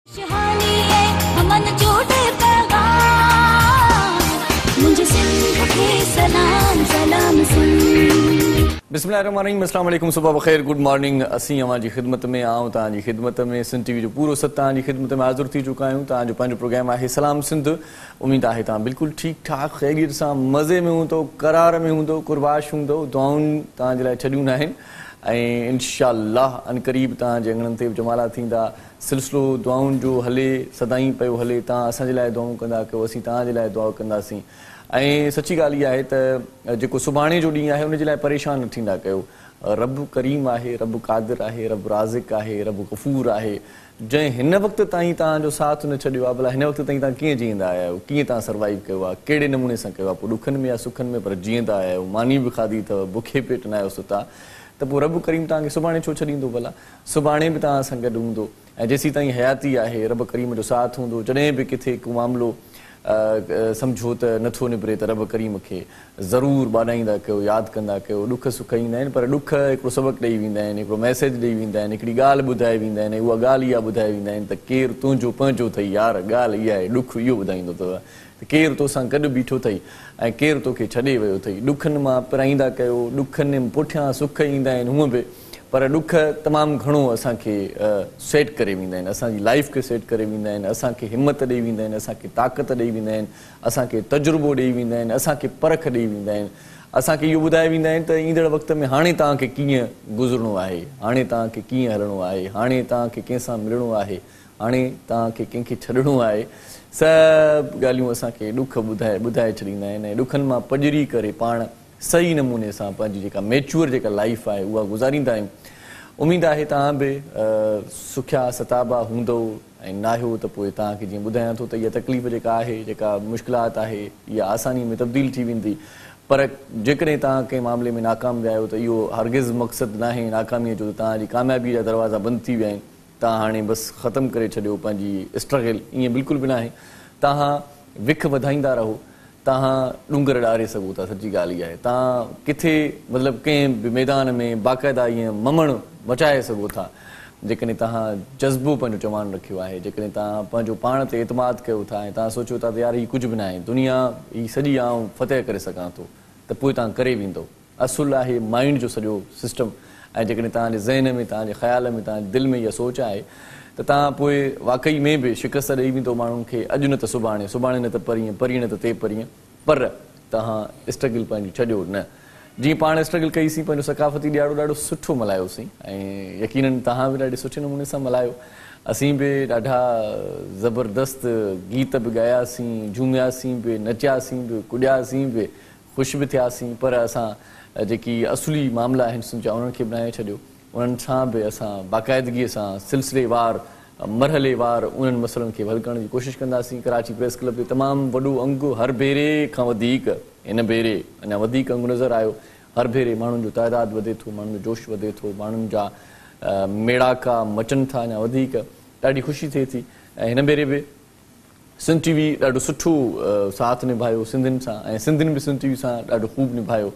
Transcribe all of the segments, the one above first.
बिस्मिल्लाहिर्रहमानिर्रहीम, अस्सलाम वालेकुम, सुबह बखैर, गुड मॉर्निंग। असीं अवां जी ख़िदमत में आऊं, तव्हांजी ख़िदमत में सिंध टीवी जो पूरो सत तव्हांजी ख़िदमत में हाज़िर थी चुका आहियूं। तव्हांजो पंहिंजो प्रोग्राम आहे सलाम सिंध। उमेद आहे तव्हां बिल्कुलु ठीकु ठाक ख़ैरियत सां मज़े में हूंदो, करार में हूंदो, कुरबाश हूंदो। दुआउनि तव्हांजे लाइ छॾियूं न आहिनि ऐं इंशाअल्लाह अनक़रीब तव्हांजे अंगणनि ते जमाला थींदा। सिलसिलो दुआउनि जो हले, सदाईं पियो हले। तव्हां असांजे लाइ दुआऊं कंदा कयो, असीं तव्हांजे लाइ दुआ कंदासीं। ऐं सची ॻाल्हि इहा आहे त जेको सुभाणे जो ॾींहुं आहे उनजे लाइ परेशान न थींदा कयो। रब करीम आहे, रब क़ादिर आहे, रब राज़िक आहे, रब गफ़ूर आहे, जंहिं हिन वक़्त ताईं तव्हांजो साथ न छॾियो आहे। भला हिन वक़्त ताईं तव्हां कीअं जीअंदा आया आहियो, कीअं तव्हां सर्वाइव कयो आहे, कहिड़े नमूने सां कयो आहे, पोइ ॾुखनि में या सुखनि में, पर जीअंदा आया आहियो, मानी बि खाधी अथव, बुखे पेट न आहियो सुता, त पोइ रब करीम तव्हांखे सुभाणे छो छॾींदो? भला सुभाणे बि तव्हां सां गॾु हूंदो ऐं जेसीं ताईं हयाती आहे रब करीम जो साथ हूंदो। जॾहिं बि किथे को मामिलो सम्झो त नथो निबिरे त रब करीम खे ज़रूरु ॿाॾाईंदा कयो, यादि कंदा कयो। ॾुख सुख ईंदा आहिनि, पर ॾुख हिकिड़ो सबक़ु ॾेई वेंदा आहिनि, हिकिड़ो मैसेज ॾेई वेंदा आहिनि, हिकिड़ी ॻाल्हि ॿुधाए वेंदा आहिनि। उहा ॻाल्हि इहा ॿुधाए वेंदा आहिनि त केरु तुंहिंजो पंहिंजो अथई यार, ॻाल्हि इहा आहे। ॾुख इहो ॿुधाईंदो अथव त केरु तोसां गॾु बीठो अथई ऐं केरु तोखे छॾे वियो अथई। ॾुखनि मां पिराईंदा कयो, ॾुखनि पुठियां सुख ईंदा आहिनि हूअं बि, पर ॾुख तमामु घणो असांखे सेट करे वेंदा आहिनि, असांजी लाइफ खे सेट करे वेंदा आहिनि, असांखे हिमत ॾेई वेंदा आहिनि, असांखे ताक़त ॾेई वेंदा आहिनि, असांखे तजुर्बो ॾेई वेंदा आहिनि, असांखे परख ॾेई वेंदा आहिनि, असांखे इहो ॿुधाए वेंदा आहिनि त ईंदड़ वक़्त में हाणे तव्हांखे कीअं गुज़रणो आहे, हाणे तव्हांखे कीअं हलणो आहे, हाणे तव्हांखे कंहिंसां मिलणो आहे, हाणे तव्हांखे कंहिंखे छॾिणो आहे। सभु ॻाल्हियूं असांखे ॾुख ॿुधाए छॾींदा आहिनि ऐं ॾुखनि मां पजरी करे पाण सही नमूने सां पंहिंजी जेका मैच्योर जेका लाइफ आहे उहा गुज़ारींदा आहियूं। उमेद आहे तव्हां बि सुखिया सताबा हूंदो ऐं न आहियो त पोइ तव्हांखे जीअं ॿुधायां थो त इहा तकलीफ़ जेका आहे, जेका मुश्किलात आहे, इहा आसानी में तब्दील थी वेंदी। पर जेकॾहिं तव्हां कंहिं मामले में नाकाम विया आहियो त इहो हरगिज़ मक़सदु न आहे नाकामीअ जो त तव्हांजी कामयाबीअ जा दरवाज़ा बंदि थी विया आहिनि, तव्हां हाणे बसि ख़तमु करे छॾियो पंहिंजी स्ट्रगल। ईअं बिल्कुलु बि न आहे। तव्हां विख वधाईंदा रहो, तव्हां ॾुंगर ॾारे सघो था। सची ॻाल्हि इहा आहे, तव्हां किथे मतिलबु कंहिं बि मैदान में बाक़ाइदा ईअं ममण मचाए सघो था जेकॾहिं तव्हां जज़्बो पंहिंजो चवान रखियो आहे, जेकॾहिं तव्हां पंहिंजो पाण ते एतमाद कयो था ऐं तव्हां सोचियो था त यार हीअ कुझु बि न आहे, दुनिया हीअ सॼी आउं फतेह करे सघां थो, त पोइ तव्हां करे वेंदो। असुलु आहे माइंड जो सॼो सिस्टम ऐं जेकॾहिं तव्हांजे ज़हन में, तव्हांजे ख़्याल में, तव्हांजे दिलि में इहा सोच आहे त तव्हां पोइ वाक़ई में बि शिकस्त ॾेई वेंदो माण्हुनि खे। अॼु न त सुभाणे, सुभाणे न त परीहं, परीहं न त ते परीहं, पर तव्हां स्ट्रगल पंहिंजी छॾियो न। जीअं पाण स्ट्रगल कईसीं, पंहिंजो सकाफ़ती ॾियारो ॾाढो सुठो मल्हायोसीं ऐं यकीननि तव्हां बि ॾाढे सुठे नमूने सां मल्हायो। असीं बि ॾाढा ज़बरदस्त गीत बि ॻायासीं, झूमियासीं बि, नचियासीं बि, कुॾियासीं बि, ख़ुशि बि थियासीं, पर असां जेकी असुली मामला आहिनि सुञा उन्हनि खे बनाए छॾियो। उन्हनि सां बि असां बाक़ाइदगीअ सां सिलसिलेवार, मरहलेवार उन्हनि मसइलनि खे हल करण जी कोशिशि कंदासीं। कराची प्रेस क्लब जो तमामु वॾो अंगु, हर भेरे खां वधीक हिन भेरे अञा वधीक अंगु नज़र आयो। हर भेरे माण्हुनि जो तइदादु वधे थो, माण्हुनि जो जोश वधे थो, माण्हुनि जा मेड़ाका मचनि था अञा वधीक, ॾाढी ख़ुशी थिए थी। ऐं हिन भेरे बि सिंध टीवी ॾाढो सुठो साथ निभायो सिंधियुनि सां ऐं सिंधियुनि बि सिंध टीवी सां ॾाढो ख़ूब निभायो।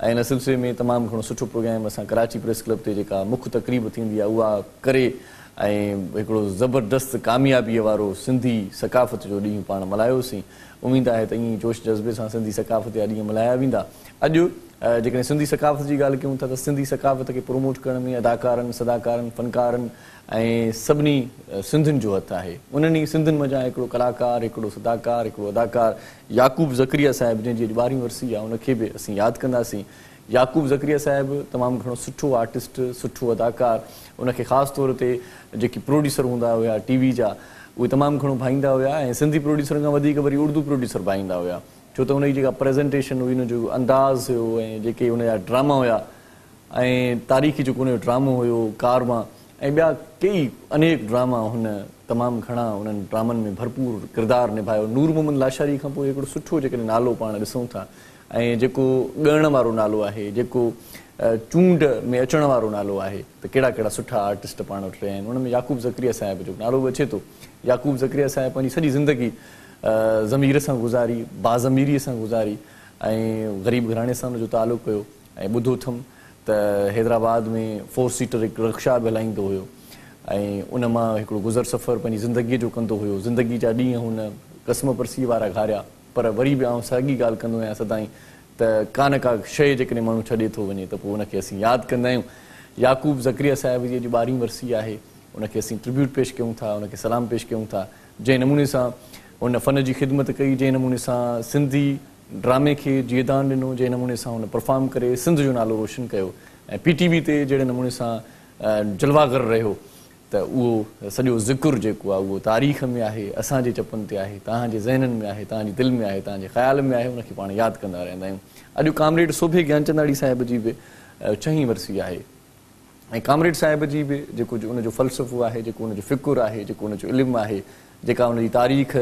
ऐं हिन सिलसिले में तमामु घणो सुठो प्रोग्राम असां कराची प्रेस क्लब ते जेका मुख्य तक़रीब थींदी आहे उहा करे ऐं हिकिड़ो ज़बरदस्त कामयाबीअ वारो सिंधी सकाफ़त जो ॾींहुं पाण मल्हायोसीं। उमेद आहे त ईअं जोश जज़्बे सां सिंधी सकाफ़त जा ॾींहं मल्हाया वेंदा। अॼु जेकॾहिं सिंधी सकाफ़त जी ॻाल्हि कयूं था त सिंधी सकाफ़त खे प्रोमोट करण में अदाकारनि, सदाकारनि, फ़नकारनि ऐं सभिनी सिंधियुनि जो हथु आहे। उन्हनि ई सिंधियुनि मंझां हिकिड़ो कलाकार, हिकिड़ो सदाकार, हिकिड़ो अदाकार याकूब ज़करिया साहिबु, जंहिंजी अॼु 12वीं वरसी आहे, उनखे बि असीं यादि कंदासीं। याकूब ज़करिया साहिबु तमामु घणो सुठो आर्टिस्ट, सुठो अदाकार। उनखे ख़ासि तौर ते जेकी प्रोड्यूसर हूंदा हुया टीवी जा, उहे तमामु घणो भाईंदा हुया ऐं सिंधी प्रोड्यूसरनि खां वधीक वरी उर्दू प्रोड्यूसर भाईंदा हुया, छो त उनजी जेका प्रेज़ेंटेशन हुई, उनजो अंदाज़ हुयो ऐं जेके उनजा ड्रामा हुया ऐं तारीख़ी जेको उनजो ड्रामो हुयो कारवां ऐं ॿिया कई अनेक ड्रामा, हुन तमामु घणा उन्हनि ड्रामनि में भरपूर किरदारु निभायो। नूर मोहम्मद लाशारी खां पोइ हिकिड़ो सुठो जेकॾहिं नालो पाण ॾिसूं था ऐं जेको ॻणण वारो नालो आहे, जेको चूंड में अचण वारो नालो आहे, त कहिड़ा कहिड़ा सुठा आर्टिस्ट पाण वटि रहिया आहिनि। उन में याकूब ज़करिया साहिब जो नालो बि अचे थो। याकूब ज़करिया साहिब पंहिंजी सॼी ज़िंदगी ज़मीर सां गुज़ारी, बाज़मीरीअ सां गुज़ारी ऐं ग़रीब घराणे सां हुनजो तालुक़ु हुयो ऐं ॿुधो अथमि त हैदराबाद में 4 सीटर हिकु रिक्शा बि हलाईंदो हुयो। ऐं उन मां हिकिड़ो गुज़र सफ़र पंहिंजी ज़िंदगीअ जो कंदो हुयो. ज़िंदगी जा ॾींहं हुन कसम परसी वारा घारिया, पर वरी बि आउं साॻी ॻाल्हि कंदो आहियां सदाईं त का न का शइ जेकॾहिं माण्हू छॾे थो वञे त पोइ उनखे असीं यादि कंदा आहियूं. याकूब ज़करिया साहिब जी अॼु 12वीं वरसी आहे, उनखे असीं ट्रिब्यूट पेश कयूं था, उनखे सलाम पेश कयूं था. जंहिं नमूने सां उन फ़न जी ख़िदमत कई, जंहिं नमूने सां सिंधी ड्रामे खे जीअदान ॾिनो, जंहिं नमूने सां हुन परफॉर्म करे सिंध जो नालो रोशन कयो ऐं PTV ते जहिड़े नमूने सां जलवागर रहियो, त उहो सॼो ज़िक्र जेको आहे उहो तारीख़ में आहे, असांजे चपनि ते आहे, तव्हांजे ज़हननि में आहे, तव्हांजे दिलि में आहे, तव्हांजे ख़्याल में आहे. उनखे पाण यादि कंदा रहंदा आहियूं. अॼु कामरेड सोभे ज्ञानचंदाणी साहिब जी बि 6वीं वरसी आहे ऐं कामरेड साहिब जी बि जेको उनजो फ़लसफ़ो आहे, जेको उनजो फ़िकुरु आहे, जेको उनजो इल्मु आहे, जेका उनजी तारीख़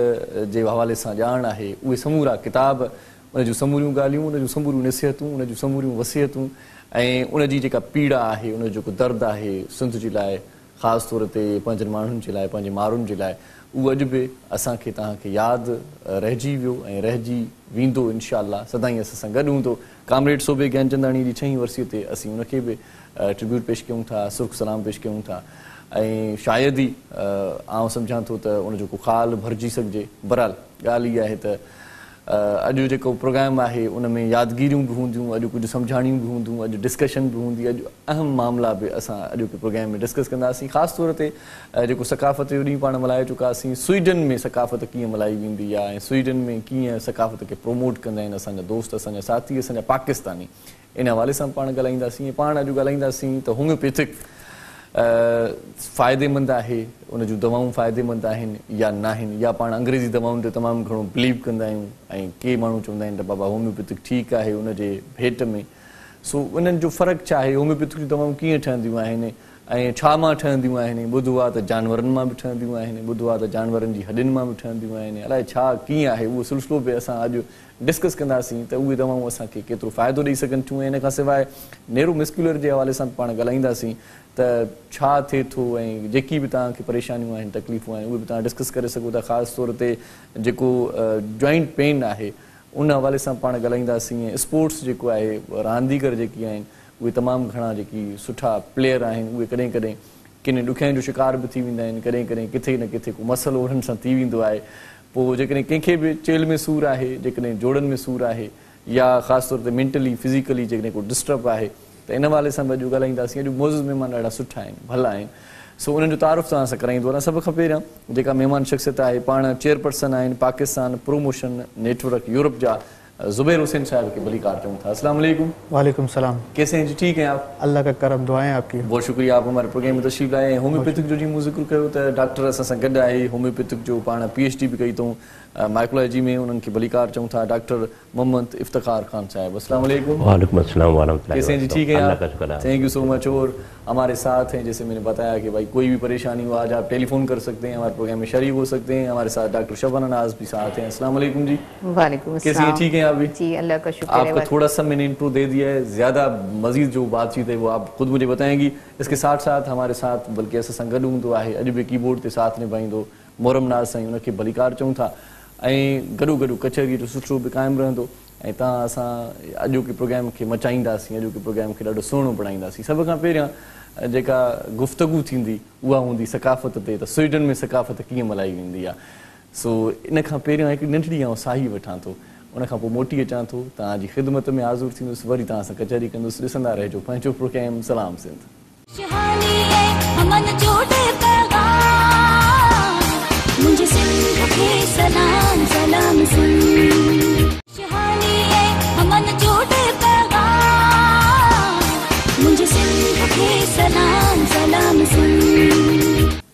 जे हवाले सां ॼाण आहे, उहे समूरा किताब, उनजूं समूरियूं ॻाल्हियूं, उनजूं समूरियूं नसीहतूं, उनजूं समूरियूं वसियतूं ऐं उनजी जेका पीड़ा आहे, उनजो जेको दर्दु आहे सिंध जे लाइ, ख़ासि तौर ते पंहिंजनि माण्हुनि जे लाइ, पंहिंजे माण्हुनि जे लाइ, उहो अॼु बि असांखे तव्हांखे यादि रहिजी वियो ऐं रहिजी वेंदो इंशाअल्लाह. सदाईं असां सां गॾु हूंदो. कामरेड सोभे ज्ञानचंदाणी जी 6वीं वरसीअ ते असीं उनखे बि ट्रिब्यूट पेश कयूं था, सुर्ख़ सलाम पेश कयूं था ऐं शायदि ई आउं सम्झां थो त उनजो को ख़ाल भरिजी सघिजे. बहरहाल ॻाल्हि इहा आहे त अॼु जेको प्रोग्राम आहे उन में यादगिरियूं बि हूंदियूं, अॼु कुझु सम्झाणियूं बि हूंदियूं, अॼु डिस्कशन बि हूंदी, अॼु अहम मामला बि असां अॼु के प्रोग्राम में डिस्कस कंदासीं. ख़ासि तौर ते जेको सकाफ़त जो ॾींहुं पाण मल्हाए चुकासीं, स्वीडन में सकाफ़त कीअं मल्हाई वेंदी आहे ऐं स्वीडन में कीअं सकाफ़त खे प्रोमोट कंदा आहिनि असांजा दोस्त, असांजा साथी, असांजा पाकिस्तानी. इन हवाले सां पाण ॻाल्हाईंदासीं. ऐं पाण अॼु ॻाल्हाईंदासीं त होम्योपैथिक फ़ाइदेमंद आहे, उन जूं दवाऊं फ़ाइदेमंद आहिनि या न आहिनि, या पाण अंग्रेज़ी दवाउनि ते तमामु घणो बिलीव कंदा आहियूं ऐं के माण्हू चवंदा आहिनि त बाबा होम्योपैथिक ठीकु आहे उनजे भेट में. सो उन्हनि जो फ़र्क़ु छा आहे, होम्योपैथिक जूं दवाऊं कीअं ठहंदियूं आहिनि ऐं छा मां ठहंदियूं आहिनि. ॿुधो आहे त जानवरनि मां बि ठहंदियूं आहिनि, ॿुधो आहे त जानवरनि जी हॾियुनि मां बि ठहंदियूं आहिनि, अलाए छा कीअं आहे उहो सिलसिलो बि असां अॼु डिस्कस कंदासीं त उहे दवाऊं असांखे केतिरो फ़ाइदो ॾेई सघनि थियूं. ऐं इन खां सवाइ न्यूरोमस्कुलर जे हवाले सां पाण ॻाल्हाईंदासीं त छा थिए थो ऐं जेकी बि तव्हांखे परेशानियूं आहिनि, तकलीफ़ूं आहिनि, उहे बि तव्हां डिस्कस करे सघो था. ख़ासि तौर ते जेको जॉइंट पेन आहे उन हवाले सां पाण ॻाल्हाईंदासीं. ऐं स्पोर्ट्स जेको आहे, रांदीगर जेकी आहिनि उहे तमामु घणा जेकी सुठा प्लेयर आहिनि, उहे कॾहिं कॾहिं किन ॾुखियाईनि जो शिकार बि थी वेंदा आहिनि, कॾहिं कॾहिं किथे न किथे को मसइलो उन्हनि सां थी वेंदो आहे. पोइ जेकॾहिं कंहिंखे बि चेल में सूरु आहे, जेकॾहिं जोड़नि में सूरु आहे या ख़ासि तौर ते मेंटली फिज़िकली जेकॾहिं को डिस्टर्ब आहे त इन हवाले सां बि अॼु ॻाल्हाईंदासीं. अॼु मौज़ूद महिमान ॾाढा सुठा आहिनि, भला आहिनि. सो उन्हनि जो तारुफ़ तव्हां सां कराईंदो आहे. सभ खां पहिरियां जेका महिमान शख़्सियत आहे, पाण चेयरपर्सन आहिनि पाकिस्तान प्रोमोशन नेटवर्क यूरोप जा ज़ुबैर हुसैन साहब के बलिकार चौं था. अस्सलाम वालेकुम. वालेकुम सलाम. कैसे हैं जी? ठीक हैं आप? अल्लाह का करम, दुआएं आपकी. बहुत शुक्रिया, आप हमारे प्रोग्राम में तशरीफ़ लाए. होम्योपैथिक जो जी मूं ज़िक्र कयो त डॉक्टर असां सां गॾु आहे, होम्योपैथिक जो पाण PhD भी कई अथऊं माइकोलॉजी में, उन्हनि खे भलीकार चऊं था, डॉक्टर मोहम्मद इफ्तिखार खान साहब. अस्सलाम वालेकुम. वालेकुम अस्सलाम वरहमतुल्लाह. कैसे हैं जी? ठीक हैं आप? Thank you so much. और हमारे साथ हैं, जैसे मैंने बताया कि भाई कोई भी परेशानी हो आज आप टेलीफोन कर सकते हैं, हमारे प्रोग्राम में शरीक हो सकते हैं. हमारे साथ डॉक्टर शबाना नाज भी साथ हैं. अस्सलाम वालेकुम जी. वालेकुम अस्सलाम. कैसे हैं? ठीक हैं आप भी? जी अल्लाह का शुक्र है. आपको थोड़ा सा मैंने इंट्रो दे दिया है, ज़्यादा मजीद जो बातचीत है वो आप खुद मुझे बताएंगी. इसके साथ साथ हमारे साथ बल्कि असां सां गॾु हूंदो आहे, अॼु बि कीबोर्ड ते साथ निभाईंदो मोहरम नाज़ साईं, उनखे भलीकार चऊं था. ऐं गॾो गॾु कचहरीअ जो सुठो बि क़ाइमु रहंदो. ऐं तव्हां असां अॼोके प्रोग्राम खे मचाईंदासीं, अॼोके प्रोग्राम खे ॾाढो सुहिणो बणाईंदासीं. सभ खां पहिरियां जेका गुफ़्तगू थींदी उहा हूंदी सकाफ़त ते, त स्वीडन में सकाफ़त कीअं मल्हाई वेंदी आहे. सो इन खां पहिरियां हिकिड़ी नंढड़ी आउं साही वठां थो, उन खां पोइ मोटी अचां थो, तव्हांजी ख़िदमत में हाज़ुर थींदुसि, वरी तव्हां सां कचहरी कंदुसि. ॾिसंदा रहिजो पंहिंजो प्रोग्राम सलाम सिंध. सलाम सलाम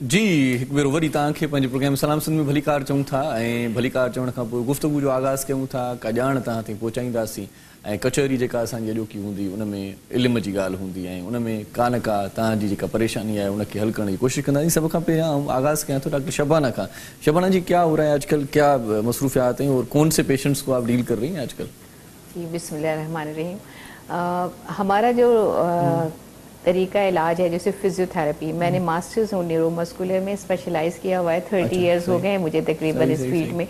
जी हिकु भेरो वरी तव्हांखे पंहिंजे प्रोग्राम सलाम सिंध में भलीकार चऊं था. ऐं भलीकार चवण खां पोइ गुफ़्तगू जो आगाज़ कयूं था, का ॼाण तव्हां ताईं पहुचाईंदासीं. ऐं कचहरी जेका असांजी अॼोकी हूंदी उन में इल्म जी ॻाल्हि हूंदी ऐं उन में का न का तव्हांजी जेका परेशानी आहे उनखे हल करण जी कोशिशि कंदासीं. सभ खां पहिरियां आगाज़ कयां थो डॉक्टर शबाना खां. शबाना जी, क्या हो रहा है आजकल, क्या मसरूफियात हैं और कौन से पेशेंट्स को आप डील कर रही हैं आजकल? जी बिस्मिल्लाहिर्रहमानिर्रहीम. हमारा जो तरीका इलाज है जैसे फिजियोथेरेपी, मैंने मास्टर्स न्यूरोमस्कुलर में स्पेशलाइज किया हुआ है. 30 इयर्स हो गए हैं मुझे तकरीबन इस फील्ड में.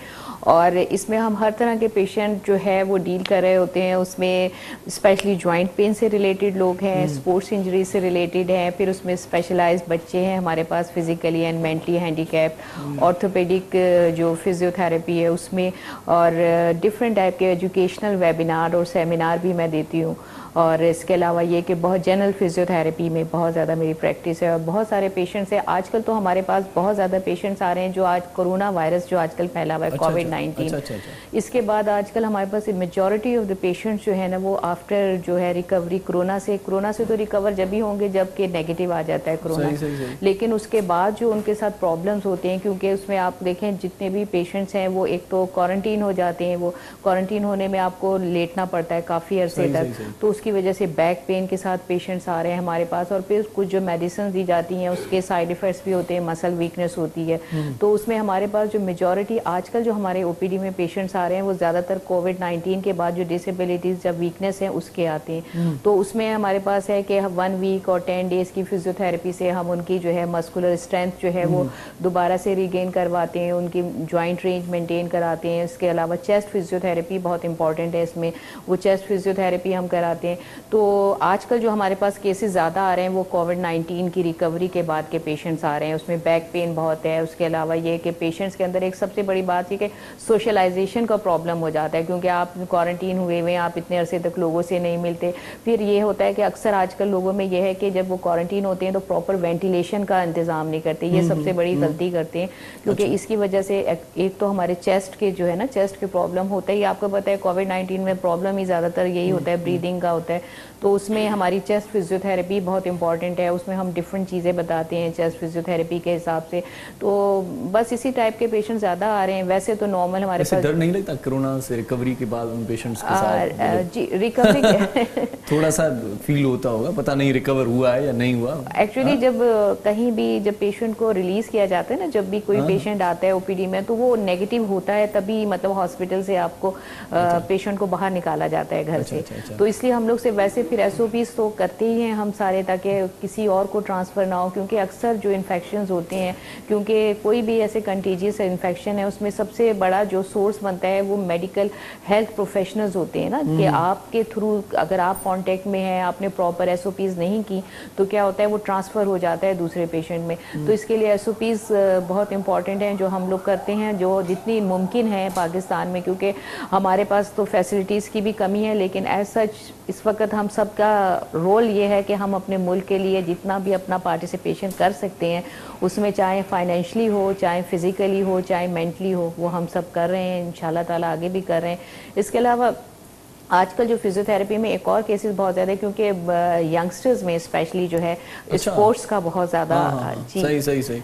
اور اس میں ہم ہر طرح کے پیشنٹ جو ہے وہ ڈیل کر رہے ہوتے ہیں. اس میں اسپیشلی جوائنٹ پین سے ریلیٹڈ لوگ ہیں, اسپورٹس انجری سے ریلیٹڈ ہیں, پھر اس میں اسپیشلائزڈ بچے ہیں ہمارے پاس physically and mentally handicap, orthopaedic جو فزیو تھراپی ہے اس میں, اور ڈفرینٹ ٹائپ کے ایجوکیشنل ویبینار اور سیمینار بھی میں دیتی ہوں. اور اس کے علاوہ یہ کہ بہت جنرل فزیو تھراپی میں بہت زیادہ میری پریکٹس ہے, اور بہت سارے پیشنٹس ہیں. آج کل تو ہمارے پاس بہت زیادہ پیشنٹس آ رہے ہیں جو آج کورونا وائرس جو آج کل پھیلا ہوا ہے کووڈ-19, اس کے بعد آج کل ہمارے پاس میجورٹی آف دا پیشنٹس جو ہے نا وہ آفٹر جو ہے ریکوری کورونا سے تو ریکور جب ہی ہوں گے جب کہ نیگیٹو آ جاتا ہے کورونا, لیکن اس کے بعد جو ان کے ساتھ پرابلمس ہوتے ہیں, کیونکہ اس میں آپ دیکھیں جتنے بھی پیشنٹس ہیں وہ ایک تو کوارنٹین ہو جاتے ہیں, وہ کوارنٹین ہونے میں آپ کو لیٹنا پڑتا ہے کافی عرصے تک, تو اس کی وجہ سے بیک پین کے ساتھ پیشنٹس آ رہے ہیں ہمارے پاس. اور پھر کچھ جو میڈیسنز دی جاتی ہیں اس کے سائیڈ ایفیکٹس بھی ہوتے ہیں, مسل ویکنس ہوتی ہے, تو اس میں ہمارے پاس جو میجورٹی آج کل جو ہمارے او پی ڈی میں پیشنٹس آ رہے ہیں وہ زیادہ تر کووڈ-19 کے بعد جو ڈسیبلٹیز جب ویکنس ہیں اس کے آتے ہیں. تو اس میں ہمارے پاس ہے کہ 1 ویک اور 10 ڈیز کی فزیو تھراپی سے ہم ان کی جو ہے مسکولر اسٹرینتھ جو ہے وہ دوبارہ سے ریگین کرواتے ہیں, ان کی جوائنٹ رینج مینٹین کراتے ہیں. اس کے علاوہ چیسٹ فزیو تھراپی بہت امپورٹنٹ ہے, اس میں وہ چیسٹ فزیو تھراپی ہم کراتے ہیں. تو آج کل جو ہمارے پاس کیسز زیادہ آ رہے ہیں وہ کووڈ-19 کی ریکوری کے بعد کے پیشنٹس آ رہے ہیں, اس میں بیک پین بہت ہے. اس کے علاوہ یہ کہ پیشنٹس کے اندر ایک سب سے بڑی بات یہ کہ سوشلائزیشن کا پرابلم ہو جاتا ہے, کیونکہ آپ کوارنٹین ہوئے ہوئے ہیں, آپ اتنے عرصے تک لوگوں سے نہیں ملتے. پھر یہ ہوتا ہے کہ اکثر آج کل لوگوں میں یہ ہے کہ جب وہ کوارنٹین ہوتے ہیں تو پراپر وینٹیلیشن کا انتظام نہیں کرتے, یہ سب سے بڑی غلطی کرتے ہیں, کیونکہ اس کی وجہ سے ایک تو ہمارے چیسٹ کے جو ہے نا چیسٹ کے پرابلم ہوتا ہے, یہ آپ کو پتہ ہے کووڈ-19 میں پرابلم ہی زیادہ تر یہی ہوتا ہے, بریدنگ کا ہوتا ہے. تو اس میں ہماری چیسٹ فزیو تھراپی بہت امپورٹنٹ ہے, اس میں ہم ڈفرینٹ چیزیں بتاتے ہیں چیسٹ فزیو تھراپی کے حساب سے. تو بس اسی ٹائپ کے پیشنٹ زیادہ آ رہے ہیں. ویسے تو نارمل ہمارے پاس ڈر نہیں لگتا کورونا سے ریکوری کے بعد ان پیشنٹس کے ساتھ؟ جی ریکوری تھوڑا سا فیل ہوتا ہوگا, پتہ نہیں ریکور ہوا ہے یا نہیں ہوا. ایکچولی جب کہیں بھی جب پیشنٹ کو ریلیز کیا جاتا ہے نا, جب بھی کوئی پیشنٹ آتا ہے او پی ڈی میں تو وہ نیگیٹو ہوتا ہے, تبھی مطلب ہاسپٹل سے آپ کو پیشنٹ کو باہر نکالا جاتا ہے گھر سے. تو اس لیے ہم لوگ سے ویسے پھر ایس او پیز تو کرتے ہی ہیں ہم سارے, تاکہ کسی اور کو ٹرانسفر نہ ہو, کیونکہ اکثر جو انفیکشنز ہوتے ہیں, کیونکہ کوئی بھی ایسے کنٹیجیس انفیکشن ہے اس میں سب سے بڑا جو سورس بنتا ہے وہ میڈیکل ہیلتھ پروفیشنلز ہوتے ہیں نا, کہ آپ کے تھرو اگر آپ کانٹیکٹ میں ہیں, آپ نے پراپر ایس او پیز نہیں کی تو کیا ہوتا ہے وہ ٹرانسفر ہو جاتا ہے دوسرے پیشنٹ میں. تو اس کے لیے ایس او پیز بہت امپورٹنٹ ہیں جو ہم لوگ کرتے ہیں, جو جتنی ممکن ہے پاکستان میں, کیونکہ ہمارے پاس تو فیسلٹیز کی بھی کمی ہے, لیکن ایز سچ اس وقت ہم سب کا رول یہ ہے کہ ہم اپنے ملک کے لیے جتنا بھی اپنا پارٹیسپیشن کر سکتے ہیں اس میں, چاہے فائنینشلی ہو, چاہے فزیکلی ہو, چاہے مینٹلی ہو, وہ ہم سب کر رہے ہیں انشاءاللہ تعالیٰ آگے بھی کر رہے ہیں. اس کے علاوہ آج کل جو فزیو تھراپی میں ایک اور کیسز بہت زیادہ ہے, کیونکہ ینگسٹرز میں اسپیشلی جو ہے اسپورٹس کا بہت زیادہ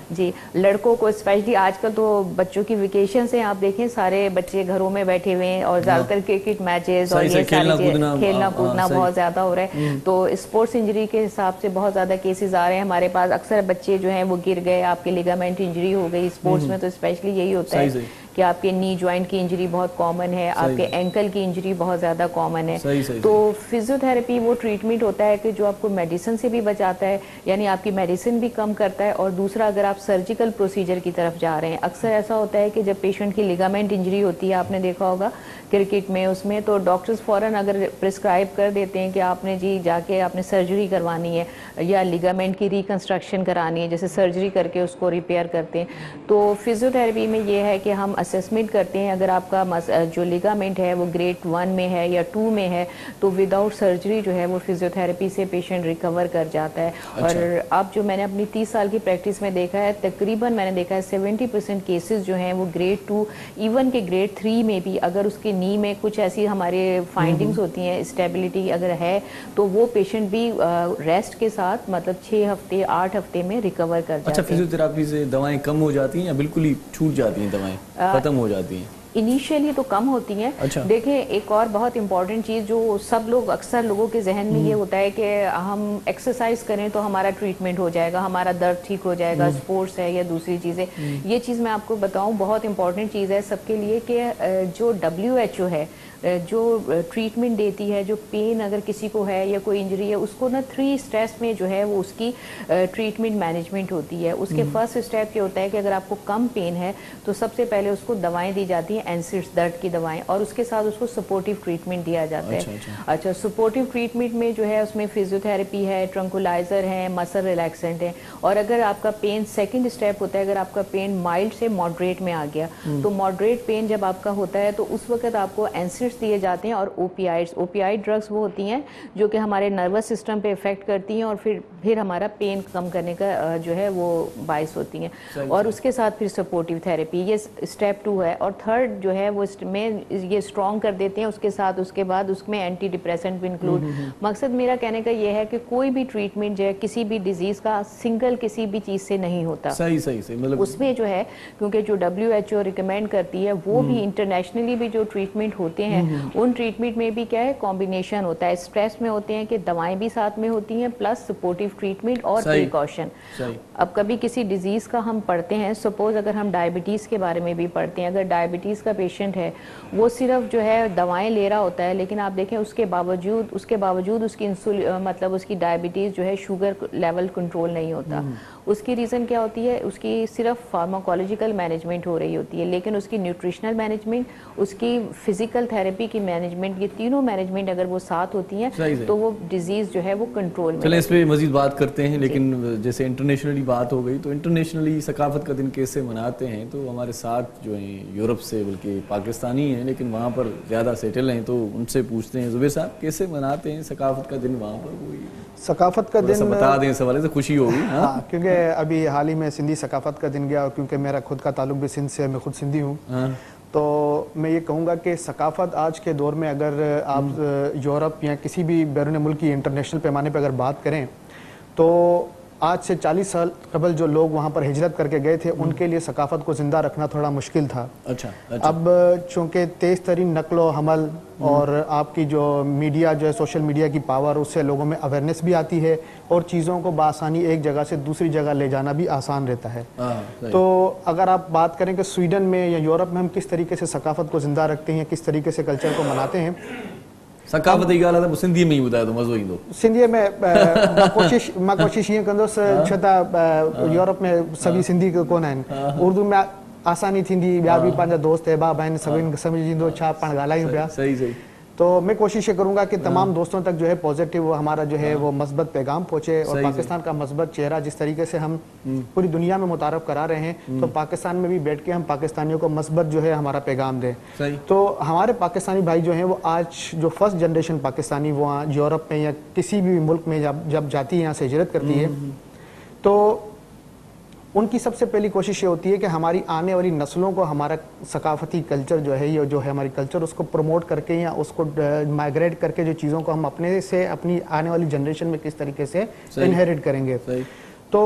جی لڑکوں کو اسپیشلی آج کل تو بچوں کی ویکیشنز ہیں, آپ دیکھیں سارے بچے گھروں میں بیٹھے ہوئے ہیں اور زیادہ تر کرکٹ میچز اور یہ ساری چیزیں کھیلنا کودنا بہت زیادہ ہو رہا ہے. تو اسپورٹس انجری کے حساب سے بہت زیادہ کیسز آ رہے ہیں ہمارے پاس. اکثر بچے جو ہیں وہ گر گئے, آپ کے لیگامنٹ انجری ہو گئی, اسپورٹس میں تو اسپیشلی یہی ہوتا ہے کہ آپ کے نی جوائنٹ کی انجری بہت کامن ہے, آپ کے اینکل کی انجری بہت زیادہ کامن ہے. تو فزیو تھراپی وہ ٹریٹمنٹ ہوتا ہے کہ جو آپ کو میڈیسن سے بھی بچاتا ہے, یعنی آپ کی میڈیسن بھی کم کرتا ہے, اور دوسرا اگر آپ سرجیکل پروسیجر کی طرف جا رہے ہیں. اکثر ایسا ہوتا ہے کہ جب پیشنٹ کی لیگامنٹ انجری ہوتی ہے, آپ نے دیکھا ہوگا کرکٹ میں, اس میں تو ڈاکٹرز فوراً اگر پرسکرائب کر دیتے ہیں کہ آپ نے جی جا کے آپ نے سرجری کروانی ہے یا لیگامنٹ کی ریکنسٹرکشن کرانی ہے, جیسے سرجری کر کے اس کو ریپیئر کرتے ہیں. تو فزیو تھراپی میں یہ ہے کہ ہم اسسمنٹ کرتے ہیں, اگر آپ کا جو لیگامنٹ ہے وہ گریڈ 1 میں ہے یا 2 میں ہے تو وداؤٹ سرجری جو ہے وہ فزیو تھراپی سے پیشنٹ ریکور کر جاتا ہے. اور اب جو میں نے اپنی 30 سال کی پریکٹس میں دیکھا ہے, تقریباً میں نے دیکھا ہے 70% کیسز جو ہیں وہ گریڈ 2 ایون کے گریڈ 3 میں بھی, اگر اس کے نی میں کچھ ایسی ہمارے فائنڈنگز ہوتی ہیں, اسٹیبلٹی اگر ہے, تو وہ پیشنٹ بھی ریسٹ کے ساتھ مطلب 6 ہفتے 8 ہفتے میں ریکور کر جاتے ہیں. اچھا, فزیو تھراپی سے دوائیں کم ہو جاتی ہیں یا بالکل ہی چھوٹ جاتی ہیں, دوائیں ختم ہو جاتی ہیں؟ انیشیلی تو کم ہوتی ہیں. دیکھیں ایک اور بہت امپورٹنٹ چیز جو سب لوگ اکثر لوگوں کے ذہن میں یہ ہوتا ہے کہ ہم ایکسرسائز کریں تو ہمارا ٹریٹمنٹ ہو جائے گا, ہمارا درد ٹھیک ہو جائے گا, اسپورٹس ہے یا دوسری چیزیں. یہ چیز میں آپ کو بتاؤں بہت امپورٹنٹ چیز ہے سب کے لیے کہ جو WHO ہے जो ट्रीटमेंट देती है, जो पेन अगर किसी को है या कोई इंजरी है, उसको ना 3 स्टेप्स में जो है वो उसकी ट्रीटमेंट मैनेजमेंट होती है। उसके फर्स्ट स्टेप क्या होता है कि अगर आपको कम पेन है तो सबसे पहले उसको दवाएं दी जाती हैं, एनसिड्स, दर्द की दवाएं, और उसके साथ उसको सपोर्टिव ट्रीटमेंट दिया जाता है। अच्छा, सपोर्टिव ट्रीटमेंट में जो है उसमें फिजियोथेरेपी है, ट्रंकुलाइजर है, मसल रिलैक्सेंट है। और अगर आपका पेन, सेकंड स्टेप होता है, अगर आपका पेन माइल्ड से मॉडरेट में आ गया, तो मॉडरेट पेन जब आपका होता है तो उस वक्त आपको एनसिड्स दिए जाते हैं और ओपीआइड्स। ओपीआइड ड्रग्स वो होती हैं जो कि हमारे नर्वस सिस्टम पे इफेक्ट करती हैं और फिर हमारा पेन कम करने का जो है वो बाइस होती हैं। और उसके साथ फिर सपोर्टिव थेरेपी, ये स्टेप 2 है। और थर्ड जो है वो में ये स्ट्रॉन्ग कर देते हैं उसके साथ, उसके बाद उसमें एंटी डिप्रेसेंट भी इंक्लूड। मकसद मेरा कहने का ये है कि कोई भी ट्रीटमेंट जो है किसी भी डिजीज का सिंगल किसी भी चीज से नहीं होता। सही मतलब उसमें जो है, क्योंकि जो WHO रिकमेंड करती है वो भी इंटरनेशनली भी जो ट्रीटमेंट होते हैं उन ट्रीटमेंट में भी क्या है, कॉम्बिनेशन होता है। स्ट्रेस में होते हैं कि दवाएं भी साथ में होती हैं प्लस सपोर्टिव ट्रीटमेंट और प्रिकॉशन। अब कभी किसी डिजीज का हम पढ़ते हैं, सपोज अगर हम डायबिटीज के बारे में भी पढ़ते हैं, अगर डायबिटीज का पेशेंट है वो सिर्फ जो है दवाएं ले रहा होता है, लेकिन आप देखें उसके बावजूद उसकी मतलब उसकी डायबिटीज जो है शुगर लेवल कंट्रोल नहीं होता। उसकी रीज़न क्या होती है, उसकी सिर्फ फार्माकोलॉजिकल मैनेजमेंट हो रही होती है, लेकिन उसकी न्यूट्रिशनल मैनेजमेंट, उसकी फिजिकल थेरेपी की मैनेजमेंट, ये तीनों मैनेजमेंट अगर वो साथ होती हैं तो वो डिजीज़ जो है वो कंट्रोल में। चलें इस पर मजीद बात करते हैं, लेकिन जैसे इंटरनेशनली बात हो गई तो इंटरनेशनली सकाफत का दिन कैसे मनाते हैं, तो हमारे साथ जो हैं यूरोप से बल्कि पाकिस्तानी हैं लेकिन वहाँ पर ज़्यादा सेटल हैं, तो उनसे पूछते हैं ज़ुबैर साहब कैसे मनाते हैं सकाफत का दिन वहाँ पर? कोई सकाफत का दिन बता दें, इस हवाले से खुशी होगी। हाँ, क्योंकि अभी हाल ही में सिंधी सकाफत का दिन गया और क्योंकि मेरा खुद का ताल्लुक भी सिंध से, मैं खुद सिंधी हूँ, तो मैं ये कहूँगा कि सकाफत आज के दौर में अगर आप यूरोप या किसी भी बैरून मुल्क की इंटरनेशनल पैमाने पर अगर बात करें तो आज से 40 साल कबल जो लोग वहाँ पर हिजरत करके गए थे उनके लिए सकाफत को ज़िंदा रखना थोड़ा मुश्किल था। अच्छा। अब चूँकि तेज़ तरीन नकलो हमल और आपकी जो मीडिया जो है, सोशल मीडिया की पावर, उससे लोगों में अवेयरनेस भी आती है और चीज़ों को बआसानी एक जगह से दूसरी जगह ले जाना भी आसान रहता है। तो अगर आप बात करें कि स्वीडन में या यूरोप में हम किस तरीके से सकाफत को ज़िंदा रखते हैं, किस तरीके से कल्चर को मनाते हैं, सकाफत की ॻाल्हि आहे त सिंधीअ में ई ॿुधायो त मज़ो ईंदो। सिंधीअ में मां कोशिश ईअं कंदुसि, छो त यूरोप में सभी सिंधी कोन आहिनि, उर्दू में आसानी थींदी, ॿिया बि पंहिंजा दोस्त अहबाब आहिनि, सभिनि खे सम्झ ईंदो छा पाण ॻाल्हायूं पिया। सही। तो मैं कोशिश ये करूंगा कि तमाम दोस्तों तक जो है पॉजिटिव हमारा जो है वो मस्बत पैगाम पहुंचे और पाकिस्तान का मस्बत चेहरा जिस तरीके से हम पूरी दुनिया में मुतारफ करा रहे हैं, तो पाकिस्तान में भी बैठ के हम पाकिस्तानियों को मस्बत जो है हमारा पैगाम दें। तो हमारे पाकिस्तानी भाई जो हैं वो आज जो फर्स्ट जनरेशन पाकिस्तानी वो यूरोप में या किसी भी मुल्क में जब जाती है, यहाँ से हिजरत करती है, तो उनकी सबसे पहली कोशिश ये होती है कि हमारी आने वाली नस्लों को हमारा सकाफती कल्चर जो है, ये जो है हमारी कल्चर, उसको प्रमोट करके या उसको माइग्रेट करके जो चीज़ों को हम अपने से अपनी आने वाली जनरेशन में किस तरीके से इनहेरिट करेंगे। तो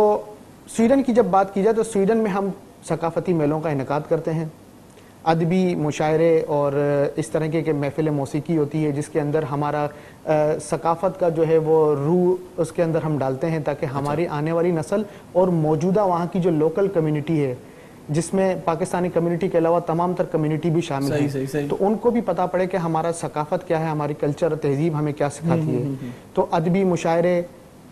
स्वीडन की जब बात की जाए तो स्वीडन में हम सकाफती मेलों का इनेकाद करते हैं, अदबी मुशायरे और इस तरह के महफिल मौसीकी होती है जिसके अंदर हमारा सकाफत का जो है वो रूह उसके अंदर हम डालते हैं ताकि हमारी आने वाली नस्ल और मौजूदा वहाँ की जो लोकल कम्युनिटी है, जिसमें पाकिस्तानी कम्युनिटी के अलावा तमाम तर कम्युनिटी भी शामिल है, तो उनको भी पता पड़े कि हमारा सकाफत क्या है, हमारी कल्चर तहजीब हमें क्या सिखाती है। तो अदबी मुशायरे,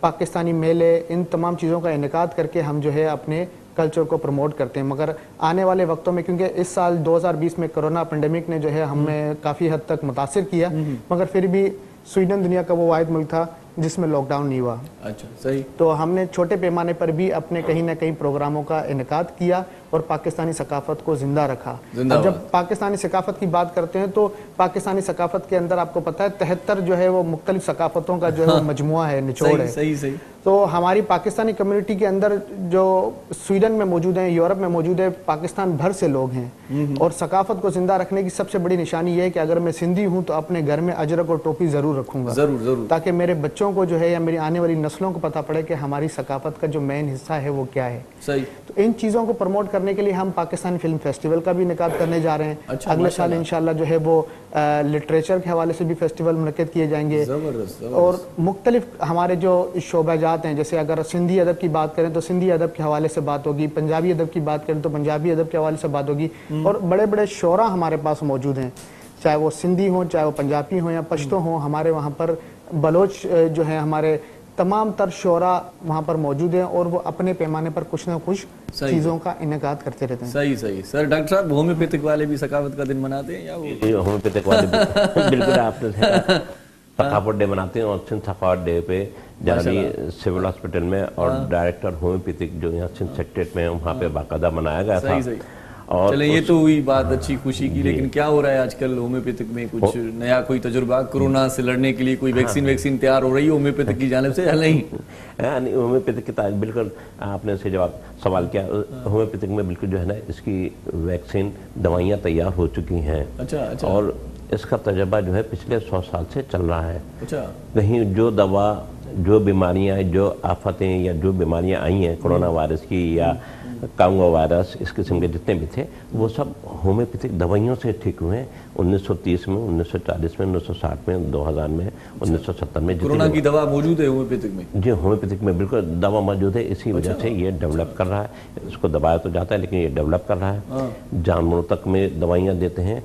पाकिस्तानी मेले, इन तमाम चीज़ों का इनेकाद करके हम जो है अपने कल्चर को प्रमोट करते हैं। मगर आने वाले वक्तों में, क्योंकि इस साल 2020 में कोरोना पेंडेमिक ने जो है हमें काफ़ी हद तक मुतासिर किया, मगर फिर भी स्वीडन दुनिया का वो वाहिद मुल्क था जिसमें लॉकडाउन नहीं हुआ। अच्छा, सही। तो हमने छोटे पैमाने पर भी अपने कहीं ना कहीं प्रोग्रामों का इनेकाद किया और पाकिस्तानी सकाफत को जिंदा रखा। अब जब पाकिस्तानी सकाफत की बात करते हैं तो पाकिस्तानी सकाफत के अंदर आपको पता है 73 जो है वो मुख्तलिफ सकाफतों का जो है मुजमुआ है, निचोड़ है। सही। तो हमारी पाकिस्तानी कम्युनिटी के अंदर जो स्वीडन में मौजूद है, यूरोप में मौजूद है, पाकिस्तान भर से लोग हैं। और सकाफत को जिंदा रखने की सबसे बड़ी निशानी ये है कि अगर मैं सिंधी हूँ तो अपने घर में अजरक और टोपी जरूर रखूंगा, जरूर, ताकि मेरे बच्चों को जो है या मेरी आने वाली नस्लों को पता पड़े कि हमारी सकाफत का जो मेन हिस्सा है वो क्या है। सही। तो इन चीज़ों को प्रमोट करने के लिए हम पाकिस्तानी फिल्म फेस्टिवल का भी इनेकाद करने जा रहे हैं। अच्छा, अगले साल इंशाल्लाह जो है वो लिटरेचर के हवाले से भी फेस्टिवल मुनक्किद किए जाएंगे। और मुख्तलिफ हमारे जो शोबाजात हैं, जैसे अगर सिंधी अदब की बात करें तो सिंधी अदब के हवाले से बात होगी, पंजाबी अदब की बात करें तो पंजाबी अदब के हवाले से बात होगी, और बड़े बड़े शोरा हमारे पास मौजूद हैं چاہے وہ سندھی ہوں، چاہے وہ پنجابی ہوں یا پشتو ہوں. ہمارے وہاں پر بلوچ جو ہیں ہمارے تمام تر شعراء وہاں پر موجود ہیں اور وہ اپنے پیمانے پر کچھ نہ کچھ چیزوں کا انعقاد کرتے رہتے ہیں. صحیح سر. ڈاکٹر صاحب ہومیوپیتھک والے بھی ثقافت کا دن مناتے ہیں یا وہ؟ ہومیوپیتھک والے بالکل آپ نے ثقافت ڈے مناتے ہیں اور سندھ ثقافت ڈے پہ جنرلی سول ہاسپٹل میں اور ڈائریکٹر ہومیوپیتھک جو یہاں سندھ سیکٹریٹ میں وہاں پہ باقاعدہ منایا گیا تھا. اور چلیں یہ تو ہوئی بات اچھی خوشی کی، لیکن کیا ہو رہا ہے آج کل ہومیوپیتھک میں کچھ نیا کوئی تجربہ؟ کورونا سے لڑنے کے لیے کوئی ویکسین تیار ہو رہی ہے ہومیوپیتھک کی جانب سے یا نہیں؟ ہومیوپیتھک کی بالکل آپ نے سے جواب سوال کیا. ہومیوپیتھک میں بالکل جو ہے نا اس کی ویکسین دوائیاں تیار ہو چکی ہیں اور اس کا تجربہ جو ہے پچھلے 100 سال سے چل رہا ہے. کہیں جو دوا، جو بیماریاں، جو آفتیں یا جو بیماریاں آئی ہیں کورونا وائرس کی یا کانگو وائرس، اس قسم کے جتنے بھی تھے وہ سب ہومیوپیتھک دوائیوں سے ٹھیک ہوئے ہیں. 1930 میں، 1940 میں، 1960 میں، 2000 میں، 1970 میں. کورونا کی دوا موجود ہے ہومیوپیتھک میں؟ جی ہومیوپیتھک میں بالکل دوا موجود ہے. اسی وجہ سے یہ ڈیولپ کر رہا ہے. اس کو دبایا تو جاتا ہے لیکن یہ ڈیولپ کر رہا ہے. جانوروں تک میں دوائیاں دیتے ہیں،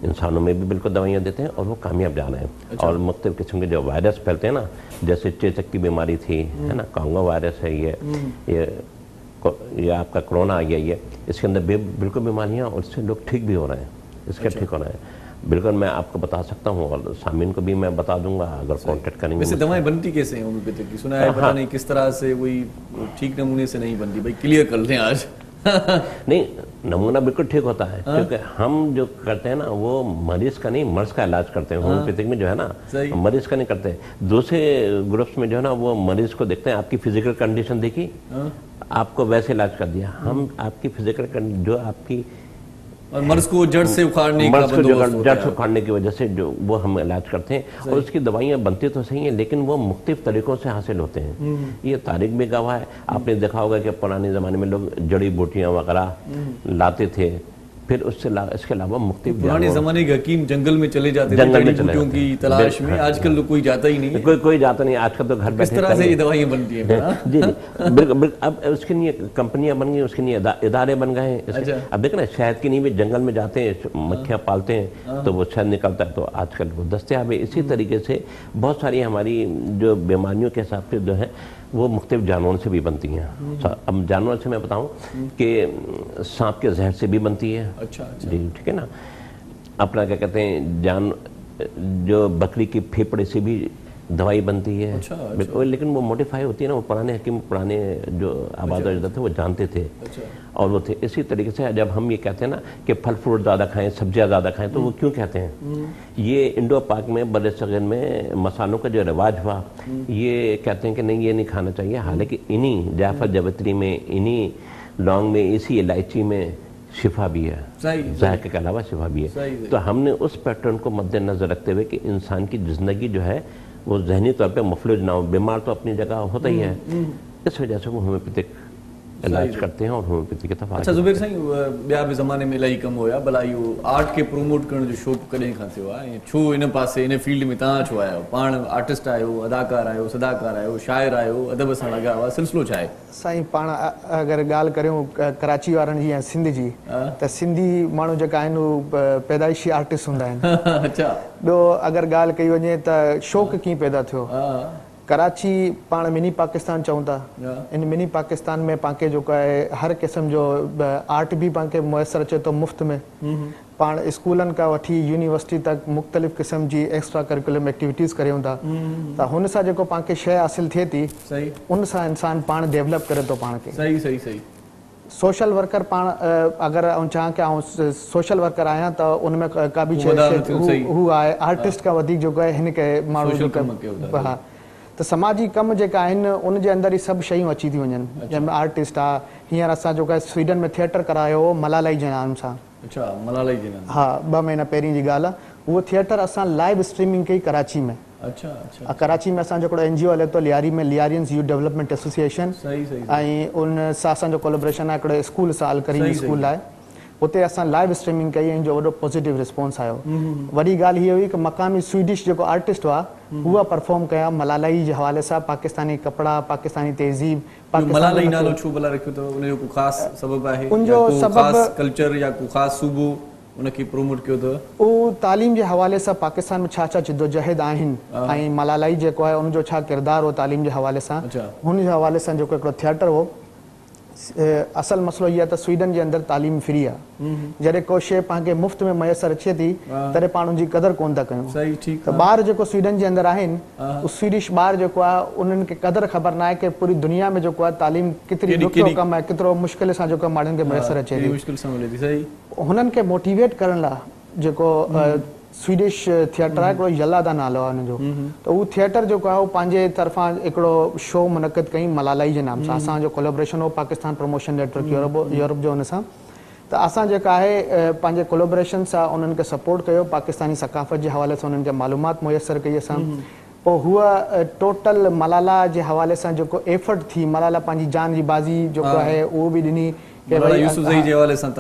انسانوں میں بھی بالکل دوائیاں دیتے ہیں اور وہ کامیاب جا رہے ہیں. اور مختلف قسم کے جو وائرس پھیلتے ہیں نا، جیسے چیچک کی بیماری تھی ہے نا، کانگو وائرس ہے، یہ آپ کا کرونا آ گیا. یہ اس کے اندر بالکل بیماریاں اور اس سے لوگ ٹھیک بھی ہو رہے ہیں. اس کے ٹھیک ہو رہے ہیں بالکل. میں آپ کو بتا سکتا ہوں اور سامعین کو بھی میں بتا دوں گا اگر کانٹیکٹ کریں گے. ویسے دوائیں بنتی کیسے ہیں ہومیوپیتھک کی؟ سنا ہے پتہ نہیں کس طرح سے، وہی ٹھیک نمونے سے نہیں بنتی. بھائی کلیئر کر لیں آج. نہیں، نمونہ بالکل ٹھیک ہوتا ہے کیونکہ ہم جو کرتے ہیں نا وہ مریض کا نہیں مرض کا علاج کرتے ہیں. ہومیوپیتھک میں جو ہے نا مریض کا نہیں کرتے. دوسرے گروپس میں جو ہے نا وہ مریض کو دیکھتے ہیں، آپ کی فزیکل کنڈیشن دیکھی، آپ کو ویسے علاج کر دیا. ہم آپ کی فزیکل جو آپ کی اور مرض کو جڑ سے اکھاڑنے کی وجہ سے جو وہ ہم علاج کرتے ہیں. اور اس کی دوائیاں بنتی تو صحیح ہیں لیکن وہ مختلف طریقوں سے حاصل ہوتے ہیں. یہ تاریخ بھی گواہ ہے. آپ نے دیکھا ہوگا کہ پرانے زمانے میں لوگ جڑی بوٹیاں وغیرہ لاتے تھے. پھر اس کے علاوہ مختلف پرانے زمانے کے حکیم جنگل میں چلے جاتے تھے جڑی بوٹیوں کی تلاش میں. آج کل کوئی جاتا ہی نہیں، کوئی جاتا نہیں. آج کل تو گھر بیٹھے کس طرح سے یہ دوائیاں بنتی ہیں. جی بالکل. اب اس کے لیے کمپنیاں بن گئی، اس کے لیے ادارے بن گئے ہیں. اب دیکھ نا شہد کے لیے بھی جنگل میں جاتے ہیں، مکھیاں پالتے ہیں تو وہ شہد نکلتا ہے تو آج کل وہ دستیاب ہے. اسی طریقے سے بہت ساری ہماری جو بیماریوں کے حساب سے جو ہے وہ مختلف جانوروں سے بھی بنتی ہیں. اب جانور سے میں بتاؤں کہ سانپ کے زہر سے بھی بنتی ہے. جی ٹھیک ہے نا. اپنا کیا کہتے ہیں جو بکری کی پھیپڑے سے بھی دوائی بنتی ہے. لیکن وہ موڈیفائی ہوتی ہے نا. وہ پرانے حکیم، پرانے جو آباد و اجداد تھے وہ جانتے تھے اور وہ تھے. اسی طریقے سے جب ہم یہ کہتے ہیں نا کہ پھل فروٹ زیادہ کھائیں، سبزیاں زیادہ کھائیں، تو وہ کیوں کہتے ہیں؟ یہ انڈو پاک میں بر صغیر میں مسالوں کا جو رواج ہوا، یہ کہتے ہیں کہ نہیں یہ نہیں کھانا چاہیے. حالانکہ انہی جعفر جوتری میں، انہی لونگ میں، اسی الائچی میں شفا بھی ہے، ذائقے کے علاوہ شفا بھی ہے. تو ہم نے اس پیٹرن کو مد نظر رکھتے ہوئے کہ انسان کی زندگی جو ہے وہ ذہنی طور پہ مفلوج نہ ہو. بیمار تو اپنی جگہ ہوتا ہی ہے، اس وجہ سے وہ ہومیوپیتھک علاج کرتے ہیں اور ہومیوپیتھی کے تفاعل. اچھا زبیر سائیں، بیا بھی زمانے میں الاही کم ہویا بھلا اهو آرٹ کے پروموٹ کرن جو شوق کڏهن کان ٿيو آهي؟ ڇو ان پاسي ان فيلڊ ۾ تان ڇو آيو؟ پاڻ آرٽسٽ آيو، اداڪار آيو، صداڪار آيو، شاعر آيو، ادب سان لڳا هوا، سلسلو ڇا आहे؟ سائیں پاڻ اگر ڳالهه ڪريون کراچي وارن جي ऐं سنڌ جي، ته سنڌي ماڻهو جيڪا آهن پيدائشي آرٽسٽ هوندا آهن. اچھا. ॿيو اگر ڳالهه कई वञे त شوق कीअं पैदा थियो. کراچی پاण منی پاکستان چون تا. ان منی پاکستان میں پانکے جو ہے ہر قسم جو آرٹ بھی پانکے میسر اچے تو مفت میں. پاण اسکولن کا وٹھی یونیورسٹی تک مختلف قسم جی ایکسٹرا کریکولم ایکٹیویٹیز کریوں تا. تا ہن سا جو پانکے شے حاصل تھے تھی ان سا انسان پاण ڈیولپ کرے تو پاण کے. صحیح. سوشل ورکر پاण اگر چاہاں کہ سوشل ورکر آیا تو ان میں کا بھی ہو آئے آرٹسٹ کا ودیک جو ہے ہن کے ماण्हू. ہاں تو سماجی کم جیکا آہن ان جے اندر ہی سب شیوں اچی تھی ونجن. جن آرٹسٹ آ ہیر اساں جو ہے سویڈن میں تھیٹر کراयो ملالائی جے نام سان. اچھا ملالائی جے نام. ہاں 2 مہینا پہرين جی گال. وہ تھیٹر اساں لائیو اسٹریمنگ کئی کراچی میں. اچھا. کراچی میں اساں جو این جی او ہلے تو لیاری میں لیارینز یوتھ ڈیولپمنٹ ایسوسیشن. صحیح. ان سا اساں جو کولابریشن ہے اسکول سال کری اسکول ہے. اتنے اساں لائیو اسٹریمنگ کئی ان جو وڈو پوزیٹیو رسپونس آयो. وڈی گال یہ ہوئی کہ مقامی سویڈش جو آرٹسٹ ہوا وہ پرفارم کیا ملالائی کے حوالے سے پاکستانی کپڑا، پاکستانی تہذیب. ملالائی نالو چھو بلا رکھو تو ان جو کو خاص سبب ہے؟ ان جو سبب خاص کلچر یا کو خاص صوبو؟ उनखे प्रोमोट कयो अथव? उहो तालीम जे हवाले सां पाकिस्तान में छा छा जिदोजहद आहिनि ऐं मलालाई जेको आहे उनजो छा किरदारु हो तालीम जे हवाले सां, हुन जे हवाले सां जेको हिकिड़ो थिएटर हो। असल मसलो इहो आहे त स्वीडन जे अंदरि तालीम फ्री आहे। जॾहिं को शइ पाण मुफ़्त में मयसर अचे थी तॾहिं पाण उनजी क़दुरु कोन था कयूं। त ॿार जेको स्वीडन जे अंदरि आहिनि, स्वीडिश ॿार जेको आहे उन्हनि खे क़दुरु ख़बर न आहे की पूरी दुनिया में जेको आहे तालीम केतिरी ॾुखियो कमु आहे, केतिरो मुश्किल सां जेको माण्हुनि खे मयसर अचे थी। हुननि खे मोटिवेट करण लाइ जेको स्वीडिश थिएटर आहे, हिकिड़ो यलादा नालो आहे हुनजो, त उहो थिएटर जेको आहे उहो पंहिंजे तरफ़ां हिकिड़ो शो मुनक़िद कई मलालाई जे नाम सां। असांजो कोलेबोरेशन हो पाकिस्तान प्रमोशन नेटवर्क यूरोप जो हुन सां। त असां जेका आहे पंहिंजे कोलेबोरेशन सां उन्हनि खे सपोर्ट कयो, पाकिस्तानी सकाफ़त जे हवाले सां उन्हनि खे मालूमात मुयसरु कई असां। पोइ हूअ टोटल मलाला जे हवाले सां जेको एफर्ट थी, मलाला पंहिंजी जान जी बाज़ी जेको आहे उहो बि ॾिनी। मलाला यूसुफ़ज़ई जे हवाले सां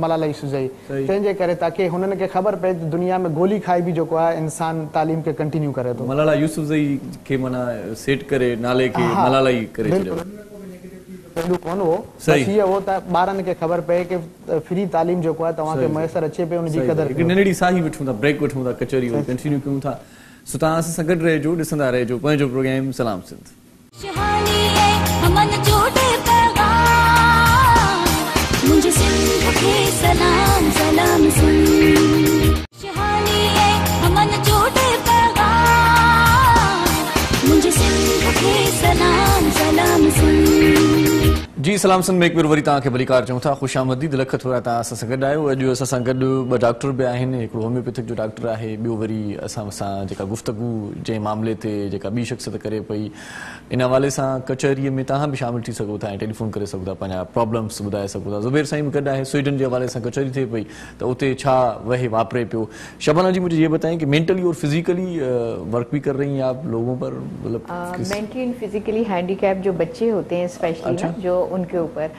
मलाला यूसुफ़ज़ई, तंहिंजे करे ताकी हुननि खे ख़बर पए त दुनिया में गोली खाई बि जेको आहे इंसान तालीम खे कंटिन्यू करे थो। मलाला यूसुफ़ज़ई खे माना सेट करे नाले खे मलाला ई करे छॾियो। पहलू कोन हो, बस ये हो त ॿारनि खे ख़बर पए कि फ्री तालीम जेको आहे तव्हांखे मयसर अचे पे उनजी क़दर। हिकु नंढड़ी साही वठूं था, ब्रेक वठूं था, कचहरी कंटिन्यू कयूं था। सो तव्हां असां सां गॾु रहिजो, ॾिसंदा रहिजो पंहिंजो प्रोग्राम सलाम सिंध। मुझे सिंध के सलाम सलाम सुन, शहानी है हमन जोड़े पैगाम, मुझे सिंध के सलाम सलाम सुन। जी सलाम सिंध में हिकु भेरो वरी तव्हांखे भलीकार चऊं था, ख़ुशि आमदीद, लख थोरा तव्हां असां सां गॾु आहियो। अॼु असां सां गॾु ॿ डॉक्टर बि आहिनि, हिकिड़ो होम्योपैथिक जो डॉक्टर आहे, ॿियो वरी असां सां जेका गुफ़्तगू जंहिं मामले ते जेका ॿी शख़्सियत करे पई, इन हवाले सां कचहरीअ में तव्हां बि शामिलु थी सघो था ऐं टेलीफोन करे सघो था, पंहिंजा प्रॉब्लम्स ॿुधाए सघो था। ज़ुबैर साईं बि गॾु आहे, स्वीडन जे हवाले सां कचहरी थिए पई त उते छा वहे वापरे पियो। शबाना जी मुझे ये बताएं कि मेंटली और फिजिकली वर्क भी कर रही हैं आप लोगों पर, मतलब मेंटली एंड फिजिकली हैंडीकैप जो बच्चे होते हैं स्पेशली जो उनके ऊपर,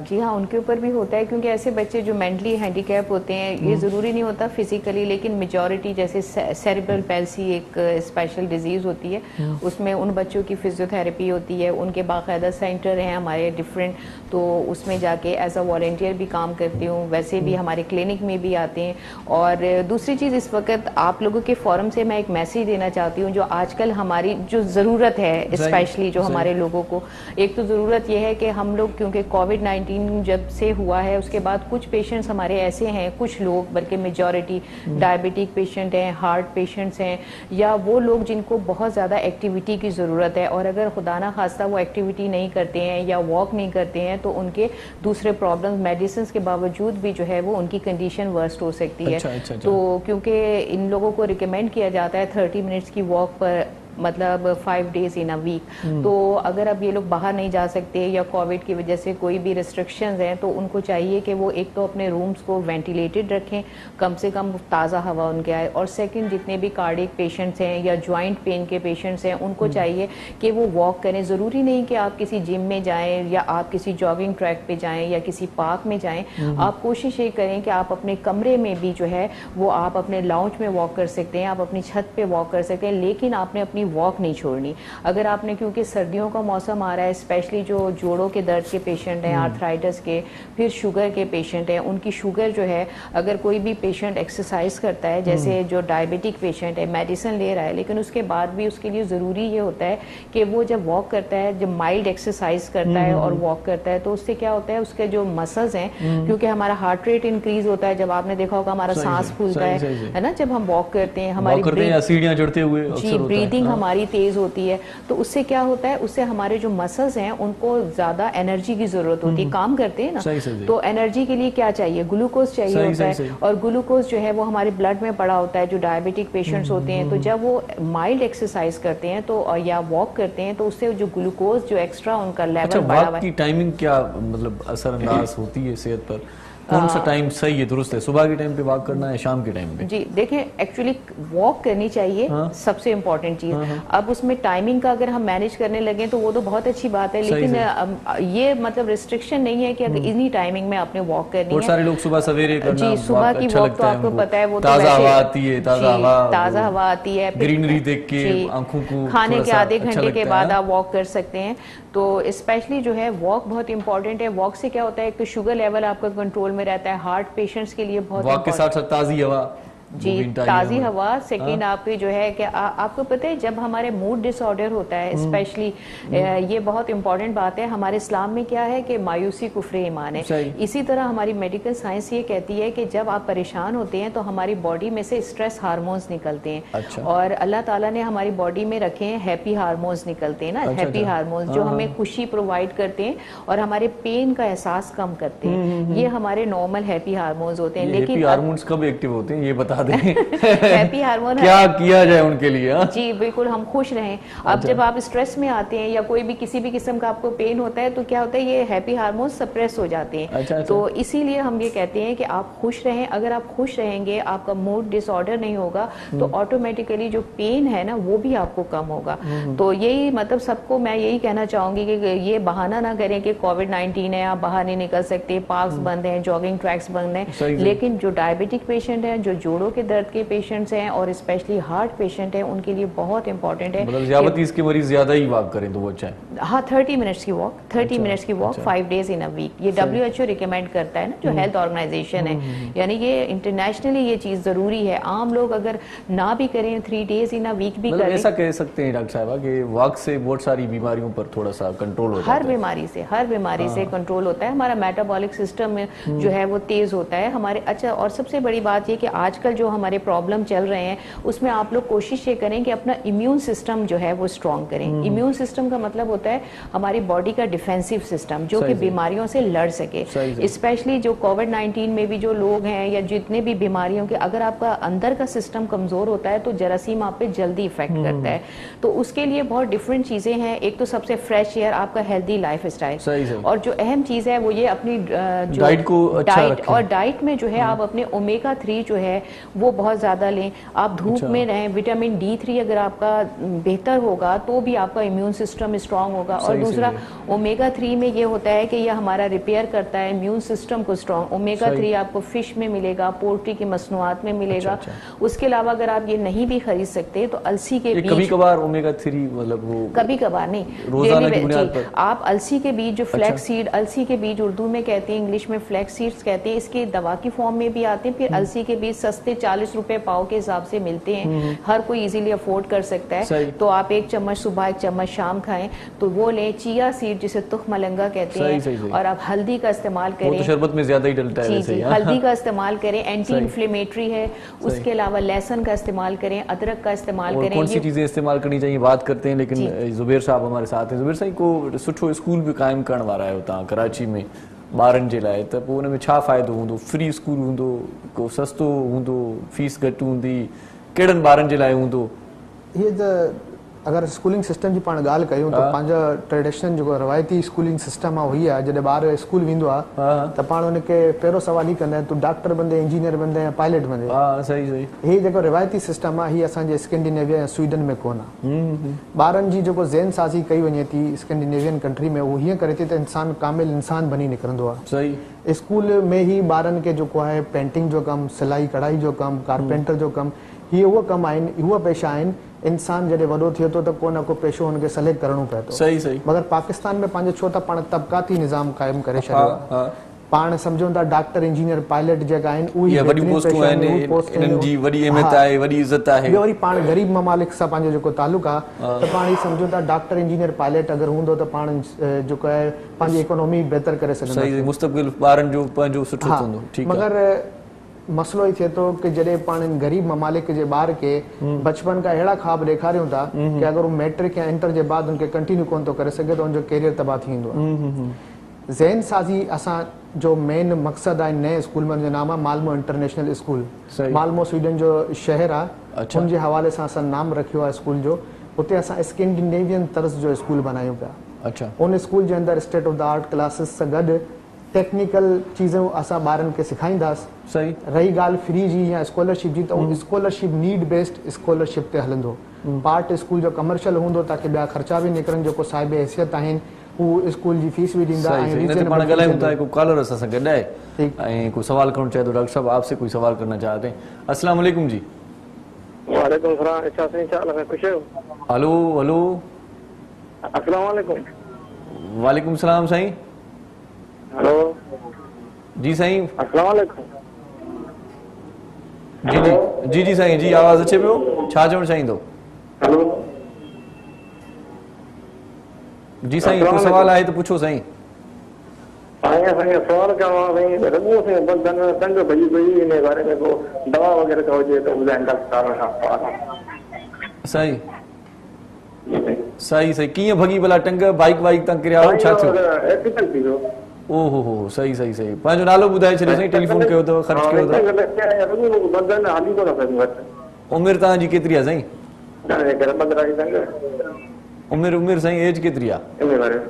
जी हाँ उनके ऊपर भी होता है, क्योंकि ऐसे बच्चे जो मेंटली हैंडीकैप होते हैं, ये ज़रूरी नहीं होता फिजिकली, लेकिन मेजॉरिटी जैसे सेरेब्रल पैल्सी एक स्पेशल डिजीज़ होती है, उसमें उन बच्चों की फिजियोथेरेपी होती है, उनके बाकायदा सेंटर हैं हमारे डिफरेंट, तो उसमें जाके एज अ वॉलंटियर भी काम करती हूँ, वैसे भी हमारे क्लिनिक में भी आते हैं। और दूसरी चीज़, इस वक्त आप लोगों के फोरम से मैं एक मैसेज देना चाहती हूँ, जो आजकल हमारी जो ज़रूरत है स्पेशली जो हमारे लोगों को, एक तो ज़रूरत यह है कि हम लोग, क्योंकि कोविड-19 जब से हुआ है उसके बाद कुछ पेशेंट्स हमारे ऐसे हैं, कुछ लोग बल्कि मेजॉरिटी डायबिटिक पेशेंट हैं, हार्ट पेशेंट्स हैं, या वो लोग जिनको बहुत ज़्यादा एक्टिविटी की ज़रूरत है, और अगर खुदा ना खास्ता वो एक्टिविटी नहीं करते हैं या वॉक नहीं करते हैं तो उनके दूसरे प्रॉब्लम्स मेडिसिन के बावजूद भी जो है वो उनकी कंडीशन वर्स्ट हो सकती है। तो क्योंकि इन लोगों को रिकमेंड किया जाता है 30 मिनट्स की वॉक पर, मतलब 5 डेज इन अ वीक, तो अगर अब ये लोग बाहर नहीं जा सकते या कोविड की वजह से कोई भी रिस्ट्रिक्शंस हैं, तो उनको चाहिए कि वो एक तो अपने रूम्स को वेंटिलेटेड रखें, कम से कम ताज़ा हवा उनके आए, और सेकंड जितने भी कार्डियक पेशेंट्स हैं या जॉइंट पेन के पेशेंट्स हैं, उनको चाहिए कि वो वॉक करें। ज़रूरी नहीं कि आप किसी जिम में जाएँ या आप किसी जॉगिंग ट्रैक पे जाएँ या किसी पार्क में जाएँ, आप कोशिश ये करें कि आप अपने कमरे में भी जो है वो आप अपने लाउंज में वॉक कर सकते हैं, आप अपनी छत पे वॉक कर सकते हैं, लेकिन आपने अपनी वॉक नहीं छोड़नी। अगर आपने, क्योंकि सर्दियों का मौसम आ रहा है, स्पेशली जो जोड़ों के दर्द के पेशेंट हैं, आर्थराइटिस के, फिर शुगर के पेशेंट हैं, उनकी शुगर जो है, अगर कोई भी पेशेंट एक्सरसाइज करता है, जैसे जो डायबिटिक पेशेंट है मेडिसिन ले रहा है, लेकिन उसके बाद भी उसके लिए ज़रूरी ये होता है कि वो जब वॉक करता है, जब माइल्ड एक्सरसाइज करता है और वॉक करता है, तो उससे क्या होता है, उसके जो मसल्स हैं, क्योंकि हमारा हार्ट रेट इंक्रीज होता है, जब आपने देखा होगा हमारा सांस फूलता है ना, जब हम वॉक करते हैं, हमारी सीढ़ियां चढ़ते हुए ब्रीदिंग हमारी तेज होती है, तो उससे क्या होता है, उससे हमारे जो मसल्स हैं उनको ज्यादा एनर्जी की जरूरत होती है, काम करते हैं ना, तो एनर्जी के लिए क्या चाहिए, ग्लूकोज चाहिए होता है, और ग्लूकोज जो है वो हमारे ब्लड में पड़ा होता है। जो डायबिटिक पेशेंट्स होते हैं, तो जब वो माइल्ड एक्सरसाइज करते हैं तो या वॉक करते हैं, तो उससे जो ग्लूकोज जो एक्स्ट्रा उनका लेवल बढ़ा हुआ है। की टाइमिंग क्या मतलब असरअंदाज होती है सेहत पर? कौन सा टाइम सही है, दुरुस्त है? सुबह के टाइम पे वॉक करना है, शाम के टाइम पे? जी देखें, एक्चुअली वॉक करनी चाहिए, सबसे इम्पोर्टेंट चीज। अब उसमें टाइमिंग का अगर हम मैनेज करने लगे तो वो तो बहुत अच्छी बात है, लेकिन ये मतलब रिस्ट्रिक्शन नहीं है कि अगर इतनी टाइमिंग में आपने वॉक करनी है। बहुत सारे लोग सुबह सवेरे करना, जी सुबह की वॉक तो आपको पता है, वो ताज़ा हवा आती है, ताज़ा हवा आती है, ग्रीनरी देख के आंखों को, खाने के आधे घंटे के बाद आप वॉक कर सकते हैं। तो स्पेशली जो है वॉक बहुत इंपॉर्टेंट है। वॉक से क्या होता है, एक तो शुगर लेवल आपका कंट्रोल میں رہتا ہے. ہارٹ پیشنٹس کے لیے بہت واک کے ساتھ ساتھ تازی ہوا جی تازی ہوا. سیکنڈ آپ کی جو ہے کہ آپ کو پتہ ہے جب ہمارے موڈ ڈس آرڈر ہوتا ہے اسپیشلی یہ بہت امپورٹنٹ بات ہے ہمارے اسلام میں کیا ہے کہ مایوسی کفر ایمان ہے. اسی طرح ہماری میڈیکل سائنس یہ کہتی ہے کہ جب آپ پریشان ہوتے ہیں تو ہماری باڈی میں سے اسٹریس ہارمونز نکلتے ہیں اور اللہ تعالیٰ نے ہماری باڈی میں رکھے ہیں ہیپی ہارمونز نکلتے ہیں نا, ہیپی ہارمونز جو ہمیں خوشی پرووائڈ کرتے ہیں اور ہمارے پین کا احساس کم کرتے ہیں. یہ ہمارے نارمل ہیپی ہارمونز ہوتے ہیں. لیکن ہارمونز کب ایکٹیو ہوتے ہیں یہ بتا دیں ہیپی ہارمون کیا کیا جائے ان کے لیے. جی بالکل ہم خوش رہیں. اب جب آپ اسٹریس میں آتے ہیں یا کوئی بھی کسی بھی قسم کا آپ کو پین ہوتا ہے تو کیا ہوتا ہے یہ ہیپی ہارمون سپریس ہو جاتے ہیں. تو اسی لیے ہم یہ کہتے ہیں کہ آپ خوش رہیں. اگر آپ خوش رہیں گے آپ کا موڈ ڈس آرڈر نہیں ہوگا تو آٹومیٹیکلی جو پین ہے نا وہ بھی آپ کو کم ہوگا. تو یہی مطلب سب کو میں یہی کہنا چاہوں گی کہ یہ بہانہ نہ کریں کہ کووڈ-19 ہے آپ باہر نہیں نکل سکتے, پارکس بند ہیں, جاگنگ ٹریکس بند ہیں. لیکن جو ڈائبٹک پیشنٹ ہیں, جو جوڑوں کے درد کے پیشنٹس ہیں اور اسپیشلی ہارٹ پیشنٹ ہیں ان کے لیے بہت امپورٹنٹ ہے. مطلب ذیابطیس کے مریض زیادہ ہی واک کریں تو وہ اچھا ہے. ہاں 30 منٹس کی واک 30 منٹس کی walk 5 days in a week یہ WHO ریکمینڈ کرتا ہے نا جو ہیلتھ آرگنائزیشن ہے. یعنی یہ انٹرنیشنلی یہ چیز ضروری ہے. عام لوگ اگر نہ بھی کریں 3 days in a week بھی کریں. ایسا کہہ سکتے ہیں ڈاکٹر صاحبہ کہ واک سے بہت ساری بیماریوں پر تھوڑا سا کنٹرول ہوتا ہے. ہر بیماری سے کنٹرول ہوتا ہے. ہمارا میٹابولک سسٹم جو ہے وہ تیز ہوتا ہے ہمارے. اچھا اور سب سے بڑی بات یہ کہ آج کل جو ہمارے پرابلم چل رہے ہیں اس میں آپ لوگ کوشش یہ کریں کہ اپنا امیون سسٹم جو ہے وہ اسٹرانگ کریں. امیون سسٹم کا مطلب ہوتا ہے ہماری باڈی کا ڈیفینسو سسٹم جو کہ بیماریوں سے لڑ سکے. اسپیشلی جو کووڈ-19 میں بھی جو لوگ ہیں یا جتنے بھی بیماریوں کے اگر آپ کا اندر کا سسٹم کمزور ہوتا ہے تو جراثیم آپ پہ جلدی افیکٹ کرتا ہے. تو اس کے لیے بہت ڈفرینٹ چیزیں ہیں. ایک تو سب سے فریش ایئر, آپ کا ہیلدی لائف اسٹائل, اور جو اہم چیز ہے وہ یہ اپنی ڈائٹ اور ڈائٹ میں جو ہے آپ اپنے اومیگا 3 جو ہے وہ بہت زیادہ لیں. آپ دھوپ میں رہیں. وٹامن D3 اگر آپ کا بہتر ہوگا تو بھی آپ کا امیون سسٹم اسٹرانگ ہوگا. اور دوسرا اومیگا 3 میں یہ ہوتا ہے کہ یہ ہمارا ریپیئر کرتا ہے امیون سسٹم کو اسٹرانگ. اومیگا 3 آپ کو فش میں ملے گا, پولٹری کی مصنوعات میں ملے گا. اس کے علاوہ اگر آپ یہ نہیں بھی خرید سکتے تو السی کے بیج, کبھی کبھار اومیگا 3 مطلب وہ کبھی کبھار نہیں روزانہ کی بنیاد پر آپ السی کے بیج جو فلیکس سیڈ, السی کے بیج اردو میں کہتے ہیں, انگلش میں فلیکس سیڈز کہتے ہیں. اس کے دوا کی فارم میں بھی آتے ہیں. پھر السی کے بیج سستے 40 روپے پاؤ کے حساب سے ملتے ہیں. ہر کوئی ایزیلی افورڈ کر سکتا ہے. تو آپ 1 چمچ صبح 1 چمچ شام کھائیں تو وہ لیں. چیا سیڈ جسے تخم ملنگا کہتے ہیں. اور آپ ہلدی کا استعمال کریں. وہ تو شربت میں زیادہ ہی ڈلتا ہے. جی ہلدی کا استعمال کریں, اینٹی انفلیمیٹری ہے. اس کے علاوہ لہسن کا استعمال کریں, ادرک کا استعمال کریں. کون سی چیزیں استعمال کرنی چاہیے بات کرتے ہیں. لیکن زبیر صاحب ہمارے ساتھ ہیں. زبیر صاحب کو سٹھو اسکول بھی قائم کرنے والا ہے ہوتا کراچی میں ॿारनि जे लाइ त पोइ हुन में छा फ़ाइदो हूंदो. फ्री स्कूल हूंदो, को सस्तो हूंदो, फीस घटि हूंदी, कहिड़नि ॿारनि जे लाइ हूंदो. ये अगर स्कूलिंग सिस्टम जी पाण ॻाल्हि कयूं त पंहिंजा ट्रेडिशन जेको रवायती स्कूलिंग सिस्टम आहे उही आहे. जॾहिं ॿार स्कूल वेंदो आहे त पाण हुनखे पहिरियों सवाल ई कंदा आहिनि तूं डॉक्टर बंदे, इंजीनियर बंदे या पायलट बंदे. हीउ जेको रिवायती सिस्टम आहे हीउ असांजे स्कैंडिनेविया या स्वीडन में कोन आहे. ॿारनि जी जेको ज़हन साज़ी कई वञे थी स्कैंडिनेवियन कंट्री में उहो हीअं करे थी त इंसान कामिल इंसान बनी निकिरंदो आहे. स्कूल में ई ॿारनि खे जेको आहे पेंटिंग जो कमु, सिलाई कढ़ाई जो कमु, कारपेंटर जो कमु, हीअ उहो कमु आहिनि, उहा पेशा आहिनि. इंसान जॾहिं वॾो थिए थो त को न को पेशो हुनखे सेलेक्ट करणो पए थो. मगर पाकिस्तान में पंहिंजो छो त पाण तबक़ाती निज़ाम क़ाइमु करे छॾियो आहे. पाण सम्झूं था डॉक्टर, इंजीनियर, पायलट जेका आहिनि उहे वॾी पोस्टूं आहिनि, इन्हनि जी वॾी अहमियत आहे, वॾी इज़त आहे. ॿियो वरी पाण ग़रीब ममालिक सां पंहिंजो जेको तालुक़ आहे त पाण ही सम्झूं था डॉक्टर, इंजीनियर, पायलट अगरि हूंदो त पाण जेको आहे पंहिंजी इकोनॉमी बहितर करे सघंदासीं. मुस्तक़बिल ॿारनि जो पंहिंजो सुठो थींदो. मगर मसलो ही थिए थो कि जॾहिं पाण गरीब ममालिक जे ॿार खे बचपन खां अहिड़ा ख्वाब ॾेखारियूं था कि अगरि हू मैट्रिक या इंटर जे बाद उनखे कंटिन्यू कोन थो करे सघे त उनजो कैरियर तबाह थी वेंदो आहे. ज़हन साज़ी असांजो मेन मक़सदु आहे नए स्कूल में, हुनजो नाम आहे मालमो इंटरनेशनल स्कूल. मालमो स्वीडन जो शहर आहे, हुनजे हवाले सां असां नाम रखियो आहे स्कूल जो. उते असां स्कैंडिनेवियन तर्ज़ जो स्कूल बनायूं पिया. उन स्कूल जे अंदरि state of the art classes सां गॾु टेक्निकल चीज़ूं असां ॿारनि खे सेखारींदासीं. रही ॻाल्हि फ्री जी या स्कॉलरशिप जी त उहो स्कॉलरशिप नीड बेस्ड स्कॉलरशिप ते हलंदो. पार्ट स्कूल जो कमर्शियल हूंदो ताकी ॿिया ख़र्चा बि निकिरनि. जेको साहिब हैसियत आहिनि हू स्कूल जी फीस भी ॾींदा आहिनि. पाण ॻाल्हायूं था हिकु कॉलर असां सां गॾु आहे ऐं कोई सवाल करणु चाहे तो. डॉक्टर साहब आपसे कोई सवाल करना चाहते हैं. अस्सलाम वालेकुम जी. वालेकुम सलाम. अच्छा से इंशाअल्लाह खुश हो. Hello hello. अस्सलाम वालेकुम. वालेकुम सलाम साईं. हेलो. जी साईं अस्सलाम वालेकुम। जी जी जी जी साईं जी आवाज़ अचे पियो छा चवणु चाहींदो? हेलो जी साईं को सवाल आहे तो पूछो साईं। साईं सवाल करिणो आहे साईं रॻो से बदन तंग भॼी पई इन बारे में को दवा वग़ैरह का हुजे त ॿुधाइनि डॉक्टर साहब। सही सही सही कीअं भॻी भला टंग बाइक वाइक तां किरिया छा थियो? एक्सीडेंट थी वियो। ओहो हो सही सही सही पंहिंजो नालो ॿुधाए छॾियो साईं टेलीफोन कयो अथव ख़र्च कयो अथव। बदन हली कोन सघंदो। उमिरि तव्हांजी केतिरी आहे साईं? 15 जी तंग उमिरि साईं एज केतिरी आहे? इन बारे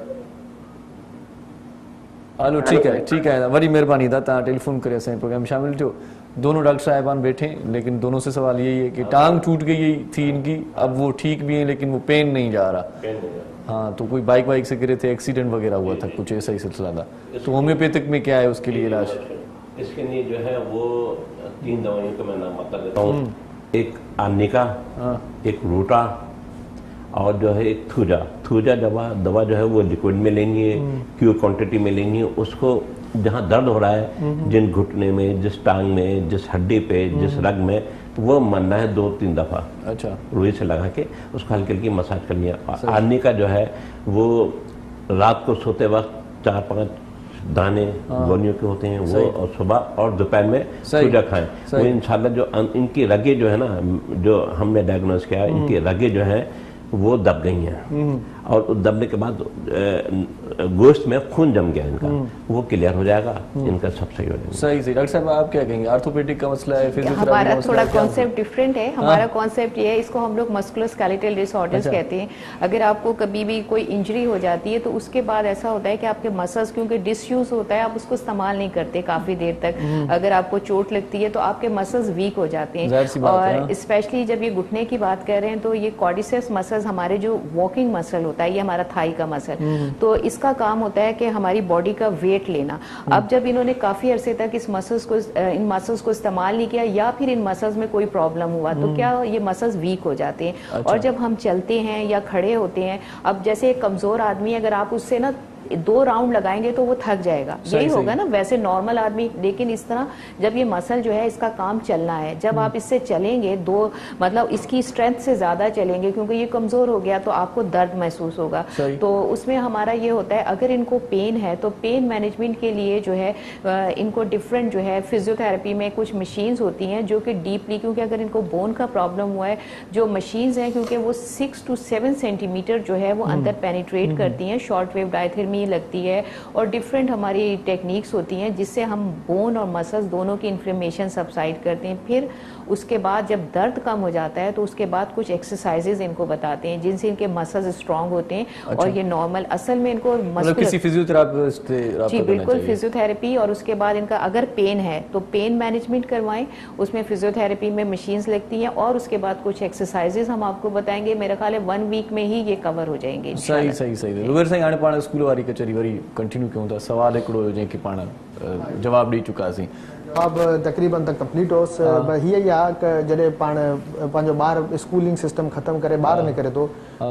हलो ठीक है बड़ी मेहरबानी था तव्हां टेलीफोन करे असांजे प्रोग्राम में शामिल थियो। दोनों डॉक्टर साहिबान बैठे लेकिन दोनों से सवाल यही है कि टांग टूट गई थी इनकी, अब वो ठीक भी है लेकिन वो पेन नहीं जा रहा। हाँ तो कोई बाइक वाइक से गिरे थे, एक्सीडेंट वगैरह हुआ था, कुछ ऐसा ही सिलसिला था। तो होम्योपैथिक में क्या है उसके लिए इलाज? इसके लिए जो है वो 3 दवाइयों का मैं नाम बता देता हूँ। एक आर्निका, एक रूटा और जो है एक थूजा दवा जो है वो लिक्विड में लेनी है, क्यू क्वांटिटी में लेनी है। उसको जहाँ दर्द हो रहा है, जिन घुटने में, जिस टांग में, जिस हड्डी पे, जिस रग में, वो मरना है 2-3 दफा। अच्छा रुई से लगा के उसको हल्की हल्की मसाज करनी है। आर्नी का जो है वो रात को सोते वक्त 4-5 दाने गोलियों के होते हैं वो, और सुबह और दोपहर में थूजा खाएं। वो इंशाल्लाह जो इनकी रगे जो है ना, जो हमने डायग्नोस किया, इनकी रगे जो है वो दब गई हैं और दबने के बाद गोश्त में खून जम गया इनका, वो क्लियर हो जाएगा, इनका सब सही हो जाएगा। सही डॉक्टर साहब आप क्या कहेंगे? आर्थोपेडिक का मसला है, फिजियोथेरेपी हमारा का थोड़ा मसला कॉन्सेप्ट डिफरेंट है। हमारा कॉन्सेप्ट ये है, इसको हम लोग मस्कुलोस्केलेटल डिसऑर्डर्स कहते हैं। अगर आपको कभी भी कोई इंजरी हो जाती है तो उसके बाद ऐसा होता है कि आपके मसल्स क्योंकि डिसयूज होता है, आप उसको इस्तेमाल नहीं करते काफी देर तक। अगर आपको चोट लगती है तो आपके मसल्स वीक हो जाते हैं। और स्पेशली जब ये घुटने की बात कर रहे हैं तो ये क्वाड्रिसेप्स मसल्स, हमारे जो वॉकिंग मसल होता है, ये हमारा थाई का मसल, तो इसका काम होता है कि हमारी बॉडी का वेट लेना। अब जब इन्होंने काफी अरसे तक इन मसल्स को इस्तेमाल नहीं किया या फिर इन मसल्स में कोई प्रॉब्लम हुआ तो क्या ये मसल्स वीक हो जाते हैं। अच्छा। और जब हम चलते हैं या खड़े होते हैं, अब जैसे एक कमजोर आदमी अगर आप उससे ना 2 राउंड लगाएंगे तो वो थक जाएगा, यही होगा ना वैसे नॉर्मल आदमी। लेकिन इस तरह जब ये मसल जो है इसका काम चलना है, जब आप इससे चलेंगे मतलब इसकी स्ट्रेंथ से ज्यादा चलेंगे क्योंकि ये कमजोर हो गया तो आपको दर्द महसूस होगा। तो उसमें हमारा ये होता है अगर इनको पेन है तो पेन मैनेजमेंट के लिए जो है इनको डिफरेंट जो है फिजियोथेरेपी में कुछ मशीन्स होती हैं जो कि डीपली, क्योंकि अगर इनको बोन का प्रॉब्लम हुआ है, जो मशीन्स हैं क्योंकि वो 6 to 7 सेंटीमीटर जो है वो अंदर पेनिट्रेट करती हैं, शॉर्ट वेव डायथेरेमी लगती है और डिफरेंट हमारी टेक्निक्स होती हैं जिससे हम बोन और मसल्स दोनों की इन्फ्लेमेशन सबसाइड करते हैं। फिर उसके बाद जब दर्द कम हो जाता है तो उसके बाद कुछ एक्सरसाइजेज इनको बताते हैं जिनसे इनके मसल्स स्ट्रांग होते हैं। अच्छा। और ये नॉर्मल असल में इनको किसी फिजियोथेरापिस्ट जी बिल्कुल फिजियोथेरेपी, और उसके बाद इनका अगर पेन है तो पेन मैनेजमेंट करवाएं, उसमें फिजियोथेरेपी में मशीन्स लगती हैं और उसके बाद कुछ एक्सरसाइजेज हम आपको बताएंगे। मेरा ख्याल है 1 वीक में ही ये कवर हो जाएंगे। सही सही सही रुबेर साईं हाणे पाण स्कूल वारी कचहरी वरी कंटिन्यू कयूं था। सवाल हिकिड़ो हुयो जंहिंखे पाण जवाब ॾेई चुकासीं। अब तकरीबन तक कंप्लीट होस हीअ ई आहे कि जॾहिं पाण पंहिंजो ॿार स्कूलिंग सिस्टम ख़तमु करे ॿार निकिरे थो,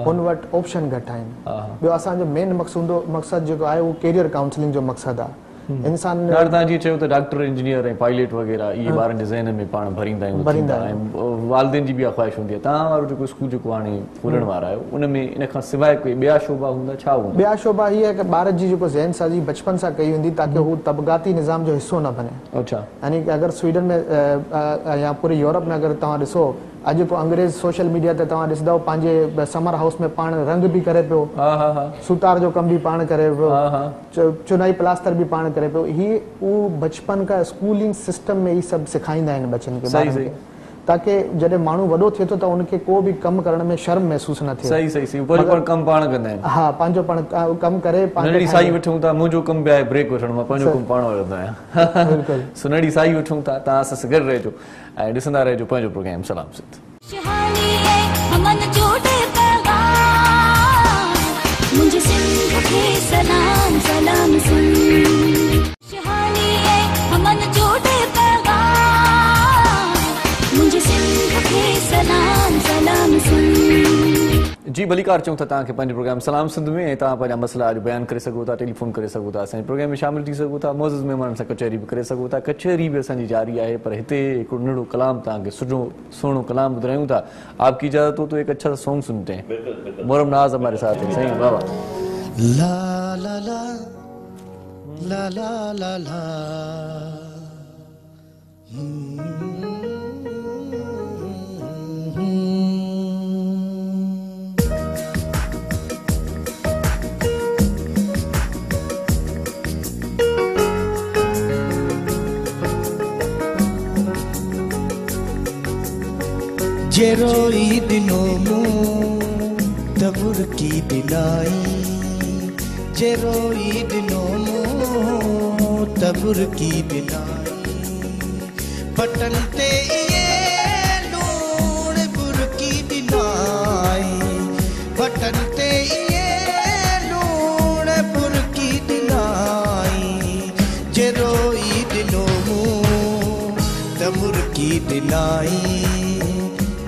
हुन वटि ऑप्शन घटि आहिनि। ॿियो असांजो मेन मक़सदु जेको आहे उहो कैरियर काउंसलिंग जो मक़सदु आहे। इंसान तव्हां जीअं चयो त डॉक्टर इंजीनियर ऐं पायलट वग़ैरह इहे ॿारनि जे ज़हन में पाण भरींदा आहियूं, वालिदेन जी बि ख़्वाहिश हूंदी आहे। तव्हां वारो जेको स्कूल जेको हाणे खोलण वारा आहियो उन में इन खां सवाइ कोई ॿिया शोभा हूंदा, छा हूंदा? ॿिया शोभा हीअ आहे कि ॿार जी जेको ज़हन साज़ी बचपन सां कई हूंदी ताकी हू तबक़ाती निज़ाम जो हिसो न बने। अच्छा, यानी कि अगर स्वीडन में या पूरे यूरोप में अगर तव्हां ॾिसो अॼु को अंग्रेज़ सोशल मीडिया ते तव्हां ॾिसंदव पंहिंजे समर हाउस में पाण रंग बि करे पियो, सुतार जो कम भी पाण करे पियो, चुनाई प्लास्टर भी पाण करे पियो। ही उहो बचपन का स्कूलिंग सिस्टम में ही सभु सेखारींदा आहिनि बच्चनि खे, ताकि जॾहिं माण्हू वॾो थिए थो त उनखे को बि कमु करण में शर्म महसूसु न थिए। सही सही सही कमु पाण कंदा आहिनि। हा, पंहिंजो पाण कमु करे नंढड़ी साई वठूं था, मुंहिंजो कमु बि आहे ब्रेक वठणु, मां पंहिंजो कमु पाण वठंदो आहियां। बिल्कुलु सुनहड़ी साई वठूं था। तव्हां असां सां गॾु रहिजो ऐं ॾिसंदा रहिजो पंहिंजो प्रोग्राम सलाम सिंध। मुझे सिंध के सलाम सलाम सुन, शहानी है हमन जोड़े पैगाम, मुझे सिंध के सलाम सलाम सुन। जी भलीकार चऊं था तव्हांखे पंहिंजे प्रोग्राम सलाम सिंध में ऐं तव्हां पंहिंजा मसला अॼु बयानु करे सघो था, टेलीफोन करे सघो था, असांजे प्रोग्राम में शामिल थी सघो था, मौज़ूज़ महिमाननि सां कचहरी बि करे सघो था। कचहरी बि असांजी जारी आहे, पर हिते हिकिड़ो नंढो कलाम तव्हांखे सुठो सुहिणो कलाम ॿुधायूं था। आपकी इजाज़त हो तो एक अच्छा सा सॉन्ग सुनते हैं। मोहरम नाज हमारे साथ है। सही वाह वाह। ला ला ला ला ला ला ला जेरोई दिनों मुँह तबुर की दिलाई, जेरोई दिनों मुँह तबुर की दिलाई, बटन ते ये लूण बुर की दिलाई, बटन ते ये लूण बुर की दिलाई, जेरोई दिनों मुँह तबुर की दिलाई,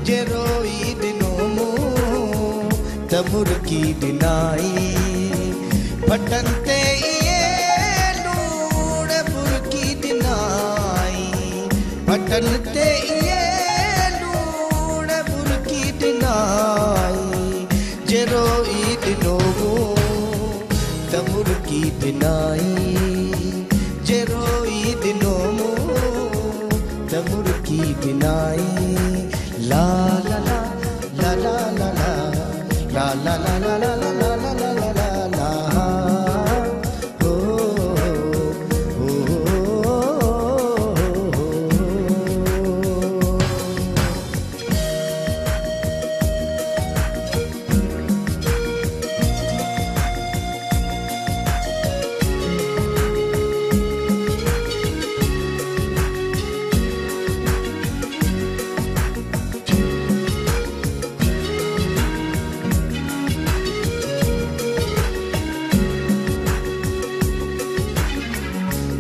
जेरोई दिनों मुँह तबुर की दिलाई, बटन ते ये लूण बुर की दिलाई, बटन ते ये लूण बुर की दिलाई, जेरोई दिनों मुँह तबुर की दिलाई, जेरोई दिनों मुँह तबुर की दिलाई। ला ला ला ला ला ला ला ला ला ला ला ला ला ला ला ला ला ला हो हो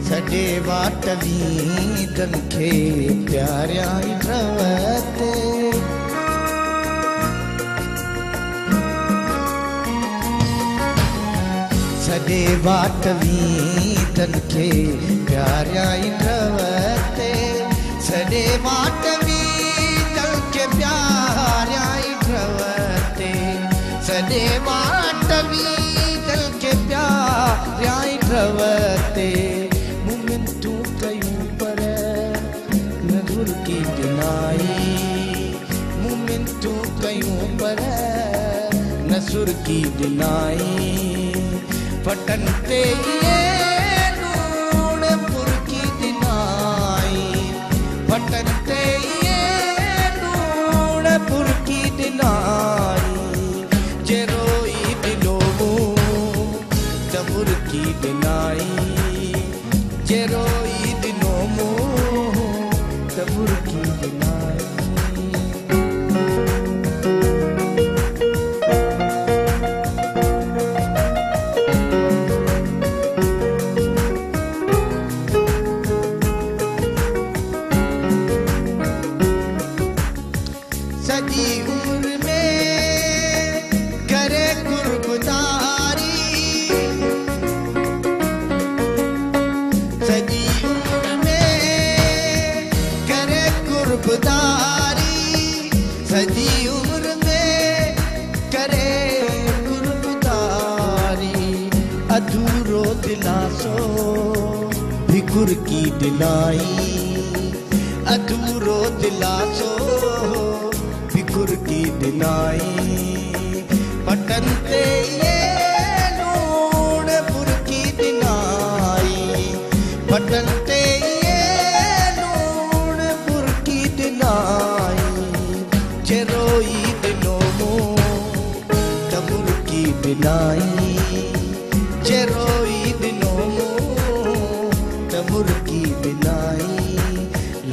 सॾे वाटवीदन खे प्यारिया रवते, सॾे वाटवीदन खे प्यारिया रवते, सॾे वाटवीदन खे प्यारिया रवते, सॾे वाटवीदन खे प्यारिया रवते, तू कयूं पर नज़ुर की दिनाई, मुमिन तू कयूं पर नज़ुर की दिनाई, बटन ते ये लूण बुर की दिनाई, बटन ते ये लूण बुर की दिनाई, जेरोई दिनों मुँह तबुर की दिनाई, जेरोई दिनों मुँह तबुर की दिनाई। सजी उम्र में करे कुर्बदारी, सजी उम्र में करे कुर्बदारी, सजी उम्र में करे कुर्बदारी, अधूरो दिलासो भिकुर की दिलाई, अधूरो दिलासो भिकुर की दिलाई, बटन ते ये लूण बुर की दिलाई, बटन ते ये लूण बुर की दिलाई, जेरोई दिनों मुँह तबुर की दिलाई, जेरोई दिनों मुँह तबुर की दिलाई।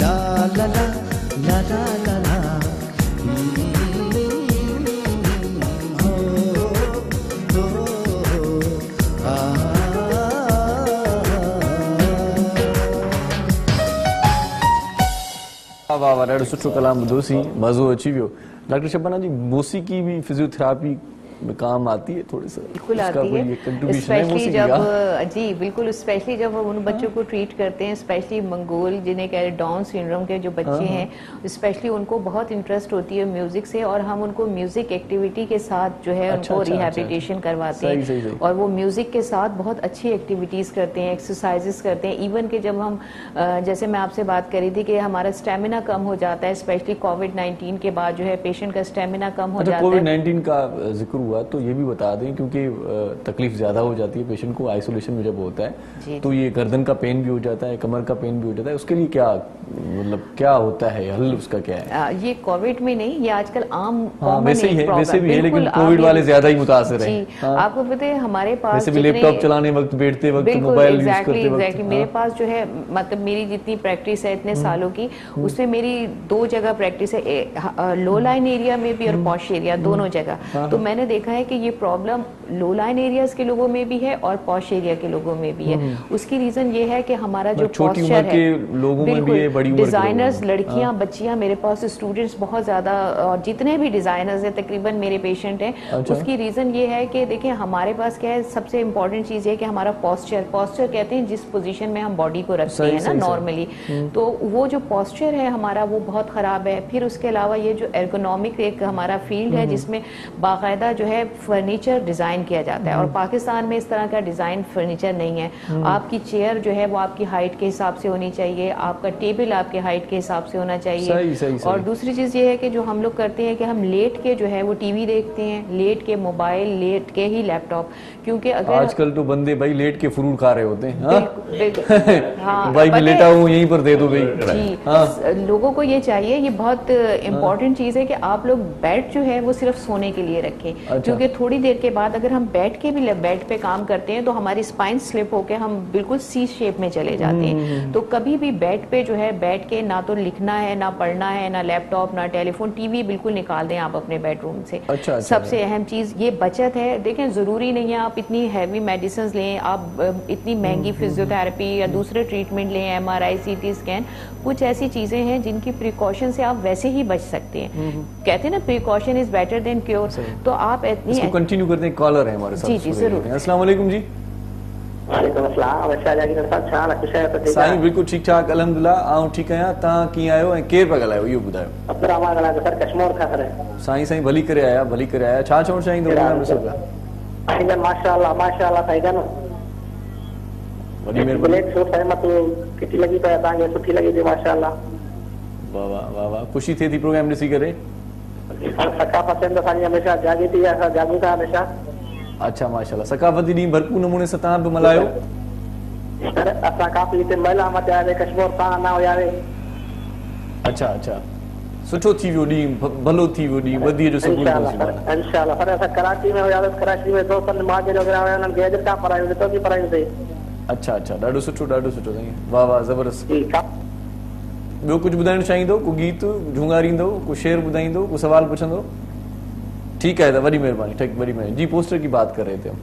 ला ला ला ला ला ला ला वाह वाह, ॾाढो सुठो कलाम ॿुधोसीं, मज़ो अची वियो। ڈاکٹر شبانہ جی موسیقی بھی فزیوتھراپی میں کام آتی ہے تھوڑے سا؟ بالکل آتی ہے، اسپیشلی جب جی بالکل اسپیشلی جب ہم ان بچوں کو ٹریٹ کرتے ہیں، اسپیشلی منگول جنہیں کہہ رہے ڈاؤن سنڈروم کے جو بچے ہیں، اسپیشلی ان کو بہت انٹرسٹ ہوتی ہے میوزک سے، اور ہم ان کو میوزک ایکٹیویٹی کے ساتھ جو ہے ان کو ریہیبلیٹیشن کرواتے ہیں، اور وہ میوزک کے ساتھ بہت اچھی ایکٹیویٹیز کرتے ہیں، ایکسرسائزز کرتے ہیں. ایون کہ جب ہم جیسے میں آپ سے بات کری تھی کہ ہمارا اسٹیمنا کم ہو جاتا ہے، اسپیشلی کووڈ-19 کے بعد جو ہے پیشنٹ کا اسٹیمنا کم ہو جاتا ہے. کووڈ-19 کا ذکر ہوا تو یہ بھی بتا دیں کیونکہ تکلیف زیادہ ہو جاتی ہے پیشنٹ کو آئسولیشن میں جب ہوتا ہے تو یہ گردن کا پین بھی ہو جاتا ہے، کمر کا پین بھی ہو جاتا ہے، اس کے لیے کیا مطلب کیا ہوتا ہے، حل اس کا کیا ہے؟ یہ کووڈ میں نہیں، یہ آج کل عام ویسے بھی ہے لیکن کووڈ والے زیادہ ہی متاثر ہیں. آپ کو پتہ ہے ہمارے پاس ویسے بھی لیپ ٹاپ چلانے وقت، بیٹھتے وقت، موبائل یوز کرتے وقت، میرے پاس جو ہے مطلب میری جتنی پریکٹس ہے اتنے سالوں کی، اس میں میری 2 جگہ پریکٹس ہے، لو لائن ایریا میں بھی اور پوش ایریا دونوں جگہ. تو میں نے دیکھا ہے کہ یہ پرابلم لو لائن ایریاز کے لوگوں میں بھی ہے اور پوش ایریا کے لوگوں میں بھی ہے. اس کی ریزن یہ ہے کہ ہمارا جو پوسچر ہے، بالکل ڈیزائنرز لڑکیاں بچیاں میرے پاس اسٹوڈنٹس بہت زیادہ، اور جتنے بھی ڈیزائنرز ہیں تقریباً میرے پیشنٹ ہیں، اس کی ریزن یہ ہے کہ دیکھیں ہمارے پاس کیا ہے، سب سے امپورٹنٹ چیز ہے کہ ہمارا پوسچر کہتے ہیں جس پوزیشن میں ہم باڈی کو رکھتے ہیں نا نارملی، تو وہ جو پوسچر ہے ہمارا وہ بہت خراب ہے. پھر اس کے علاوہ یہ جو ایرگونومک ایک ہمارا فیلڈ ہے جس میں باقاعدہ جو ہے فرنیچر ڈیزائن کیا جاتا ہے، اور پاکستان میں اس طرح کا ڈیزائن فرنیچر نہیں ہے. آپ کی چیئر جو ہے وہ آپ کی ہائٹ کے حساب سے ہونی چاہیے، آپ کا ٹیبل آپ کے ہائٹ کے حساب سے ہونا چاہیے. اور دوسری چیز یہ ہے کہ جو ہم لوگ کرتے ہیں کہ ہم لیٹ کے جو ہے وہ ٹی وی دیکھتے ہیں، لیٹ کے موبائل، لیٹ کے ہی لیپ ٹاپ، کیونکہ اگر آج کل تو بندے بھائی لیٹ کے فروٹ کھا رہے ہوتے ہیں. بھائی میں لیٹا ہوں یہیں پر دے دو بھائی. جی لوگوں کو یہ چاہیے، یہ بہت امپورٹنٹ چیز ہے کہ آپ لوگ بیڈ جو ہے وہ صرف سونے کے لیے رکھیں، کیونکہ تھوڑی دیر کے بعد اگر ہم بیٹھ کے بھی بیڈ پہ کام کرتے ہیں تو ہماری اسپائن سلپ ہو کے ہم بالکل سی شیپ میں چلے جاتے ہیں. تو کبھی بھی بیڈ پہ جو ہے بیٹھ کے نہ تو لکھنا ہے، نہ پڑھنا ہے، نہ لیپ ٹاپ، نہ ٹیلی فون، ٹی وی بالکل نکال دیں آپ اپنے بیڈ روم سے. سب سے اہم چیز یہ بچت ہے. دیکھیں ضروری نہیں ہے آپ اتنی ہیوی میڈیسنز لیں، آپ اتنی مہنگی فزیوتھراپی یا دوسرے ٹریٹمنٹ لیں، MRI CT اسکین، کچھ ایسی چیزیں ہیں جن کی پریکاشن سے آپ ویسے ہی بچ سکتے ہیں. کہتے ہیں نا precaution is better than cure. تو آپ اس کو کنٹینیو کرتے ہیں. کالر ہے ہمارے ساتھ. جی ضرور. السلام علیکم جی. وعلیکم السلام. سائیں بالکل ٹھیک ٹھاک الحمدللہ. آؤں ٹھیک آیا. تاں کی آئے ہو کیر پہ گلائے ہو یہ بتاؤ. عبدالرحمان گلائے سر کشمور کا سر. سائیں بھلی کرے آیا بھلی کرے آیا. چھا چھوڑ چاہیں دو ماشاءاللہ ماشاءاللہ سائیں جان بڑی بلیک سوٹ ہے مطلب کتنی لگی پہ تاں کے سٹھی لگی تھی ماشاءاللہ. واہ واہ واہ خوشی تھی پروگرام ڈسی کرے. ثقافت ساری ہمیشہ جاگی تھی جاگو تھا ہمیشہ. اچھا ماشاءاللہ. ثقافتی ڈی بھرپور نمونے سے تاں بھی ملائیو. سر اساں کافی تے مہلا مت آئے کشمیر تاں نہ ہویاوے. اچھا اچھا سٹھو تھی ویو ڈی بھلو تھی ویو ڈی ودی جو سکون انشاءاللہ. سر اساں کراچی میں ہویاوے. کراچی میں دوستن ماجر وغیرہ ہویا انہن گیجر کا پڑھايو تو کی پڑھايو تے. اچھا اچھا ڈاڈو سٹھو سائیں. واہ واہ زبردست. ॿियो कुझु ॿुधाइणु चाहींदो? को गीत झुंगारींदो, को शेर ॿुधाईंदो, को सवाल पुछंदो? ठीक है वड़ी मेहरबानी. ठीक बड़ी मेहरबानी. जी पोस्टर की बात कर रहे थे हम.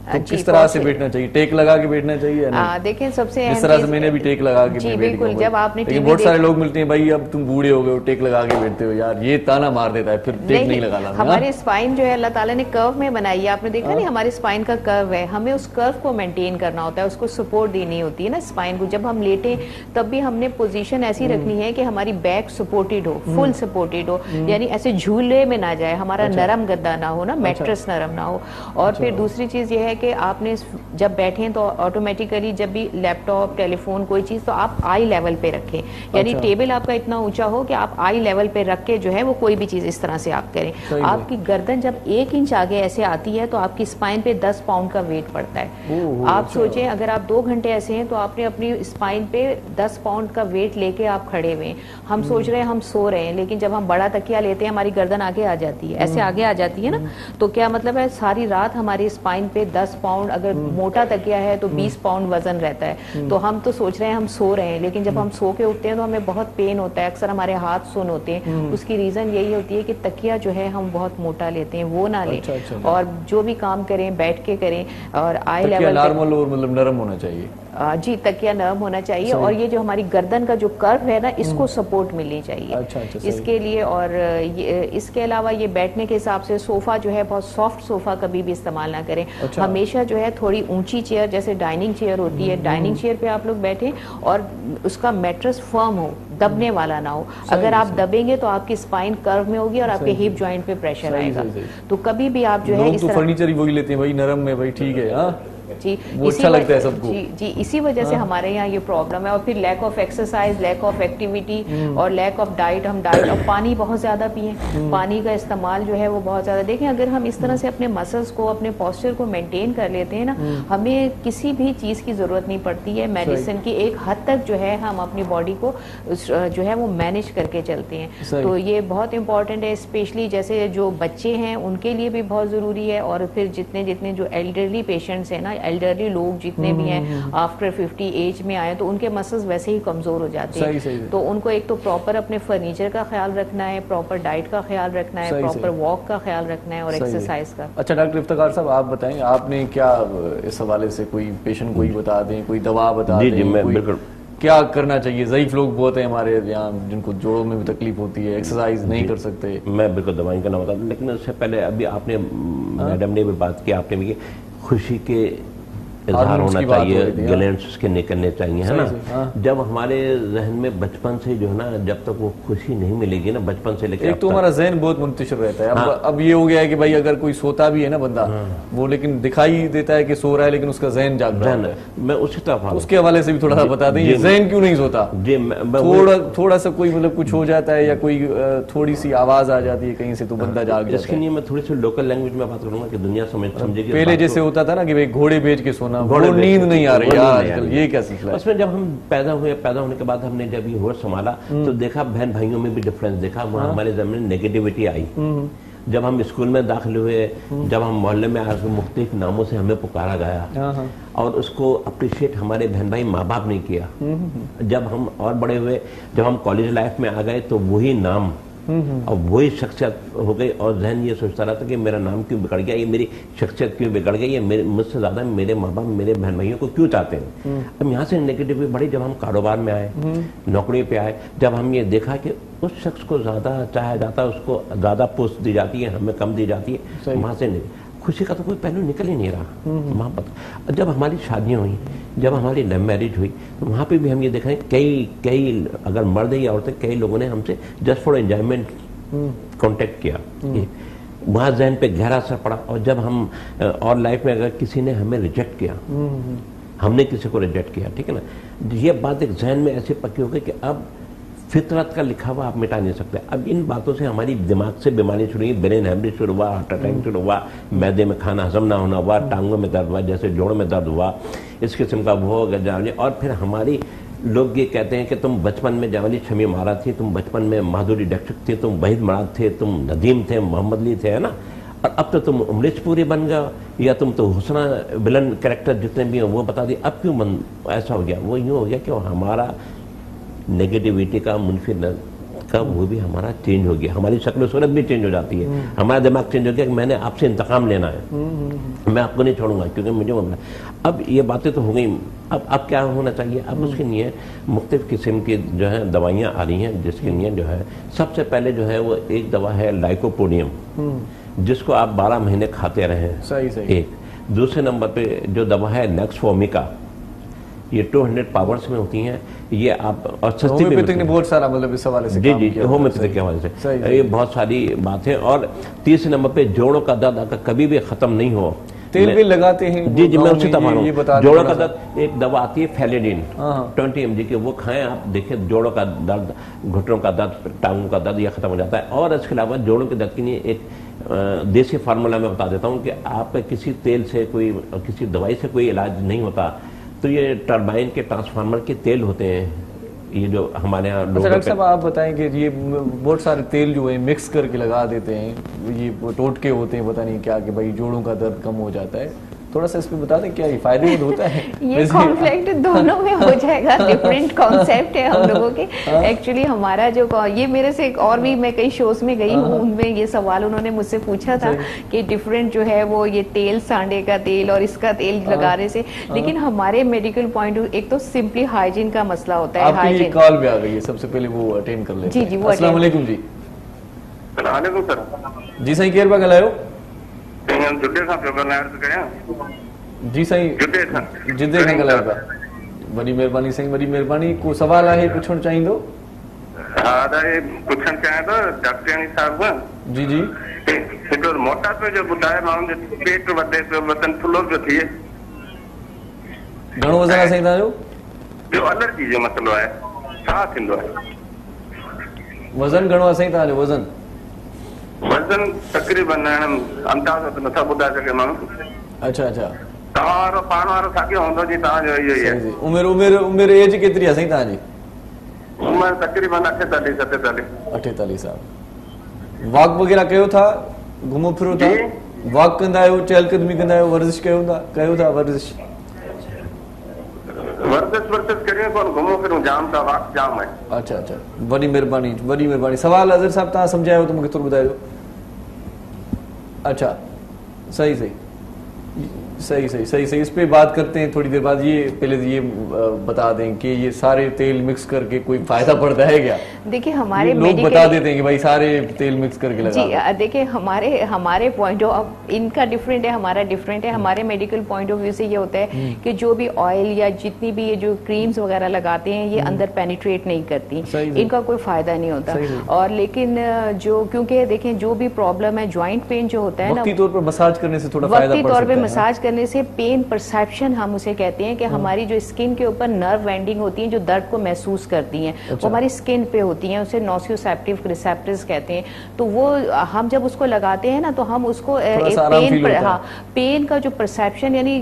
तो किस तरह से बैठना चाहिए? टेक लगा के बैठना चाहिए? देखें सबसे इस तरह से मैंने भी टेक लगा के जी बिल्कुल. जब आपने लेकिन बहुत सारे लोग मिलते हैं भाई अब तुम बूढ़े हो गए हो टेक लगा के बैठते हो. यार ये ताना मार देता है फिर टेक नहीं लगाना. हमारी स्पाइन जो है अल्लाह ताला ने कर्व में बनाई है. आपने देखा नहीं हमारी स्पाइन का कर्व है, हमें उस कर्व को मेंटेन करना होता है, उसको सपोर्ट देनी होती है ना स्पाइन को. जब हम लेटे तब भी हमने पोजीशन ऐसी रखनी है कि हमारी बैक सपोर्टेड हो, फुल सपोर्टेड हो, यानी ऐसे झूले में ना जाए, हमारा नरम गद्दा ना हो ना, मैट्रेस नरम ना हो. और फिर दूसरी चीज ये है कि आपने जब बैठें तो ऑटोमेटिकली जब भी लैपटॉप टेलीफोन कोई चीज तो आप आई लेवल पे रखें, यानी टेबल आपका इतना ऊंचा हो कि आप आई लेवल पे रख के जो है वो कोई भी चीज इस तरह से आप करें. आपकी गर्दन जब 1 इंच आगे ऐसे आती है तो आपकी स्पाइन पे 10 पाउंड का वेट पड़ता है. आप सोचें अगर आप 2 घंटे ऐसे हैं तो आपने अपनी स्पाइन पे 10 पाउंड का वेट लेके आप खड़े हुए हैं. हम सोच रहे हैं हम सो रहे हैं, लेकिन जब हम बड़ा तकिया लेते हैं हमारी गर्दन आगे आ जाती है, ऐसे आगे आ जाती है ना, तो क्या मतलब है सारी रात हमारी स्पाइन पे 10 पाउंड, अगर मोटा तकिया है तो 20 पाउंड वजन रहता है. तो हम तो सोच रहे हैं हम सो रहे हैं, लेकिन जब हम सो के उठते हैं तो हमें बहुत पेन होता है, अक्सर हमारे हाथ सुन होते हैं. उसकी रीजन यही होती है कि तकिया जो है हम बहुत मोटा लेते हैं, वो ना लें. और जो भी काम करें बैठ के करें और आई लेवल नॉर्मल और मतलब नरम होना चाहिए. जी तकिया नरम होना चाहिए और ये जो हमारी गर्दन का जो कर्व है ना इसको सपोर्ट मिलनी चाहिए। अच्छा, इसके लिए और इसके अलावा ये बैठने के हिसाब से सोफा जो है बहुत सॉफ्ट सोफा कभी भी इस्तेमाल ना करें। हमेशा जो है थोड़ी ऊंची चेयर जैसे डाइनिंग चेयर होती है, डाइनिंग चेयर पे आप लोग बैठे और उसका मैट्रेस फर्म हो, दबने वाला ना हो। अगर आप दबेंगे तो आपकी स्पाइन कर्व में होगी और आपके हिप जॉइंट पे प्रेशर आएगा। तो कभी भी आप जो है इस तरह फर्नीचर ही वही लेते हैं भाई, नरम में भाई, ठीक है। हाँ जी, वो अच्छा लगता है सबको। जी, इसी वजह से हमारे यहाँ ये प्रॉब्लम है। और फिर lack of exercise, lack of activity और लैक ऑफ डाइट। हम डाइट और पानी बहुत ज़्यादा पिए, पानी का इस्तेमाल जो है वो बहुत ज़्यादा। देखें, अगर हम इस तरह से अपने मसल्स को, अपने पॉस्चर को मेंटेन कर लेते हैं ना, हमें किसी भी चीज़ की ज़रूरत नहीं पड़ती है मेडिसिन की। एक हद तक जो है हम अपनी बॉडी को जो है वो मैनेज करके चलते हैं। तो ये बहुत इंपॉर्टेंट है, स्पेशली जैसे जो बच्चे हैं उनके लिए भी बहुत ज़रूरी है। और फिर जितने जितने जो एल्डरली पेशेंट्स हैं ना, एल्डरली लोग जितने भी हैं आफ्टर 50 एज में आए तो उनके मसल्स वैसे ही कमजोर हो जाते हैं। सही। तो उनको एक तो प्रॉपर अपने फर्नीचर का ख्याल रखना है, प्रॉपर डाइट का ख्याल रखना है, प्रॉपर वॉक का ख्याल रखना है और एक्सरसाइज का। अच्छा डॉक्टर इफ्तिखार साहब, आप बताएं, आपने क्या इस हवाले से कोई पेशेंट को ही बता दें, कोई दवा बता दें? जी, मैं बिल्कुल। क्या करना चाहिए? ज़ईफ लोग बहुत हैं हमारे यहाँ जिनको जोड़ों में भी तकलीफ होती है, एक्सरसाइज नहीं कर सकते। मैं बिल्कुल दवाई का नाम बता दूं, लेकिन उससे पहले अभी आपने मैडम ने भी बात की, आपने भी खुशी के इजहार होना चाहिए, ग्लैंड्स उसके निकलने चाहिए, है ना। जब हमारे जहन में बचपन से जो है ना, जब तक वो खुशी नहीं मिलेगी ना बचपन से लेकर, एक तो हमारा जहन बहुत मुंतशिर रहता है। अब ये हो गया है कि भाई अगर कोई सोता भी है ना बंदा, वो लेकिन दिखाई देता है कि सो रहा है लेकिन उसका जहन जाग रहा है। मैं उसी तरफ उसके हवाले से भी थोड़ा सा बता दें, ये जहन क्यों नहीं सोता? जी, थोड़ा सा कोई मतलब कुछ हो जाता है या कोई थोड़ी सी आवाज आ जाती है कहीं से तो बंदा जाग जाता है। इसके लिए मैं थोड़ी सी लोकल लैंग्वेज में बात करूंगा कि दुनिया समझेगी। पहले जैसे होता था ना कि भाई घोड़े बेच के सोना, नींद नहीं आ रही आजकल, ये क्या सीख रहा है? उसमें जब हम पैदा होने के बाद हमने जब ये होश संभाला तो देखा बहन भाइयों में भी डिफरेंस देखा। वहाँ हमारे जमीन में नेगेटिविटी आई। जब हम स्कूल में दाखिल हुए, जब हम मोहल्ले में आकर मुख्तलिफ नामों से हमें पुकारा गया और उसको अप्रिशिएट हमारे बहन भाई माँ बाप ने किया। जब हम और बड़े हुए, जब हम कॉलेज लाइफ में आ गए तो वही नाम और वही शख्सियत हो गई और जहन ये सोचता रहा था कि मेरा नाम क्यों बिगड़ गया, ये मेरी शख्सियत क्यों बिगड़ गई, ये मुझसे ज़्यादा मेरे माँ बाप मेरे बहन भाइयों को क्यों चाहते हैं। अब यहाँ से नेगेटिविटी बढ़ी जब हम कारोबार में आए, नौकरी पे आए, जब हम ये देखा कि उस शख्स को ज़्यादा चाहा जाता है, उसको ज़्यादा पोस्ट दी जाती है, हमें कम दी जाती है। वहाँ से खुशी का तो कोई पहलू निकल ही नहीं रहा। मोहब्बत जब हमारी शादियाँ हुई, जब हमारी लव मैरिज हुई तो वहाँ पे भी हम ये देख रहे हैं कई अगर मर्द या औरतें, कई लोगों ने हमसे जस्ट फॉर एंजॉयमेंट कांटेक्ट किया। वहाँ जहन पे गहरा असर पड़ा। और जब हम और लाइफ में अगर किसी ने हमें रिजेक्ट किया, हमने किसी को रिजेक्ट किया, ठीक है ना, ये बात एक जहन में ऐसे पक्की हो गई कि अब फितरत का लिखा हुआ आप मिटा नहीं सकते। अब इन बातों से हमारी दिमाग से बीमारी शुरू हुई, ब्रेन हेमरेज शुरू हुआ, हार्ट अटैक शुरू हुआ, मैदे में खाना हजम ना होना हुआ, टांगों में दर्द हुआ, जैसे जोड़ों में दर्द हुआ, इस किस्म का वो और फिर हमारी लोग ये कहते हैं कि तुम बचपन में जवानी शमी मारा थी, तुम बचपन में माधुरी दीक्षित थी, तुम वहीद मराद थे, तुम नदीम थे, मोहम्मद अली थे, है ना, और अब तो तुम अमरीश पुरी बन गया, या तुम तो हुस्ना विलन कैरेक्टर जितने भी हैं वो बता दिए। अब क्यों ऐसा हो गया? वो यूँ हो गया कि हमारा नेगेटिविटी का मुनफी का वो भी हमारा चेंज हो गया, हमारी शक्ल सूरत भी चेंज हो जाती है, हमारा दिमाग चेंज हो गया कि मैंने आपसे इंतकाम लेना है, मैं आपको नहीं छोड़ूंगा क्योंकि मुझे मामला। अब ये बातें तो हो गई, अब क्या होना चाहिए? अब उसके लिए मुख्तलिफ किस्म की जो है दवाइयाँ आ रही हैं, जिसके लिए जो है सबसे पहले जो है वो एक दवा है लाइकोपोडियम, जिसको आप 12 महीने खाते रहें। सही। एक दूसरे नंबर पे जो दवा है नेक्सफोमिका, ये 200 पावर्स में होती हैं, ये आप और सस्ती ने बहुत सारा मतलब इस हवाले से जी होम्योपैथिक के हवाले से ये बहुत सारी बातें। और तीसरे नंबर पे जोड़ों का दर्द अगर कभी भी खत्म नहीं हो, तेल भी लगाते हैं। जी मैं उसी तरह जोड़ों का दर्द, एक दवा आती है फेलिडिन 20 mg की, वो खाएं आप, देखिए जोड़ों का दर्द, घुटनों का दर्द, टांगों का दर्द ये खत्म हो जाता है। और इसके अलावा जोड़ों के दर्द के लिए एक देसी फार्मूला मैं बता देता हूँ कि आप किसी तेल से कोई, किसी दवाई से कोई इलाज नहीं होता, तो ये टर्बाइन के ट्रांसफार्मर के तेल होते हैं, ये जो हमारे यहाँ लोग। डॉक्टर साहब आप बताएं कि ये बहुत सारे तेल जो है मिक्स करके लगा देते हैं, ये टोटके होते हैं पता नहीं क्या कि भाई जोड़ों का दर्द कम हो जाता है, थोड़ा सा इस पे बता दें क्या ये फायदे मند होता है? ये कॉन्फ्लिक्ट दोनों में हो जाएगा, डिफरेंट कॉन्सेप्ट है हम लोगों के। एक्चुअली हमारा जो ये मेरे से और भी मैं कई शोज में गई हूँ, उनमें ये सवाल उन्होंने मुझसे पूछा था कि डिफरेंट जो है वो ये तेल, सांडे का तेल और इसका तेल लगाने से, लेकिन हमारे मेडिकल पॉइंट एक तो सिंपली हाइजीन का मसला होता है। हाइजीन कॉल भी आ गई है, सबसे पहले वो अटेंड कर लेते हैं। जी वो अस्सलाम वालेकुम जी। वालेकुम सर। जी साईं केर पिया ॻाल्हायो? जुड़े सां पियो ॻाल्हाइण कयां। जी साईं जिदे खां ॻाल्हायो पिया। वॾी महिरबानी साईं, वॾी महिरबानी। को सवाल आहे पुछणु चाहींदो? हा दादा पुछणु चाहियां थो डॉक्टराणी साहब। जी जी। हिकिड़ो मोटापे जो ॿुधाए, माण्हुनि जो पेट वधे पियो, वज़न थुल्हो पियो थिए। घणो वज़न आहे साईं तव्हांजो? ॿियो एलर्जी जो मसलो आहे, छा थींदो आहे? वज़न घणो आहे साईं तव्हांजो? वज़न वज़न तक़रीबन अंदाज़ो त नथा ॿुधाए सघे माण्हू। अच्छा अच्छा। तव्हां वारो पाण वारो साॻियो हूंदो जी तव्हांजो इहो ई आहे। उमिरि एज केतिरी आहे साईं तव्हांजी? उमिरि तक़रीबन 48 47। 48 साल। वॉक वग़ैरह कयो था? घुमो फिरो था? वॉक कंदा आहियो, चहलकदमी कंदा आहियो, वर्जिश कयो था वर्जिश? वर्जिश करियो कोन, घुमो फिरो जाम था, वॉक जाम आहे। अच्छा अच्छा, वॾी महिरबानी। सवाल अज़र साहब तव्हां सम्झायो त मूंखे थोरो ॿुधाइजो। अच्छा सही। इस पे बात करते हैं थोड़ी देर बाद। ये पहले ये बता दें कि ये सारे तेल मिक्स करके कोई फायदा पड़ता है क्या? देखिए हमारे लोग बता देते हैं कि भाई सारे तेल मिक्स करके लगा। जी देखिए हमारे पॉइंट ऑफ इनका डिफरेंट है, हमारा डिफरेंट है। हमारे मेडिकल पॉइंट ऑफ व्यू से ये होता है कि जो भी ऑयल या जितनी भी ये जो क्रीम्स वगैरह लगाते हैं ये अंदर पेनिट्रेट नहीं करती, इनका कोई फायदा नहीं होता। और लेकिन जो क्योंकि देखें जो भी प्रॉब्लम है, ज्वाइंट पेन जो होता है ना, वक्ती तौर पर मसाज करने से थोड़ा फायदा पड़ सकता है। वक्ती तौर पे मसाज करने से पेन परसेप्शन हम उसे कहते हैं कि हमारी जो स्किन के ऊपर नर्व वेंडिंग होती है जो दर्द को महसूस करती हैं, वो हमारी स्किन पे होती हैं, उसे नोसियोसेप्टिव रिसेप्टर्स कहते हैं। तो वो हम जब उसको लगाते हैं ना तो हम उसको पेन का जो परसेप्शन यानी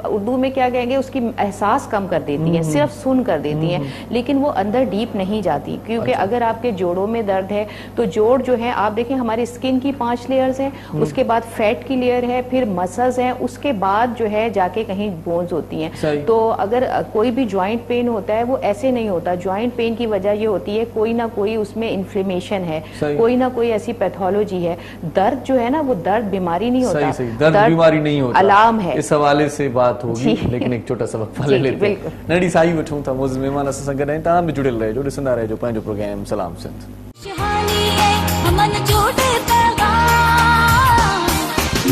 उर्दू में क्या कहेंगे उसकी एहसास कम कर देती हैं, सिर्फ सुन कर देती हैं, लेकिन वो अंदर डीप नहीं जाती। क्योंकि अगर आपके जोड़ों में दर्द है तो जोड़ जो है आप देखें हमारी स्किन की 5 लेयर्स हैं, उसके बाद फैट की लेयर है, फिर मसल्स हैं, उसके बाद जो है जाके कहीं बोन्स होती हैं। तो अगर कोई भी ज्वाइंट पेन होता है वो ऐसे नहीं होता। ज्वाइंट पेन की वजह ये होती है कोई ना कोई उसमें इन्फ्लेमेशन है, कोई ना कोई ऐसी पैथोलॉजी है। दर्द जो है ना वो दर्द बीमारी नहीं होता, दर्द बीमारी नहीं होता, अलार्म है। इस हवाले से बात होगी, लेकिन एक छोटा सा वक्फा ले लेते हैं। नड़ी साई वठूं था मोज़ मेहमान असां सां गॾु, तव्हां बि जुड़ियल रहिजो, ॾिसंदा रहिजो पंहिंजो प्रोग्राम सलाम सिंध।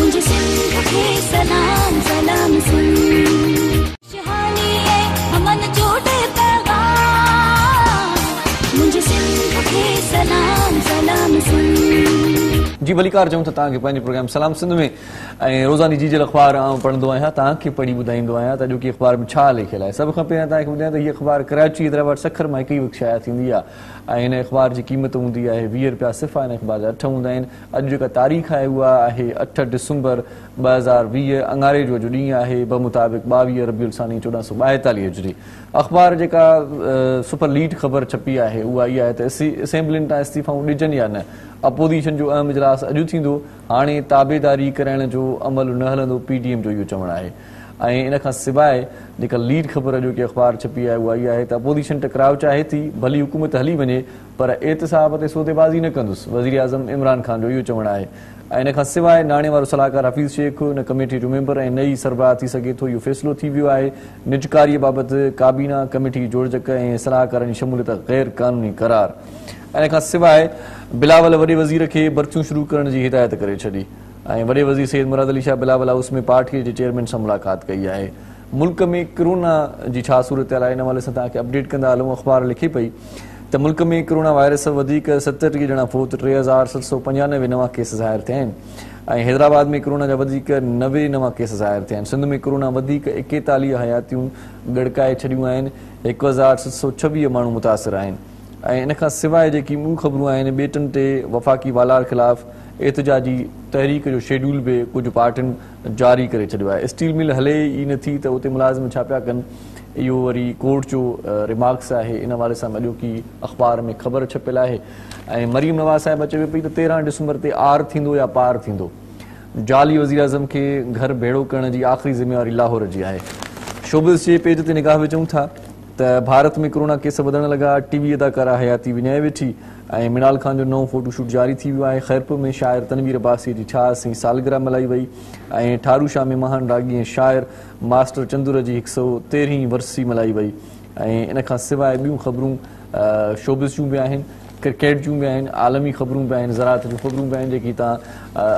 मुझे सिंध के सलाम सलाम सुन, शहानी है हमन जोड़े पैगाम, मुझे सिंध के सलाम सलाम सुन। जी भलीकार चऊं त तव्हांखे पंहिंजे प्रोग्राम सलाम सिंध में ऐं रोज़ानी जी जेल अख़बार आउं पढ़ंदो आहियां, तव्हांखे पढ़ी ॿुधाईंदो आहियां त अॼोकी अख़बार में छा लिखियलु आहे। सभ खां पहिरियां तव्हांखे ॿुधायां त हीअ अख़बार कराची हैदराबाद सखर मां हिकु ई वक़्तु शाया थींदी आहे ऐं हिन अख़बार जी क़ीमत हूंदी आहे 20 रुपया सिफ़ा। हिन अख़बार जा 8 हूंदा आहिनि। अॼु जेका तारीख़ आहे उहा आहे 8 डिसंबर 2020, अंगारे जो अॼु ॾींहुं आहे बमुताबिक़ 22 रबीउल सानी 1442 हिजरी। अख़बार जेका सुपर लीड ख़बर छपी आहे उहा इहा आहे त असेंबलियुनि तां इस्तीफ़ाऊं ॾिजनि या न। अपोज़िशन जो अहम इजलास अॼु थींदो, हाणे ताबेदारी कराइण जो अमल न हलंदो, PDM जो इहो चवणु आहे। ऐं इन खां सवाइ जेका लीड ख़बर अॼोकी अख़बार छपी आहे उहा इहा आहे त अपोज़िशन टकराव चाहे थी, भली हुकूमत हली वञे पर एहतिसाब ते सौदेबाज़ी न कंदुसि, वज़ीर आज़म इमरान ख़ान जो इहो चवणु आहे। ऐं इन खां सवाइ नाणे वारो सलाहकार हफ़ीज़ शेख हिन कमेटी जो मेंबर ऐं नई सरबराह थी सघे थो, इहो फ़ैसिलो थी वियो आहे। निजकारीअ बाबति काबीना कमेटी जोड़जक ऐं सलाहकारनि जी शमूलियत गैर क़ानूनी करार। इन खां सवाइ बिलावल वॾे वज़ीर खे भर्तियूं शुरू करण जी हिदायत करे छॾी ऐं वॾे वज़ीर सैयद मुराद अली शाह बिलावल हाउस में पार्टीअ जे चेयरमैन सां मुलाक़ात कई आहे। मुल्क में कोरोना जी छा सूरत आहे, इन हवाले सां तव्हांखे अपडेट कंदा हलूं। अख़बार लिखे पई त मुल्क में कोरोना वायरस वधीक 37 ॼणा फोत, 3795 नवां केस ज़ाहिर थिया आहिनि ऐं हैदराबाद में कोरोना जा वधीक 90 नवां केस ज़ाहिर थिया आहिनि। सिंध में कोरोना वधीक 41 हयातियूं गड़काए छॾियूं आहिनि, 1726 माण्हू मुतासिर आहिनि। ऐं इन खां सवाइ जेकी ॿियूं ख़बरूं आहिनि, ॿेटनि ते वफ़ाक़ी वालार ख़िलाफ़ एहतिजाजी तहरीक जो शेड्यूल बि कुझु पार्टियुनि जारी करे छॾियो आहे। स्टील मिल हले ई नथी त उते मुलाज़िम छा पिया कनि, इहो वरी कोर्ट जो रिमार्क्स आहे। इन हवाले सां अॼोकी अख़बार में ख़बर छपियल आहे। ऐं मरीम नवाज़ साहिब चवे पई त 13 डिसंबर ते आर थींदो या पार थींदो। जाली वज़ीर आज़म खे घर भेड़ो करण जी आख़िरी ज़िम्मेवारी लाहौर जी आहे। शोबिज़ जे पेज ते निगाह विझूं था त भारत में कोरोना केस वधण लॻा, टीवी अदाकारा हयाती विञाए वेठी ऐं मिनाल खान जो नओं फोटोशूट जारी थी वियो आहे। खैरपुर में शाइर तनवीर अब्बासी जी 86वीं सालगिरह मल्हाई वई ऐं ठारूशाह में महान रागी ऐं शाइर मास्टर चंदूर जी 113वीं वरसी मल्हाई वई। ऐं इन खां सवाइ ॿियूं ख़बरूं शोबिज़ जूं बि आहिनि, क्रिकेट जूं बि आहिनि, आलमी ख़बरूं बि आहिनि, ज़राअत जूं ख़बरूं बि आहिनि जेकी तव्हां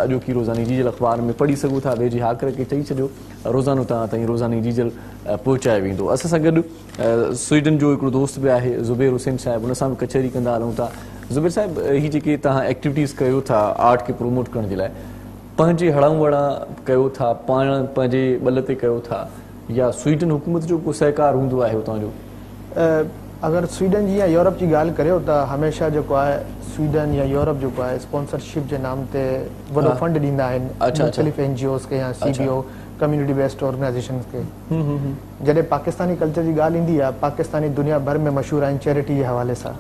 अॼोकी रोज़ानी जीजल अख़बार में पढ़ी सघो था। वेझे हाकर खे चई छॾियो रोज़ानो तव्हां ताईं रोज़ानी जीजल पहुचाए वेंदो। असां सां गॾु स्वीडन जो हिकिड़ो दोस्त बि आहे ज़ुबैर हुसैन साहिबु, हुन सां बि कचहरी कंदा हलूं था। ज़ुबैर साहिबु, हीअ जेके तव्हां एक्टिविटीज़ कयो था आर्ट खे प्रोमोट करण जे लाइ, पंहिंजे हड़ां वड़ा कयो था, पाण पंहिंजे बल ते कयो था, या स्वीडन हुकूमत जो को सहकार हूंदो आहे हुतां जो? अगर स्वीडन जी या यूरोप जी ॻाल्हि करियो त हमेशह जेको आहे स्वीडन या यूरोप जेको आहे स्पॉन्सरशिप जे नाम ते वॾो फंड ॾींदा आहिनि मुख़्तलिफ़ NGOs खे या CBO कम्युनिटी बेस्ड ऑर्गेनाइजेशन्स खे। जॾहिं पाकिस्तानी कल्चर जी ॻाल्हि ईंदी आहे, पाकिस्तानी दुनिया भर में मशहूरु आहिनि चैरिटी जे हवाले सां,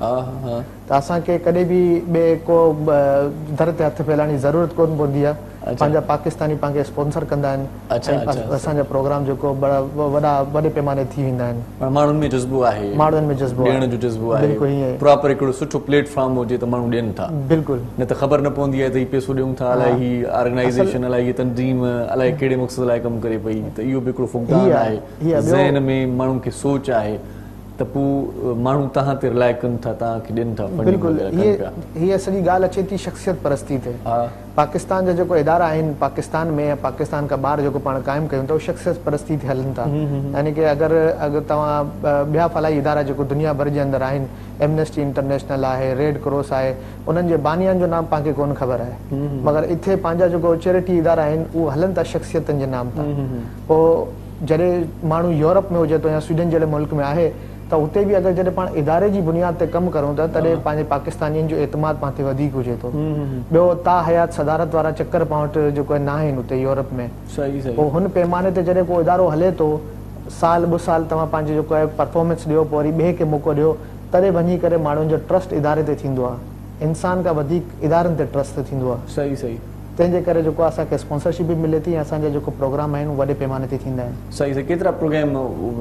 त असांखे कॾहिं बि ॿिए को दर ते हथु फैलाइण जी ज़रूरत कोन पवंदी आहे। पंहिंजा पाकिस्तानी पाण स्पॉन्सर कंदा आहिनि, असांजा प्रोग्राम जेको वॾे पैमाने थी वेंदा आहिनि। माण्हुनि में जज़्बो आहे, माण्हुनि में जज़्बो ॾियण जो जज़्बो आहे, बिल्कुलु ईअं प्रॉपर हिकिड़ो सुठो प्लेटफॉर्म हुजे त माण्हू ॾियनि था। बिल्कुलु, न त ख़बर न पवंदी आहे त हीउ पैसो ॾियूं था, अलाए हीअ ऑर्गेनाइज़ेशन, अलाए हीअ तंज़ीम, अलाए कहिड़े मक़सद लाइ कमु करे पई। त इहो बि हिकिड़ो फुक़दान आहे, ज़हन में माण्हुनि खे सोच आहे त पोइ माण्हू तव्हां ते रिलाए कनि था, तव्हांखे ॾियनि था। बिल्कुलु, हीअ सॼी ॻाल्हि अचे थी शख़्सियत परस्ती ते। पाकिस्तान जा जेको इदारा आहिनि पाकिस्तान में या पाकिस्तान खां ॿाहिरि जेको पाण क़ाइमु कयूं था, उहो शख़्सियत परस्ती ते हलनि था। यानी की अगरि तव्हां ॿिया फलाई इदारा जेको दुनिया भर जे अंदरि आहिनि, एमनेस्टी इंटरनेशनल आहे, रेड क्रॉस आहे, उन्हनि जे बानियानि जो नाम पाण खे कोन ख़बर आहे, मगर इथे पंहिंजा जेको चैरिटी इदारा आहिनि उहे हलनि था शख़्सियतनि जे नाम तां। पोइ जॾहिं माण्हू यूरोप में हुजे थो या स्वीडन जहिड़े मुल्क में आहे त उते बि अगरि जॾहिं पाण इदारे जी बुनियाद ते कमु करूं था तॾहिं पंहिंजे पाकिस्तानियुनि जो एतमाद पाण ते वधीक हुजे थो। ॿियो ता हयात सदारत वारा चकर पाण वटि जेको न आहिनि उते यूरोप में। पोइ हुन पैमाने ते जॾहिं को इदारो हले थो, साल 2 साल तव्हां पंहिंजो जेको आहे परफॉर्मेंस ॾियो, पोइ वरी ॿिए खे मौक़ो ॾियो, तॾहिं वञी करे माण्हुनि जो ट्रस्ट इदारे ते थींदो आहे। इंसान खां वधीक इदारनि ते ट्रस्ट थींदो आहे। सही सही। तंहिंजे करे जेको असांखे स्पॉन्सरशिप बि मिले थी, असांजा जेको प्रोग्राम आहिनि वॾे पैमाने ते थींदा आहिनि। सही सही। केतिरा प्रोग्राम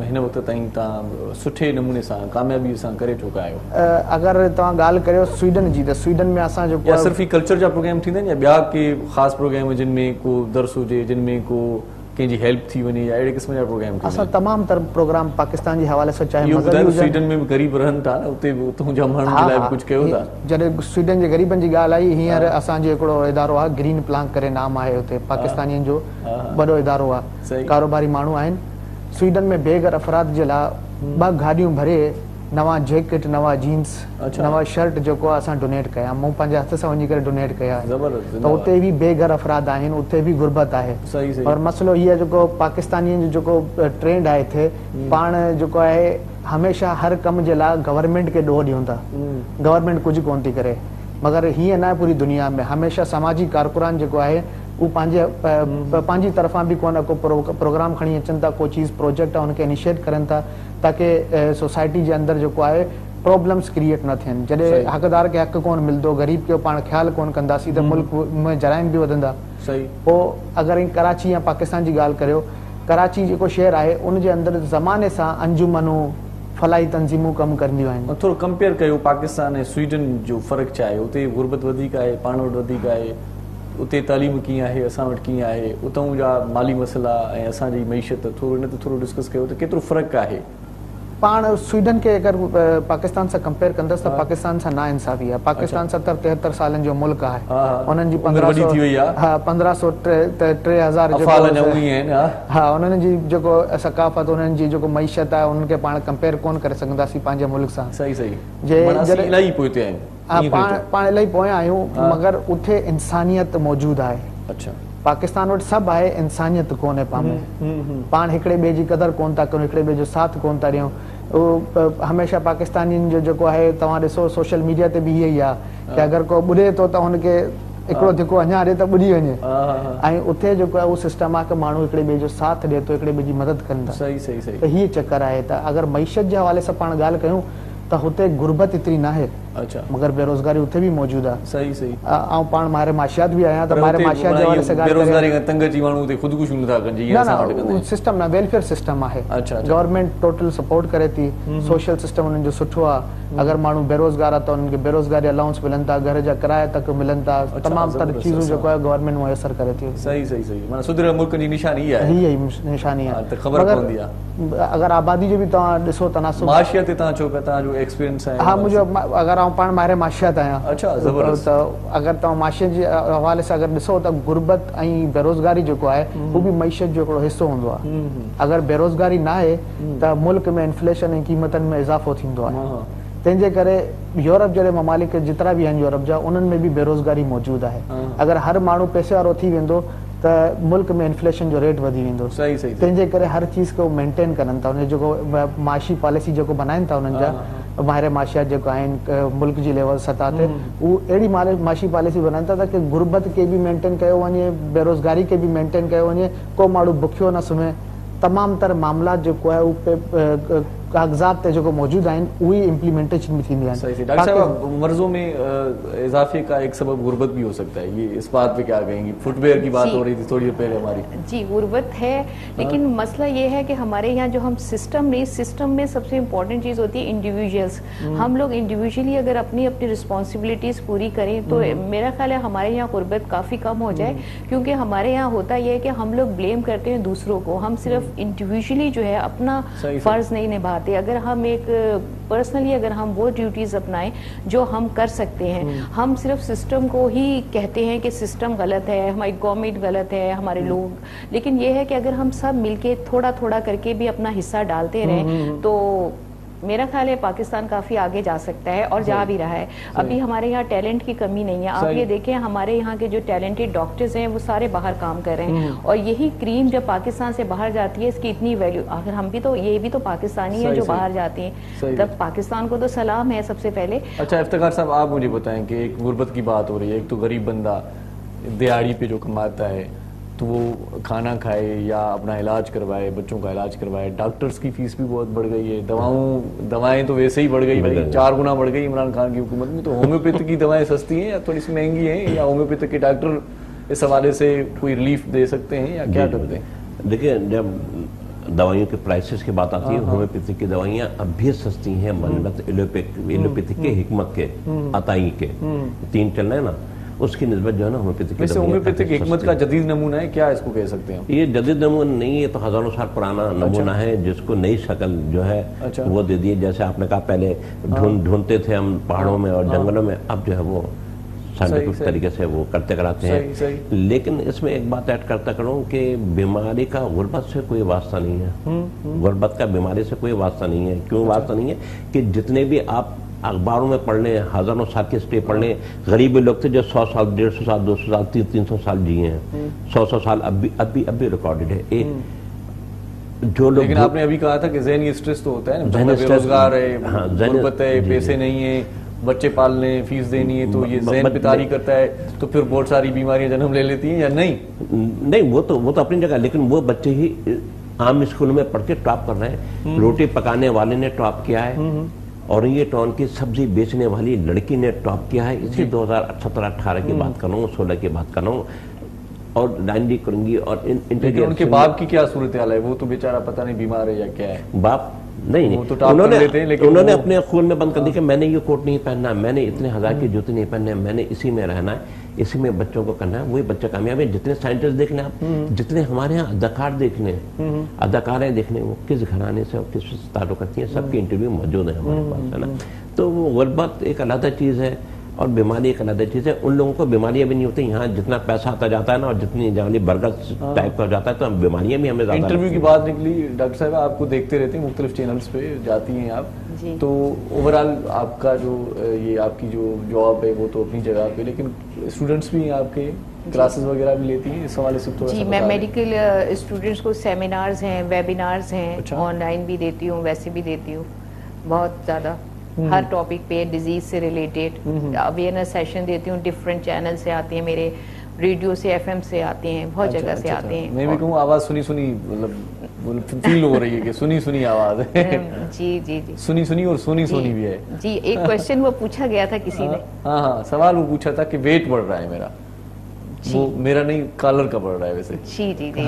हिन वक़्त ताईं तव्हां सुठे नमूने सां कामयाबी सां करे चुका आहियो? अगरि तव्हां ॻाल्हि करियो स्वीडन जी, त स्वीडन में असां जेको सिर्फ़ु कल्चर जा प्रोग्राम थींदा आहिनि या ॿिया के ख़ासि प्रोग्राम जिन में को दर्स हुजे, जिन में को कंहिंजी हेल्प थी वञे, या अहिड़े क़िस्म जा प्रोग्राम? असां तमामु तर प्रोग्राम पाकिस्तान जे हवाले सां, चाहे स्वीडन में बि ग़रीब रहनि था, उते बि उतां जा माण्हुनि जे लाइ बि कुझु कयो था? जॾहिं स्वीडन जे ग़रीबनि जी ॻाल्हि आई, हींअर असांजो हिकिड़ो इदारो आहे ग्रीन प्लांक करे नाम आहे, हुते पाकिस्तानियुनि जो वॾो इदारो आहे, कारोबारी माण्हू आहिनि। स्वीडन में बेघर अफ़राद जे लाइ 2 गाॾियूं भरे नवां जैकेट, नवां जीन्स, नवां शर्ट जेको आहे असां डोनेट कया, मूं पंहिंजे हथ सां वञी करे डोनेट कया। त उते बि बेघर अफ़राद आहिनि, उते बि गुरबत आहे। और मसइलो हीअ जेको पाकिस्तानियुनि जो जेको ट्रेंड आहे हिते, पाण जेको आहे हमेशह हर कम जे लाइ गवर्नमेंट खे ॾोह ॾियूं था, गवर्नमेंट कुझु कोन थी करे। मगर हीअं न आहे पूरी दुनिया में, हमेशह समाजी कारकुरान जेको आहे उहो पंहिंजी तरफ़ां बि को न को प्रोग्राम खणी अचनि था, को चीज़ प्रोजेक्ट आहे हुनखे इनिशिएट करनि था, ताकी सोसाइटी जे अंदरि जेको आहे प्रॉब्लम्स क्रिएट न थियनि। जॾहिं हक़दार खे हक़ कोन मिलंदो, ग़रीब खे पाण ख़्यालु कोन कंदासीं, त मुल्क में जराइम बि वधंदा। पोइ अगरि कराची या पाकिस्तान जी ॻाल्हि करियो, कराची जेको शहर आहे उनजे अंदरि ज़माने सां अंजुमनूं, फलाई तंज़ीमूं कमु कंदियूं आहिनि। थोरो कंपेयर कयो पाकिस्तान ऐं स्वीडन जो फ़र्क़ु छा आहे? उते गुरबत वधीक आहे, पाण वटि वधीक आहे, उते तालीम कीअं आहे, असां वटि कीअं आहे, उतां जा माली मसइला ऐं असांजी मईशत, थोरो इन ते थोरो डिस्कस कयो त केतिरो फ़र्क़ु आहे? पाण स्वीडन के अगर पाकिस्तान से कंपेयर कंदस तो पाकिस्तान से ना इंसाफी है। पाकिस्तान 70-73 सालन जो मुल्क है, उन्हनि जी 1500-3000 हाँ उन्हनि जी जो सकाफत, उन्हनि जी जो मईशत है, उनके पाण कंपेयर कोन करे सकंदासी पंहिंजे मुल्क सां। सही सही जे इलाही पोइते आहिनि, पाण इलाही पोयां आहियूं, मगर उथे इंसानियत मौजूद है। अच्छा, पाकिस्तान वटि सभु आहे, इंसानियत कोन्हे पाण हिकिड़े ॿिए जी क़दर कोन था कयूं, हिकिड़े ॿिए जो साथ कोन था ॾियूं। उहो हमेशह पाकिस्तानियुनि जो जेको आहे, तव्हां ॾिसो सोशल मीडिया ते बि इहो ई आहे कि अगरि को ॿुधे थो त हुनखे हिकिड़ो धिको अञा ॾिए त ॿुधी वञे। ऐं उते जेको आहे उहो सिस्टम आहे कि माण्हू हिकिड़े ॿिए जो साथ ॾिए थो, हिकिड़े ॿिए जी मदद कनि था। त हीअ चकर आहे। त अगरि मईशत जे हवाले सां पाण ॻाल्हि कयूं त तो हुते गुरबत एतिरी न आहे अच्छा मगर बेरोज़गारी उते भी मौजूद आहे सही सही ऐं पाण मारे माशियात भी आहियां त मारे माशियात जे हवाले से ॻाल्हि बेरोज़गारी खां तंग अची माण्हू उते ख़ुदकुशी नथा कनि जीअं असां वटि कंदा आहिनि सिस्टम न वेलफेयर सिस्टम आहे अच्छा गवर्नमेंट टोटल सपोर्ट करे थी सोशल सिस्टम उन्हनि जो सुठो आहे अगर माण्हू बेरोज़गार आहे त उन्हनि खे बेरोज़गारी अलाउंस मिलनि था घर जा किराया तक मिलनि था तमामु तर चीज़ूं जेको आहे गवर्नमेंट मुयसर करे थी सही सही सही माना सुधरियल मुल्क जी निशानी इहा आहे इहा ई निशानी आहे त ख़बर पवंदी आहे अगर आबादी जो भी तव्हां ॾिसो तनासुब माशियत ते तव्हां चओ पिया तव्हांजो एक्सपीरियंस आहे हाँ मुझे अगर आउं पाण मारे माशियात आहियां अच्छा ज़बरदस्त त अगर तव्हां माशियत जे हवाले सां अगर ॾिसो त गुरबत ऐं बेरोज़गारी जेको आहे हू बि मईशत जो हिकिड़ो हिसो हूंदो आहे अगर बेरोज़गारी न आहे त मुल्क में इन्फ्लेशन ऐं क़ीमतनि में इज़ाफ़ो थींदो आहे तंहिंजे करे यूरोप जहिड़े ममालिक जेतिरा बि आहिनि यूरोप जा उन्हनि में बि बेरोज़गारी मौजूदु आहे अगर हर माण्हू पैसे वारो थी वेंदो त मुल्क में इन्फ्लेशन जो रेट वधी वेंदो सही सही तंहिंजे करे हर चीज़ खे मेंटेन करनि था उन जेको माशी पॉलिसी जेको बनाइनि था उन्हनि जा माहिर माशियात जेको आहिनि मुल्क जी लेवल सतह ते उहो अहिड़ी माशी पॉलिसी बनाइनि था ताकी गुरबत खे बि मेंटेन कयो वञे बेरोज़गारी खे बि मेंटेन कयो वञे को माण्हू बुखियो न सुम्हे तमामु तर मामला जेको आहे उहो कागज़ात ते जेको मौजूद आहिनि उहे इम्प्लीमेंटेशन भी थींदी सही आहिनि डॉक्टर साहब मर्जों में इजाफे का एक सबब गुर्बत भी हो सकता है ये इस बात पे क्या कहेंगी फुटवेयर की बात हो रही थी थोड़ी देर पहले हमारी जी गुर्बत है लेकिन मसला ये है कि हमारे यहाँ जो हम सिस्टम में सबसे इम्पोर्टेंट चीज़ होती है इंडिविजुअल्स हम लोग इंडिविजुअली अगर अपनी अपनी रिस्पॉन्सिबिलिटीज़ पूरी करें तो मेरा ख्याल है हमारे यहाँ गुर्बत काफ़ी कम हो जाए क्योंकि हमारे यहाँ होता यह है कि हम लोग ब्लेम करते हैं दूसरों को हम सिर्फ इंडिविजुअली जो है अपना फ़र्ज़ नहीं निभाते अगर हम एक पर्सनली अगर हम वो ड्यूटीज अपनाएं जो हम कर सकते हैं हम सिर्फ सिस्टम को ही कहते हैं कि सिस्टम गलत है हमारी गवर्नमेंट गलत है हमारे लोग लेकिन ये है कि अगर हम सब मिलके थोड़ा थोड़ा करके भी अपना हिस्सा डालते रहें तो मेरा ख्याल है पाकिस्तान काफ़ी आगे जा सकता है और जा भी रहा है अभी हमारे यहाँ टैलेंट की कमी नहीं है आप ये देखें हमारे यहाँ के जो टैलेंटेड डॉक्टर्स हैं वो सारे बाहर काम कर रहे हैं और यही क्रीम जब पाकिस्तान से बाहर जाती है इसकी इतनी वैल्यू आखिर हम भी तो ये भी तो पाकिस्तानी हैं जो बाहर जाते हैं तब पाकिस्तान को तो सलाम है सबसे पहले अच्छा इफ्तिखार साहब आप मुझे बताएं कि एक गुर्बत की बात हो रही है एक तो गरीब बंदा दिहाड़ी पे जो कमाता है तो वो खाना खाए या अपना इलाज करवाए बच्चों का इलाज करवाए डॉक्टर्स की फीस भी बहुत बढ़ गई है दवाएं तो वैसे ही बढ़ गई भाई 4 गुना बढ़ गई इमरान खान की हुकूमत में तो होम्योपैथी की दवाएं सस्ती हैं या थोड़ी सी महंगी हैं या होम्योपैथी के डॉक्टर इस हवाले से कोई रिलीफ दे सकते हैं या क्या करते हैं देखिए जब दवाइयों के प्राइसेस की बात आती है होम्योपैथी की दवाइयाँ अब भी सस्ती हैं मनबत एलोपैथी के हिकमत के अताई के 3 चल रहे हैं ना उसकी निस्बत जो है ना होम्योपैथिक हिकमत का जदीद नमूना है क्या इसको कह सकते हैं ये जदीद नमूना नहीं है तो हजारों साल पुराना नमूना है जिसको नई शक्ल जो है वो दे दी जैसे आपने कहा पहले ढूंढते थे हम पहाड़ों में और जंगलों में अब जो है वो साइंटिफिक तरीके से वो करते कराते हैं लेकिन इसमें एक बात ऐड करता करूँ कि बीमारी का गुर्बत से कोई वास्ता नहीं है गुर्बत का बीमारी से कोई वास्ता नहीं है क्यों वास्ता नहीं है कि जितने भी आप अखबारों में पढ़ लें हजारों साल के स्टे पढ़ लें गरीब लोग थे जो 100 साल 150 साल 200 साल 300 साल जिए हैं 100 साल अब भी रिकॉर्डेड है एक जो लोग लेकिन आपने अभी कहा था कि ज़हनी स्ट्रेस तो होता है ना बेरोजगार है गुर्बत है पैसे नहीं है बच्चे पालने फीस देनी है तो ये ज़हन पे तारी करता है तो फिर बहुत सारी बीमारियां जन्म ले लेती हैं या नहीं वो तो अपनी जगह लेकिन वो बच्चे ही आम स्कूल में पढ़ के टॉप कर रहे हैं रोटी पकाने वाले ने टॉप किया है और ये टाउन की सब्जी बेचने वाली लड़की ने टॉप किया है इसी 2017-18 की बात कर रहा हूँ 16 की बात कर रहा हूँ और डांडी करूंगी और उनके बाप की क्या सूरत हाल है वो तो बेचारा पता नहीं बीमार है या क्या है बाप नहीं तो उन्होंने अपने खून में बंद कर दी कि मैंने ये कोट नहीं पहनना मैंने इतने हजार की जूते नहीं पहनने मैंने इसी में रहना है इसी में बच्चों को करना है वही बच्चे कामयाब है जितने साइंटिस्ट देख लें आप जितने हमारे यहाँ अदाकार देख लें अदाकारें देख लें वो किस घराने से और किस ताल्लुक करती हैं सबके इंटरव्यू मौजूद है हमारे पास है ना तो वो गुर्बत एक अलग चीज़ है और बीमारी एक अलग चीज़ है उन लोगों को बीमारियां भी नहीं होती यहाँ जितना पैसा आता जाता है ना और जितनी जानी बर्गर टाइप का जाता है तो बीमारियां भी हमें ज़्यादा इंटरव्यू की बात निकली डॉक्टर साहब आपको देखते रहते हैं मुख्तलिफ चैनल्स पे जाती हैं आप तो ओवरऑल आपका जो ये आपकी जो जॉब है वो तो अपनी जगह पे लेकिन स्टूडेंट्स भी हैं आपके क्लासेस वगैरह भी लेती हैं इस हवाले से थोड़ा जी मैं मेडिकल स्टूडेंट्स को सेमिनार्स हैं वेबिनार्स हैं ऑनलाइन भी देती हूँ वैसे भी देती हूँ बहुत ज़्यादा हर टॉपिक पे डिजीज से रिलेटेड अवेयरनेस सेशन देती हूँ डिफरेंट चैनल से आते हैं मेरे रेडियो से एफएम से आते हैं बहुत जगह से आते हैं मैं भी कहूँ आवाज़ सुनी मतलब فیل ہو رہی ہے کہ سنی سنی آواز ہے. جی جی جی سنی سنی اور سونی سونی بھی ہے. جی ایک کوشچن وہ پوچھا گیا تھا کسی نے. ہاں سوال وہ پوچھا تھا کہ ویٹ بڑھ رہا ہے میرا. وہ میرا نہیں کالر کا بڑھ رہا ہے ویسے. جی جی جی.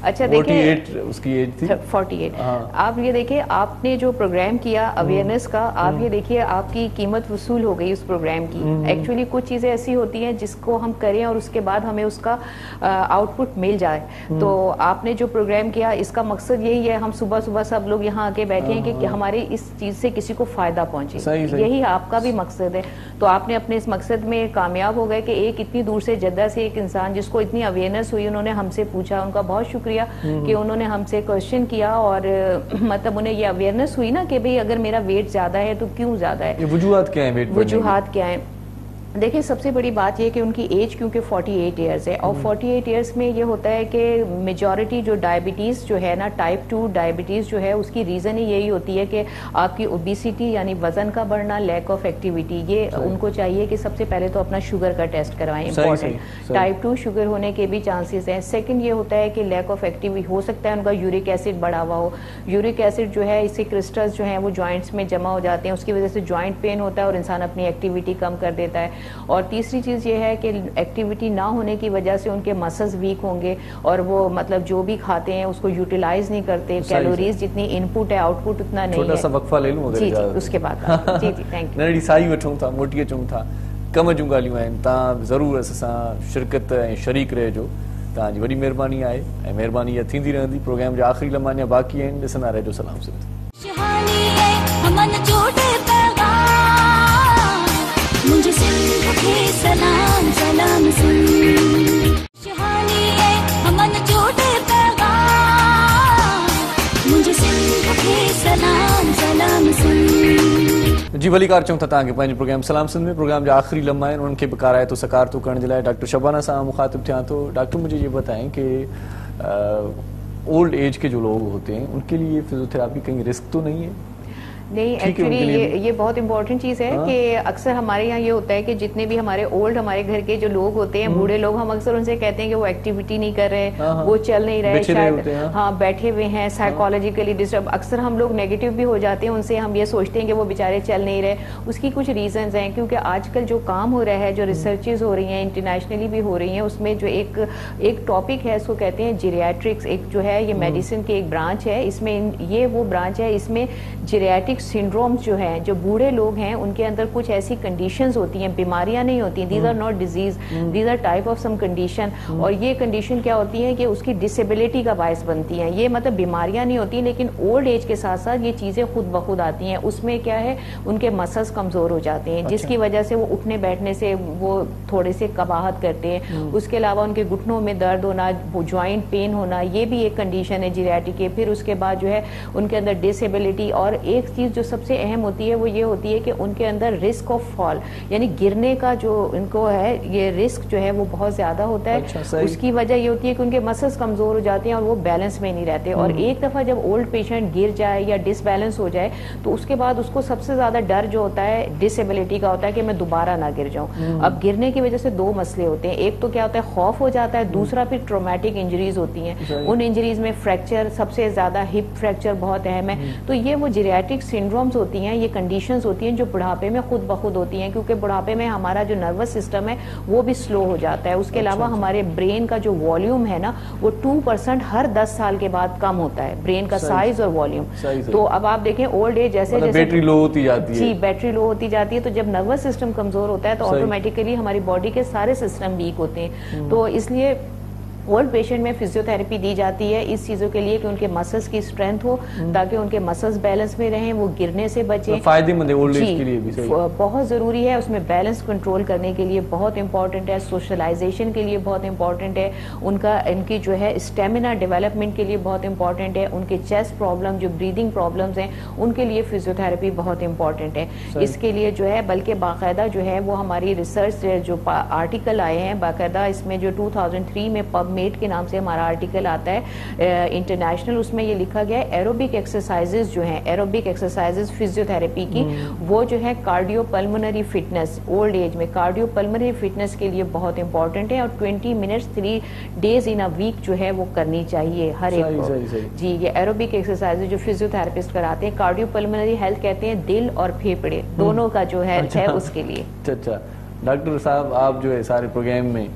اچھا دیکھیں 48 اس کی ایج تھی. 48. آپ یہ دیکھیں آپ نے جو پروگرام کیا اویئرنیس کا, آپ یہ دیکھیے آپ کی قیمت وصول ہو گئی اس پروگرام کی. ایکچولی کچھ چیزیں ایسی ہوتی ہیں جس کو ہم کریں اور اس کے بعد ہمیں اس کا آؤٹ پٹ مل جائے. تو آپ نے جو پروگرام کیا اس کا مقصد یہی ہے, ہم صبح صبح سب لوگ یہاں آ کے بیٹھے ہیں کہ ہمارے اس چیز سے کسی کو فائدہ پہنچے. یہی آپ کا بھی مقصد ہے. تو آپ نے اپنے اس مقصد میں کامیاب ہو گئے کہ ایک اتنی دور سے جدہ سے ایک انسان جس کو اتنی اویئرنیس ہوئی, انہوں نے ہم سے پوچھا. ان کا بہت شکریہ کہ انہوں نے ہم سے کوشچن کیا اور مطلب انہیں یہ اویئرنیس ہوئی نا کہ بھئی اگر میرا ویٹ زیادہ ہے تو کیوں زیادہ ہے, وجوہات کیا ہیں ویٹ بڑھنے کی؟ وجوہات کیا ہیں؟ دیکھیں سب سے بڑی بات یہ کہ ان کی ایج کیونکہ 48 ایئرز ہے, اور 48 ایئرز میں یہ ہوتا ہے کہ میجورٹی جو ڈائبٹیز جو ہے نا, ٹائپ 2 ڈائبٹیز جو ہے اس کی ریزن ہی یہی ہوتی ہے کہ آپ کی اوبیسٹی یعنی وزن کا بڑھنا, لیک آف ایکٹیویٹی. یہ ان کو چاہیے کہ سب سے پہلے تو اپنا شوگر کا ٹیسٹ کروائیں, امپورٹنٹ. ٹائپ 2 شوگر ہونے کے بھی چانسز ہیں. سیکنڈ یہ ہوتا ہے کہ لیک آف ایکٹیویٹی, ہو سکتا ہے ان کا یورک ایسڈ بڑھا ہوا ہو. یورک ایسڈ جو ہے اس سے کرسٹلز جو ہیں وہ جوائنٹس میں جمع ہو جاتے ہیں, اس کی وجہ سے جوائنٹ پین ہوتا ہے اور انسان اپنی ایکٹیویٹی کم کر دیتا ہے. اور تیسری چیز یہ ہے کہ ایکٹیویٹی نہ ہونے کی وجہ سے ان کے مسلز ویک ہوں گے اور وہ مطلب جو بھی کھاتے ہیں اس کو یوٹیلائز نہیں کرتے. کیلوریز جتنی ان پٹ ہے آؤٹ پٹ اتنا نہیں ہے. چھوٹا سا وقفہ لے لوں جی جی اس کے بعد. جی جی تھینک یو. نڑی سائی وٹھوں تھا, موٹی چوں تھا, کم جوں ڳالهيون آهن. تव्हां ضرور اس سان شرکت ऐं शरीक रहिजो. तव्हांजी वॾी महिरबानी आहे ऐं महिरबानी इहा थींदी रहंदी. प्रोग्राम जा आख़िरी लम्हा अञा बाक़ी आहिनि, ॾिसंदा रहिजो सलाम सिंध. मुझे सिंध के सलाम सलाम सुन, शहानी है हमन छोटे पैगाम, मुझे सिंध के सलाम सलाम सुन. जी भली कार चऊं था तव्हांखे पंहिंजे प्रोग्राम सलाम सिंध में. प्रोग्राम जा आख़िरी लम्हा आहिनि, उन्हनि खे बि काराए थो सकार थो करण जे लाइ डॉक्टर शबाना सां मुखातिब थियां थो. डॉक्टर मुझे ये बताएं कि ओल्ड एज के जो लोग होते हैं उनके लिए फिजियोथेरापी कहीं रिस्क तो नहीं है? نہیں ایکچولی یہ بہت امپورٹنٹ چیز ہے کہ اکثر ہمارے یہاں یہ ہوتا ہے کہ جتنے بھی ہمارے اولڈ ہمارے گھر کے جو لوگ ہوتے ہیں, بوڑھے لوگ, ہم اکثر ان سے کہتے ہیں کہ وہ ایکٹیویٹی نہیں کر رہے, وہ چل نہیں رہے, شاید ہاں بیٹھے ہوئے ہیں, سائیکالوجیکلی ڈسٹرب. اکثر ہم لوگ نیگیٹو بھی ہو جاتے ہیں ان سے, ہم یہ سوچتے ہیں کہ وہ بیچارے چل نہیں رہے. اس کی کچھ ریزنز ہیں کیونکہ آج کل جو کام ہو رہا ہے, جو ریسرچز ہو رہی ہیں انٹرنیشنلی بھی ہو رہی ہیں, اس میں جو ایک ٹاپک ہے اس کو کہتے ہیں جیریاٹرکس. ایک جو ہے یہ میڈیسن کی ایک برانچ ہے, اس میں یہ وہ برانچ ہے, اس میں جیریاٹرک سنڈرومز جو ہیں, جو بوڑھے لوگ ہیں ان کے اندر کچھ ایسی کنڈیشنز ہوتی ہیں, بیماریاں نہیں ہوتی ہیں. These are not disease, these are type of some condition. اور یہ کنڈیشن کیا ہوتی ہے کہ اس کی ڈسیبلٹی کا باعث بنتی ہیں. یہ مطلب بیماریاں نہیں ہوتی لیکن اولڈ ایج کے ساتھ ساتھ یہ چیزیں خود بخود آتی ہیں. اس میں کیا ہے ان کے مسلز کمزور ہو جاتے ہیں, جس کی وجہ سے وہ اٹھنے بیٹھنے سے وہ تھوڑے سے کباہت کرتے ہیں. اس کے علاوہ ان کے گھٹنوں میں درد ہونا, جوائنٹ پین ہونا, یہ بھی ایک کنڈیشن ہے جیریاٹرک کے. پھر اس کے بعد جو ہے ان کے اندر ڈسیبلٹی. اور ایک چیز جو سب سے اہم ہوتی ہے وہ یہ ہوتی ہے کہ ان کے اندر رسک آف فال یعنی گرنے کا جو ان کو ہے, یہ رسک جو ہے وہ بہت زیادہ ہوتا ہے. اس کی وجہ یہ ہوتی ہے کہ ان کے مسلز کمزور ہو جاتے ہیں اور وہ بیلنس میں نہیں رہتے. اور ایک دفعہ جب اولڈ پیشنٹ گر جائے یا ڈس بیلنس ہو جائے تو اس کے بعد اس کو سب سے زیادہ ڈر جو ہوتا ہے ڈسیبلٹی کا ہوتا ہے کہ میں دوبارہ نہ گر جاؤں. اب گرنے کی وجہ سے دو مسئلے ہوتے ہیں. ایک تو کیا ہوتا ہے خوف ہو جاتا ہے, دوسرا پھر ٹرومیٹک انجریز ہوتی ہیں. ان انجریز میں فریکچر سب سے زیادہ, ہپ فریکچر بہت اہم ہے. تو یہ وہ جیریاٹرک سنڈرومز ہوتی ہیں, یہ کنڈیشنز ہوتی ہیں جو بڑھاپے میں خود بخود ہوتی ہیں, کیونکہ بڑھاپے میں ہمارا جو نروس سسٹم ہے وہ بھی سلو ہو جاتا ہے. اس کے علاوہ ہمارے برین کا جو والیوم ہے نا وہ 2% ہر 10 سال کے بعد کم ہوتا ہے, برین کا سائز اور والیوم. تو اب آپ دیکھیں اولڈ ایج جیسے جیسے بیٹری لو ہوتی جاتی ہے, جی بیٹری لو ہوتی جاتی ہے, تو جب نروس سسٹم کمزور ہوتا ہے تو آٹومیٹیکلی ہماری باڈی کے سارے سسٹم ویک ہوتے ہیں. تو اس لیے اولڈ پیشنٹ میں فزیوتھراپی دی جاتی ہے اس چیزوں کے لیے کہ ان کے مسلز کی اسٹرینتھ ہو تاکہ ان کے مسلز بیلنس میں رہیں, وہ گرنے سے بچیں. فائدے مند ہے اولڈ ایج کے لیے بھی بہت ضروری ہے. اس میں بیلنس کنٹرول کرنے کے لیے بہت امپورٹنٹ ہے, سوشلائزیشن کے لیے بہت امپورٹنٹ ہے, ان کی جو ہے اسٹیمنا ڈیولپمنٹ کے لیے بہت امپورٹنٹ ہے, ان کے چیسٹ پرابلم جو بریدنگ پرابلمز ہیں ان کے لیے فزیوتھراپی بہت امپورٹنٹ ہے. اس کے لیے جو ہے بلکہ باقاعدہ جو ہے وہ ہماری ریسرچ جو آرٹیکل آئے ہیں باقاعدہ, اس میں جو 2003 میں پب मेट के नाम से हमारा आर्टिकल आता है इंटरनेशनल, उसमें ये लिखा गया है एरोबिक एक्सरसाइजेज जो हैं, एरोबिक एक्सरसाइजेज फिजियोथेरेपी की, वो जो है cardio pulmonary fitness, old age में कार्डियो पल्मोनरी फिटनेस के लिए बहुत इंपॉर्टेंट है, और 20 minutes 3 days in a week जो है वो करनी चाहिए हर एक को। जी, ये एरोबिक एक्सरसाइजेज जो फिजियोथेरेपिस्ट कराते हैं, कार्डियो पल्मोनरी हेल्थ कहते हैं दिल और फेफड़े दोनों का जो हेल्थ है उसके लिए। अच्छा डॉक्टर साहब, आप जो है सारे प्रोग्राम में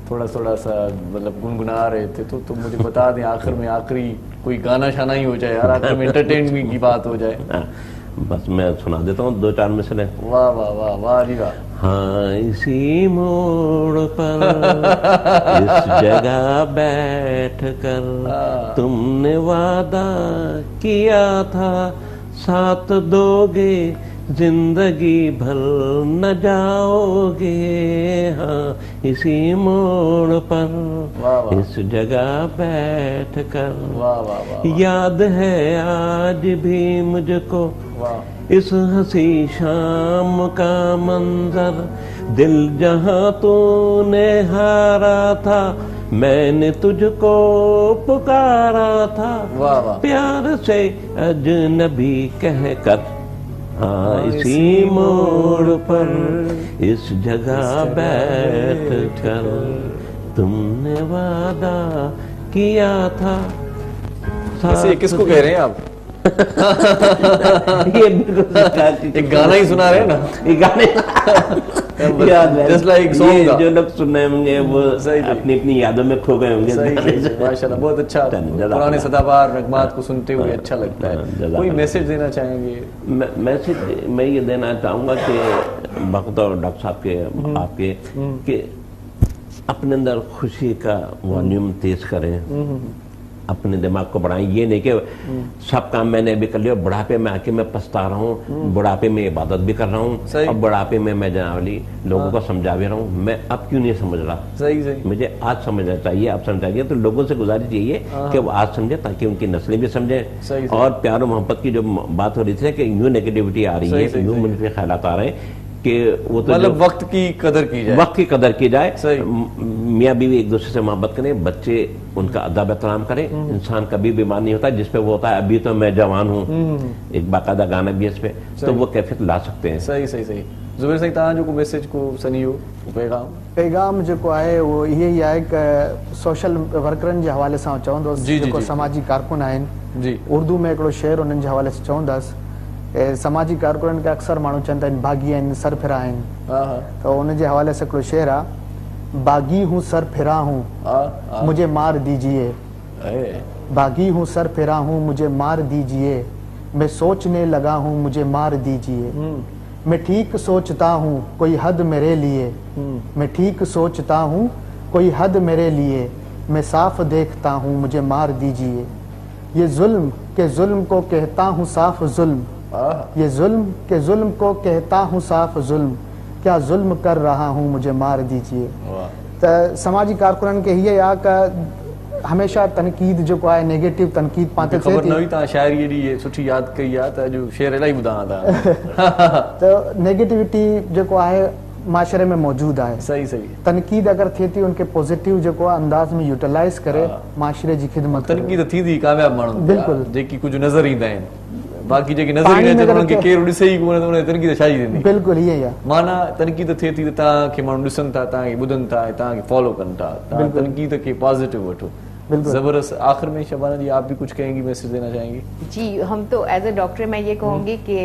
थोड़ा सा मतलब गुनगुना रहे थे, तो मुझे बता दें आखिर में आखिरी कोई गाना शाना ही हो जाए यार, आखिर में एंटरटेनमेंट की बात हो जाए। बस मैं सुना देता हूँ 2-4 मिसलें। वाह वाह वाह वाह जी वाह। हाँ इसी मोड़ पर इस जगह बैठ कर तुमने वादा किया था, साथ दोगे जिंदगी भर न जाओगे। हाँ इसी मोड़ पर इस जगह बैठ कर, याद है आज भी मुझको इस हंसी शाम का मंजर, दिल जहां तूने हारा था मैंने तुझको पुकारा था, प्यार से अजनबी कह कर। हाँ इसी मोड़ पर इस जगह बैठ कर तुमने वादा किया था। वैसे किसको कह रहे हैं आप? एक गाना ही सुना रहे हैं ना, ये गाने Just like song का। जो लोग सुन रहे होंगे वो अपनी अपनी यादों में खो गए होंगे। माशाल्लाह बहुत अच्छा, पुराने सदाबहार नगमात को सुनते हुए अच्छा लगता है। कोई मैसेज देना चाहेंगे? मैसेज मैं ये देना चाहूँगा कि बखतौर डॉक्टर साहब के आपके कि अपने अंदर खुशी का वॉल्यूम तेज करें, अपने दिमाग को बढ़ाएं। ये नहीं कि सब काम मैंने अभी कर लिया, बुढ़ापे में आके मैं पछता रहा हूँ, बुढ़ापे में इबादत भी कर रहा हूँ और बुढ़ापे में मैं जनावली लोगों को समझा भी रहा हूँ, मैं अब क्यों नहीं समझ रहा। सही मुझे आज समझना चाहिए, आप समझाइए। तो लोगों से गुजारिश यही है कि वो आज समझे ताकि उनकी नस्लें भी समझें। और प्यार और मोहब्बत की जो बात हो रही थी कि यूँ नेगेटिविटी आ रही है, यूँ मुझे ख्यालात आ रहे हैं कि वो तो मतलब वक्त की कदर की जाए, वक्त की कदर की जाए। मियाँ बीवी एक दूसरे से मोहब्बत करें, बच्चे उनका अदब एहतराम करें। इंसान कभी बीमार नहीं होता जिसपे वो होता है अभी तो मैं जवान हूँ, एक बाकायदा गाना भी है इस पे, तो वो कैफियत ला सकते हैं। सही ज़ुबैर साईं तव्हां जो मैसेज को सनियो पैगाम जेको आहे उहो इहे ई आहे कि सोशल वर्करनि जे हवाले सां चवंदुसि, जेको समाजी कारकुन आहिनि जी, उर्दू में हिकिड़ो शेर उन्हनि जे हवाले सां चवंदुसि। समाजी कारकुननि खे अक्सर माण्हू चवंदा आहिनि बागी आहिनि, सरफिरा आहिनि, त उन जे हवाले सां हिकिड़ो शेर आहे, बागी हूँ सरफिरा हूँ मुझे मार दीजिए, बागी हूँ सरफिरा हूँ मुझे मार दीजिए, मैं सोचने लगा हूँ मुझे मार दीजिए, मैं ठीक सोचता हूँ कोई हद मेरे लिए, मैं ठीक सोचता हूँ कोई हद मेरे लिए, मैं साफ देखता हूँ मुझे मार दीजिए, ये जुल्म के जुल्म को कहता हूँ साफ जुल्म, ये जुल्म के जुल्म को कहता हूँ साफ जुल्म, क्या जुल्म कर रहा हूँ मुझे मार दीजिए। त समाजी कारकुननि खे हीअ आहे कि हमेशा तनक़ीद जेको आहे नेगेटिव तनक़ीद पाते थिए थी। नई तव्हां शाइरी एॾी सुठी यादि कई आहे त अॼु शेर इलाही ॿुधां था। त नेगेटिविटी जेको आहे माशरे में मौजूद आहे। सही तनक़ीद अगर थिए थी उनके पॉजिटिव जेको आहे अंदाज में यूटिलाइज करे माशरे जी ख़िदमत। तनक़ीद थींदी कामयाब माण्हू बिल्कुलु, जेकी कुझु नज़र ईंदा आहिनि, बाक़ी जेके नज़र ईंदा आहिनि उन्हनि खे केरु ॾिसे ई कोन, उन तनक़ीद छा जी थींदी। बिल्कुलु ईअं ई आहे, माना तनक़ीद थिए थी त तव्हांखे माण्हू ॾिसनि था, तव्हांखे ॿुधनि था, तव्हांखे फॉलो कनि था, तव्हां तनक़ीद खे पॉजिटिव वठो। जबरदस्त। आखिर में शबाना जी आप भी कुछ कहेंगी, मैसेज देना चाहेंगी? जी, हम तो एज ए डॉक्टर मैं ये कहूँगी कि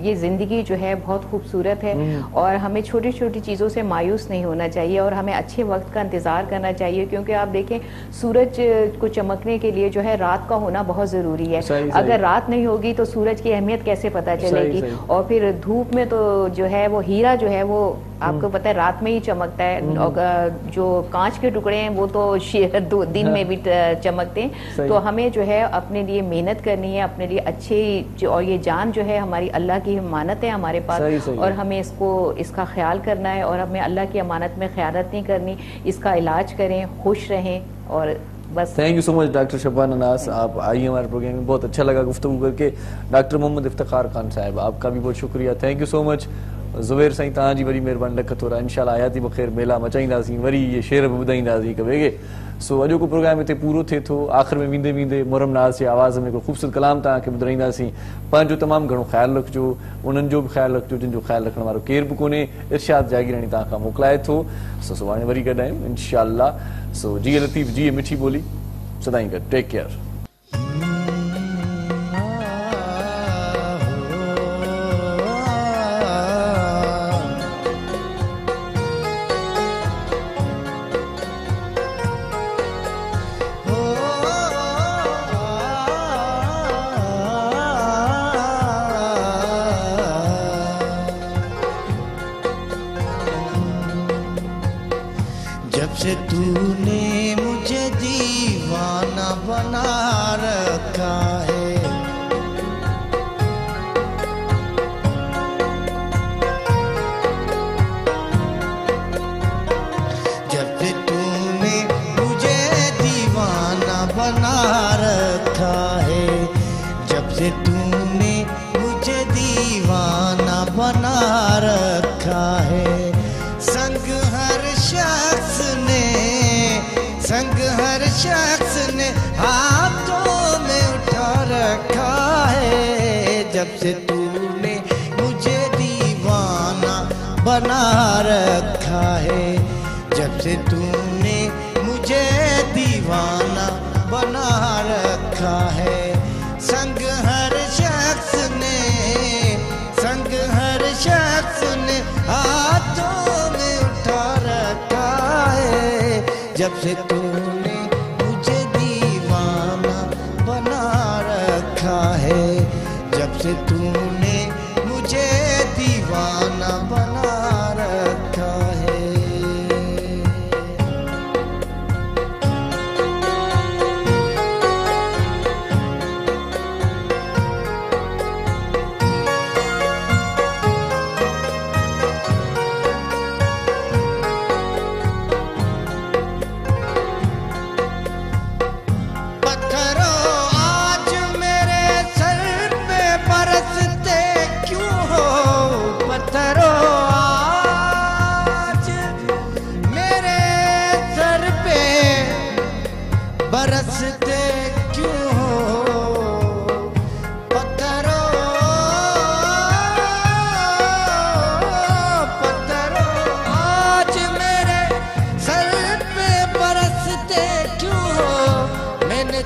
ये ज़िंदगी जो है बहुत खूबसूरत है और हमें छोटी छोटी चीज़ों से मायूस नहीं होना चाहिए और हमें अच्छे वक्त का इंतज़ार करना चाहिए, क्योंकि आप देखें सूरज को चमकने के लिए जो है रात का होना बहुत ज़रूरी है। अगर रात नहीं होगी तो सूरज की अहमियत कैसे पता चलेगी। और फिर धूप में तो जो है वो हीरा जो है वो आपको पता है रात में ही चमकता है, और जो कांच के टुकड़े हैं वो तो दिन में भी चमकते हैं। तो हमें जो है अपने लिए मेहनत करनी है, अपने लिए अच्छे, और ये जान जो है हमारी अल्लाह की अमानत है हमारे पास, और हमें इसका ख्याल करना है और हमें अल्लाह की अमानत में ख़यानत नहीं करनी। इसका इलाज करें, खुश रहें और बस। Thank you so much doctor Shabana नाज, आप आई हमारे प्रोग्राम में, बहुत अच्छा लगा गुफ्तगू करके। डॉक्टर मोहम्मद इफ्तिखार खान साहब आपका भी बहुत शुक्रिया, thank you so much. Zubair Sain तव्हांजी वरी महिरबानी लख थोरा इंशाल्लाह हयाती बख़ैर मेला मचाईंदासीं वरी इहे शेर बि ॿुधाईंदासीं हिक ॿिए खे। सो अॼोको प्रोग्राम हिते पूरो थिए थो। आख़िर में वेंदे वेंदे मुहर्रम नाज़ जे आवाज़ में हिकिड़ो ख़ूबसूरत कलाम तव्हांखे ॿुधाईंदासीं। पंहिंजो तमामु घणो ख़्यालु रखिजो, उन्हनि जो बि ख़्यालु रखिजो जिन जो ख़्यालु रखण वारो केर बि कोन्हे। इरशाद जागीरानी तव्हां खां मोकिलाए थो। सो सुभाणे वरी गॾु आहियूं इंशाल्लाह। सो जी लतीफ़ जी मिठी ॿोली सदाईं गॾु। Take care. जब से तूने मुझे दीवाना बना रखा है, जब से तूने मुझे दीवाना बना रखा है, जब से तूने मुझे दीवाना बना रखा है, संग हर शख्स ने हाथों में उठा रखा है। जब से तूने मुझे दीवाना बना रखा है, जब से तूने मुझे दीवाना बना रखा है, संग हर शख्स ने हाथों में उठा रखा है। जब से तूने मुझे दीवाना बना रखा है, जब से तूने मुझे दीवाना बना रखा है। बरसते क्यों हो पत्थरों आज मेरे सर पे बरसते क्यों हो। मैंने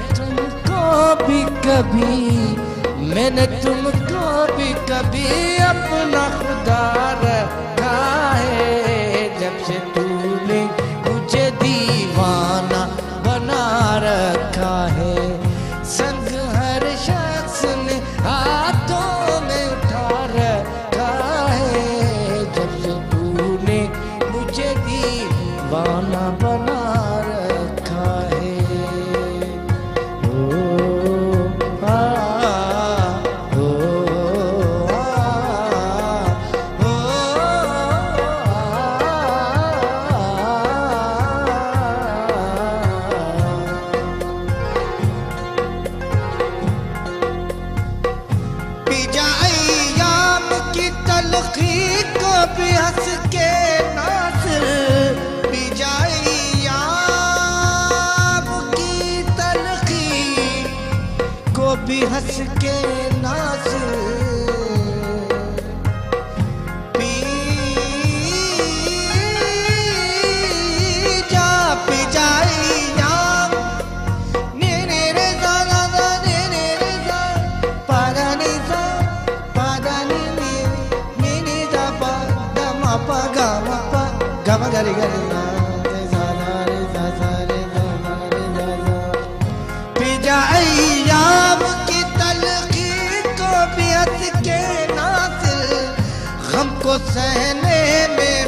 तुमको भी कभी अपना खुदा रखा है। जब से तूने मुझे दीवाना बना रखा है, संग हर शख्स ने हाथों में उठा रखा है। जब से तूने मुझे दीवाना बना रखा है। को भी हंस के नासिर पी जाए याब की तलखी को भी हंस के नासिर पी जाए याब ने रे दा दा ने रे दा पादा नी दा पादा नी pa ga ma ga re na re sa na re sa sa re na na re na na P जाए याब की तलखी को भी हंस के नासिर गम को सहने में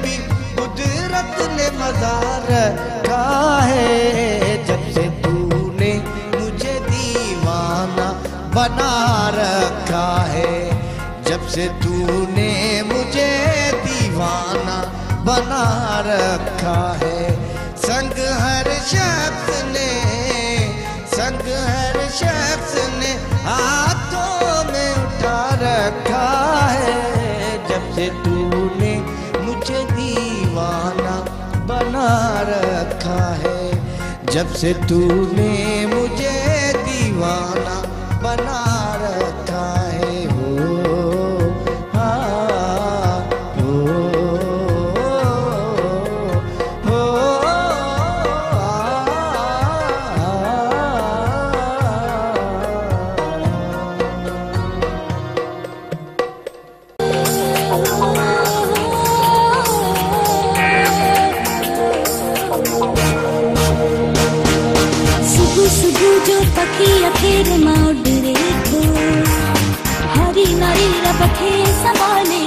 भी कुदरत ने मज़ा रखा है। जब से तूने मुझे दीवाना बना रखा है, जब से तूने मुझे दीवाना बना रखा है, संग हर शख्स ने हाथों में उठा रखा है, जब से तूने मुझे दीवाना बना रखा है, जब से तूने मुझे दीवाना बना रखा है। हो हाँ हो जो पखी अखेर माउड रे को हरी नारी रबखे संभाले